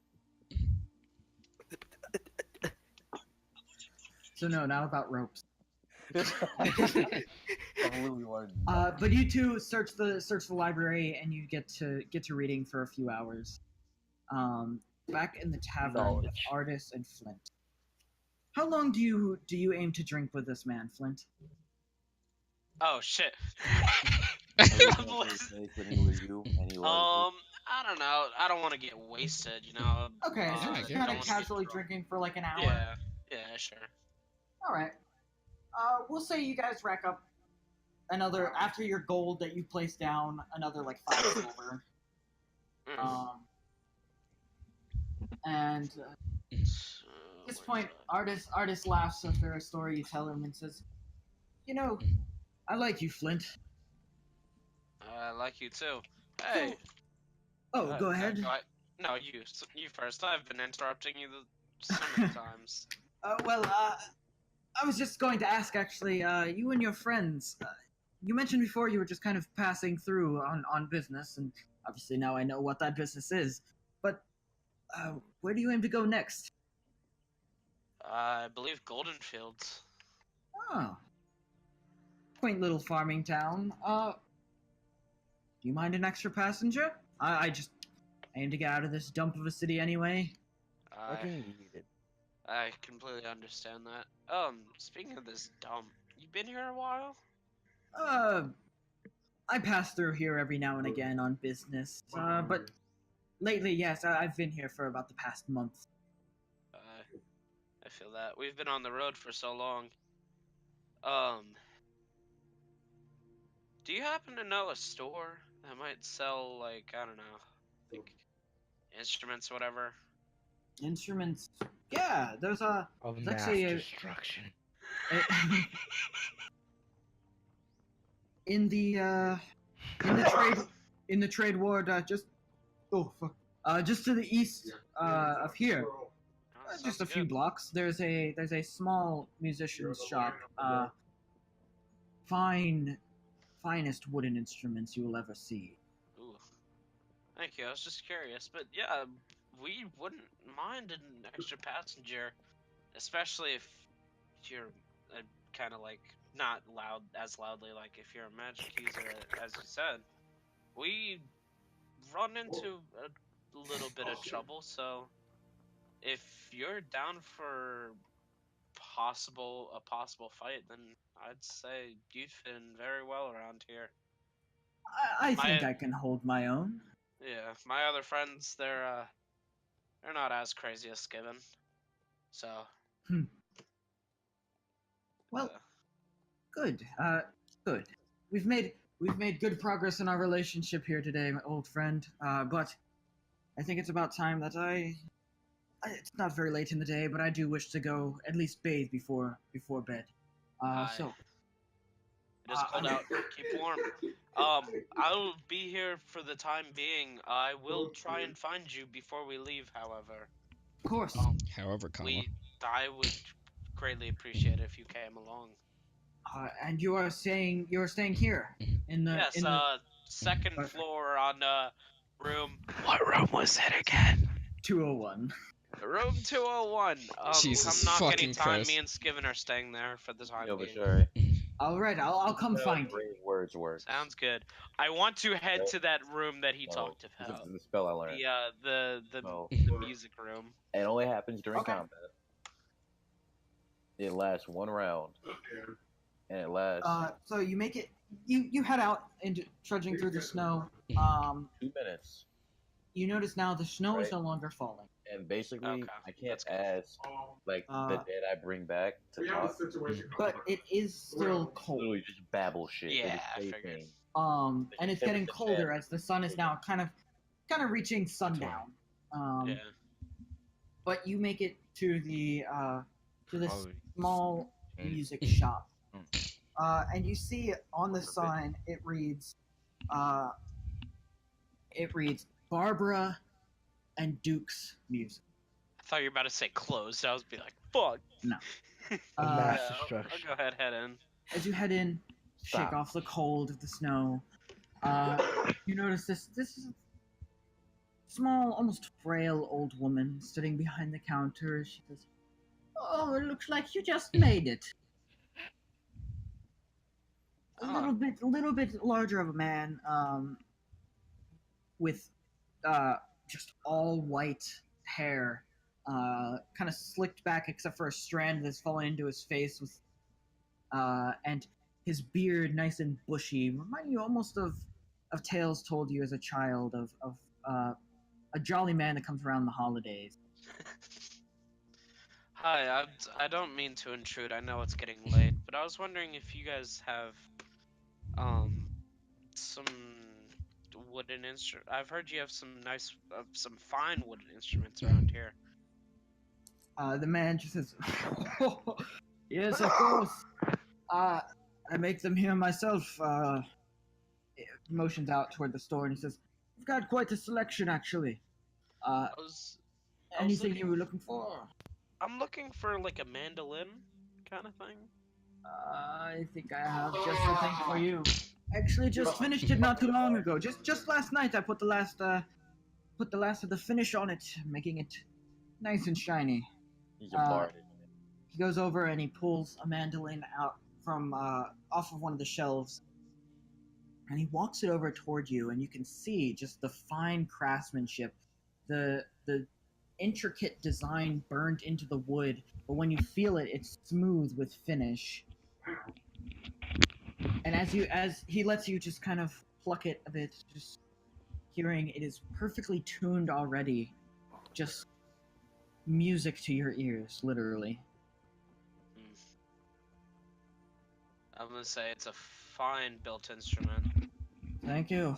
So no, not about ropes. I really wanted to know. But you two search the library and you get to reading for a few hours. Back in the tavern with Knowledge. Artis and Flint. How long do you aim to drink with this man, Flint? Oh shit. I was I'm gonna listening. say, but he was you, and he was I don't know. I don't want to get wasted, you know. Okay, so I just get kind it. of casually drinking for like an hour. Yeah. Yeah, sure. All right. We'll say you guys rack up another after your gold that you placed down, another like 5 silver. Mm. And at this point, artist laughs after a story you tell him and says, "You know, I like you, Flint." I like you too. Hey. Oh, go ahead. No, you first. I've been interrupting you so many times. Well, I was just going to ask, actually, you and your friends, you mentioned before you were just kind of passing through on business, and obviously now I know what that business is, but where do you aim to go next? I believe Golden Fields. Oh. Quaint little farming town. Do you mind an extra passenger? I just aim to get out of this dump of a city anyway. I completely understand that. Speaking of this dump, you been here a while? I pass through here every now and again on business, but lately, yes, I've been here for about the past month. I feel that. We've been on the road for so long. Do you happen to know a store that might sell, like, I don't know, like, instruments or whatever? Instruments? Yeah, there's Of There's mass actually destruction. in the trade ward, just just to the east of here, Oh, just sounds a few good. blocks. There's a small musician's shop. Finest wooden instruments you will ever see. Ooh. Thank you. I was just curious, but yeah, we wouldn't mind an extra passenger, especially if you're a kind of like not as loudly, like if you're a magic user, as you said, we run into a little bit of trouble. So if you're down for a possible fight, then I'd say you'd fit in very well around here. I think My I can hold my own. Yeah, my other friends, they're not as crazy as Skiven. So Well, uh, good. Good. We've made good progress in our relationship here today, my old friend. But I think it's about time that it's not very late in the day, but I do wish to go at least bathe before bed. Aye. So it is cold out. Keep warm. I'll be here for the time being. I will try and find you before we leave, however. of course. However, comma. I would greatly appreciate it if you came along. And you're staying here in the Yes, in the second Okay. floor on room. What room was it again? 201. Room 201. Jesus Come knock fucking anytime. Christ. Me and Skiven are staying there for the time Yo, but being. sure. All right, I'll come find you. Words work. Sounds good. I want to head to that room that he talked This about. is the spell I learned. The music room. It only happens during Okay. combat. It lasts one round, and it lasts So you make it. You head out into trudging through the snow. 2 minutes. You notice now the snow is Right. no longer falling. And basically, Okay, I can't that's good. ask like the dead I bring back to We have a talk. situation. But it is still cold. Literally just babble shit. They Yeah, just I say figured. things. And it's getting colder as the sun is now kind of reaching sundown. Yeah. But you make it to the this Probably small change. music shop. And you see on the sign it reads Barbara and Duke's music. I thought you were about to say closed. I was be like, fuck. No. A Uh, mass Yeah, destruction. I'll go ahead, head in. As you head in, shake Stop. off the cold of the snow, you notice this is a small, almost frail old woman sitting behind the counter. She says, "Oh, it looks like you just made it." A little bit larger of a man, with just all white hair, kind of slicked back except for a strand that's fallen into his face, with and his beard nice and bushy, reminding you almost of tales told you as a child of a jolly man that comes around the holidays. Hi, I don't mean to intrude. I know it's getting late, but I was wondering if you guys have some wooden instrument. I've heard you have some some fine wooden instruments around here. The man just says, "Yes, of course. I make them here myself." Motions out toward the store and he says, "We've got quite a selection, actually. I was Anything looking- you were looking for?" I'm looking for like a mandolin kind of thing. I think I have just the thing for you. Actually, just finished it not too long ago. Just last night, I put the last of the finish on it, making it nice and shiny. He's a bard. He goes over and he pulls a mandolin out from off of one of the shelves, and he walks it over toward you, and you can see just the fine craftsmanship, the intricate design burned into the wood. But when you feel it, it's smooth with finish. And as he lets you just kind of pluck it a bit, just hearing it is perfectly tuned already, just music to your ears, literally. I'm gonna say it's a fine built instrument. Thank you.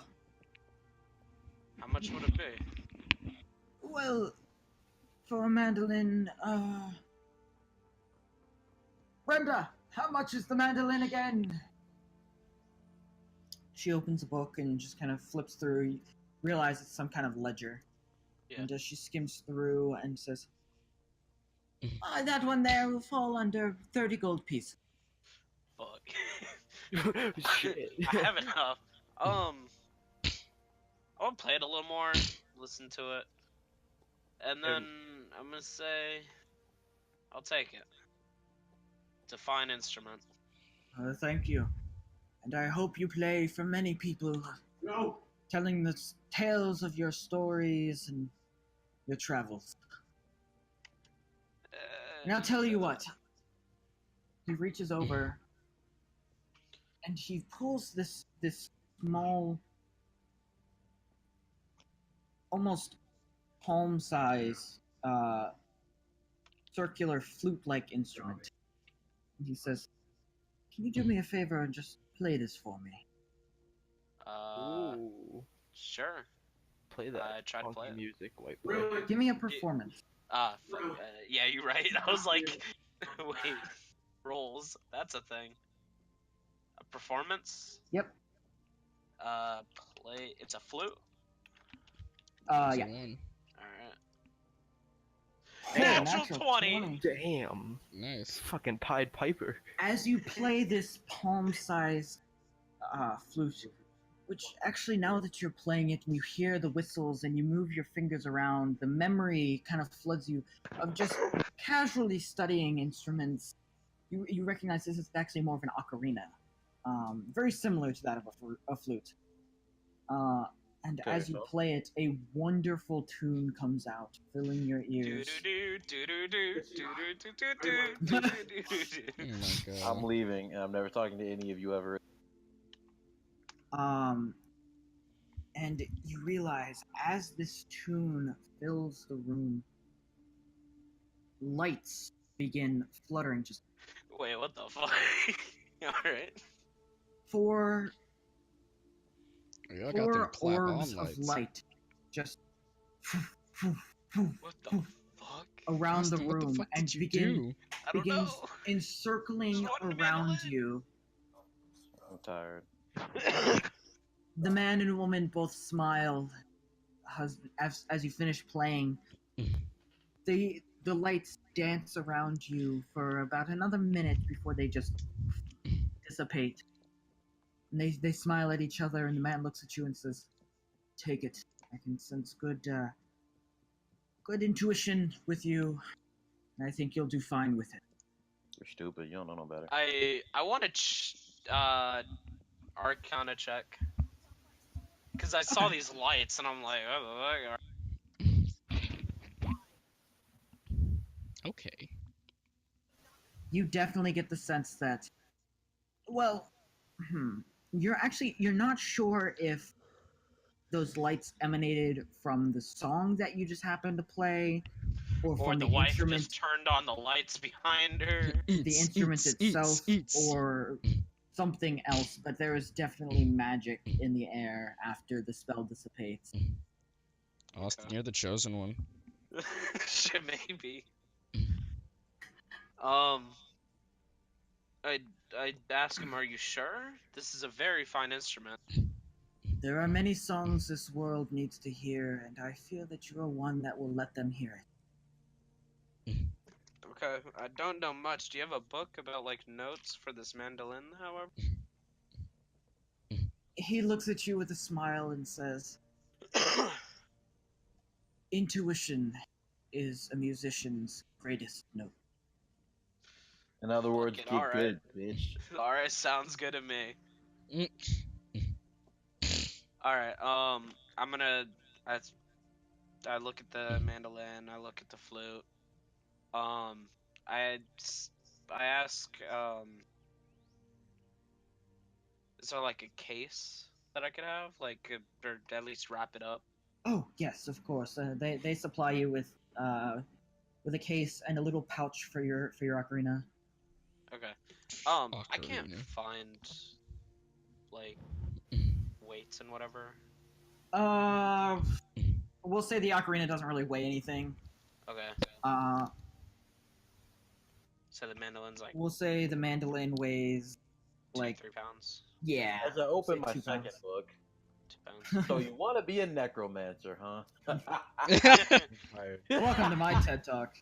How much would it be? Well, for a mandolin, Brenda, how much is the mandolin again? She opens a book and just kind of flips through. You realize it's some kind of ledger. Yeah. And she skims through and says, that one there will fall under 30 gold pieces. Fuck. Shit. I have enough. I'll play it a little more, listen to it, and then I'm gonna say I'll take it. It's a fine instrument. Thank you. And I hope you play for many people, telling the tales of your stories and your travels. And I'll tell you what. He reaches over and he pulls this small, almost palm-size, circular flute-like instrument. And he says, "Can you do me a favor and just play this for me?" Ooh. Sure. Play that I tried to play funky it. music, white boy. Give me a performance. Fuck. Yeah, you're right. I was like, wait, rolls. That's a thing. A performance? Yep. Play. It's a flute? That's Yeah. a one. Alright. Hey, Natural 20. Damn. Nice. Fucking Pied Piper. As you play this palm-sized flute, which actually now that you're playing it and you hear the whistles and you move your fingers around, the memory kind of floods you of just casually studying instruments. You recognize this is actually more of an ocarina, very similar to that of a flute. And Okay, as you so- play it, a wonderful tune comes out, filling your ears. Oh my god. I'm leaving, and I'm never talking to any of you ever. And you realize as this tune fills the room, lights begin fluttering just Wait, what the fuck? Alright. four Yeah, I got them clap orbs on of lights. light just What the fuck? around the Austin, what room fuck and did you begin do? I don't begins know. encircling Just one around minute. you. I'm tired. The man and woman both smile as you finish playing. The lights dance around you for about another minute before they just dissipate. And they smile at each other, and the man looks at you and says, "Take it. I can sense good intuition with you, and I think you'll do fine with it." You're stupid. You don't know no better. I want to Arcana check. Because I saw these lights and I'm like, oh, Okay. You definitely get the sense that, well, you're not sure if those lights emanated from the song that you just happened to play, or or from the the wife instrument, just turned on the lights behind her. the instrument itself, or something else. But there is definitely magic in the air after the spell dissipates. Austin, you're the chosen one. Shit, maybe. I'd ask him, are you sure? This is a very fine instrument. There are many songs this world needs to hear, and I feel that you are one that will let them hear it. Okay, I don't know much. Do you have a book about, like, notes for this mandolin, however? He looks at you with a smile and says, "Intuition is a musician's greatest note." In other words, Fucking get alright. good, bitch. Alright, sounds good to me. Mm. Alright, I'm gonna... I look at the mandolin, I look at the flute. I ask, is there like a case that I could have? Like, or at least wrap it up? Oh, yes, of course. They supply you with a case and a little pouch for your ocarina. Okay. I can't Ocarina. find, like, weights and whatever. We'll say the ocarina doesn't really weigh anything. Okay. So the mandolin's like We'll say the mandolin weighs 3 like pounds. yeah. As I open say my 2 second pounds. book, 2 pounds. so you want to be a necromancer, huh? Welcome to my TED Talk.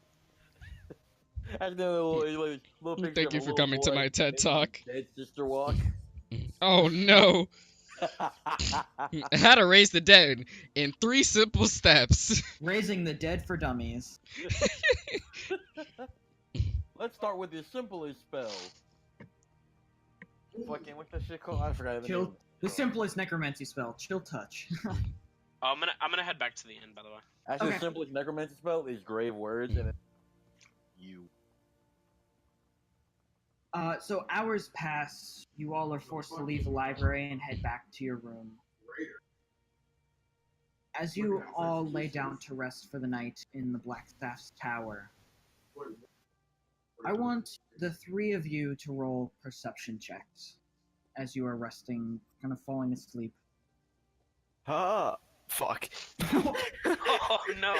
That's the little picture Thank of you a for little coming to boy my TED making Talk. his dead sister walk. Oh no! How to raise the dead in 3 simple steps. Raising the Dead for Dummies. Let's start with the simplest spell. Fucking what's that shit called? I forgot the name. Chill. The simplest necromancy spell, Chill Touch. Oh, I'm gonna head back to the inn, by the way. Actually, Okay. the simplest necromancy spell is grave words, and it's you. So hours pass. You all are forced to leave the library and head back to your room. As you all lay down to rest for the night in the Blackstaff's tower, I want the three of you to roll perception checks as you are resting, kind of falling asleep. Ah, fuck. Oh no.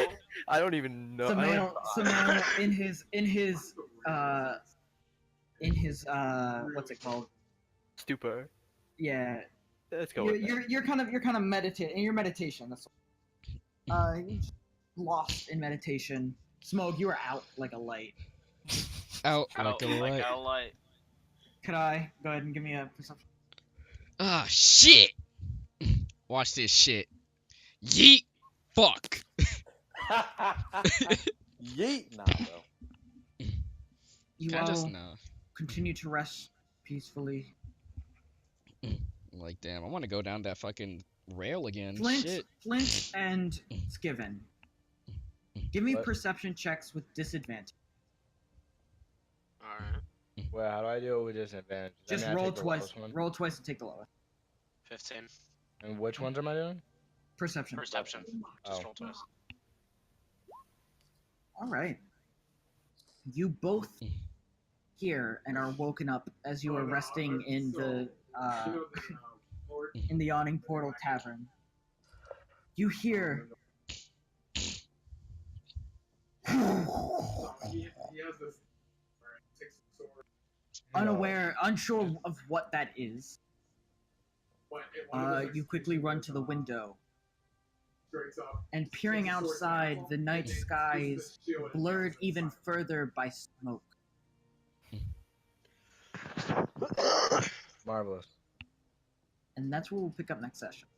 I don't even know. I don't- Samael in his what's it called? Stupor. Yeah, Let's go. With that. you're kind of meditating in your meditation. That's you're just lost in meditation. Smoke, you are out like a light. Out Oh, like a like light. a light. Could I go ahead and give me a perception? Ah, shit! Watch this shit. Yeet! Fuck! Yeet, nah, bro. You I just all know. continue to rest peacefully. Like, damn, I want to go down that fucking rail again. Flint, Shit. Flint, and Skiven. Give me What? perception checks with disadvantage. Alright. Well, how do I do it with disadvantage? Does Just that mean I roll take the twice. lowest one? Roll twice and take the lowest. 15. And which ones am I doing? Perception. Perception. Just Oh. roll twice. All right. You both hear and are woken up as you are resting in the in the Yawning Portal Tavern. You hear. Unaware, unsure of what that is, you quickly run to the window. And peering outside, the night sky is blurred even further by smoke. Marvelous. And that's where we'll pick up next session.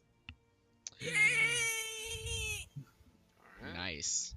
Nice.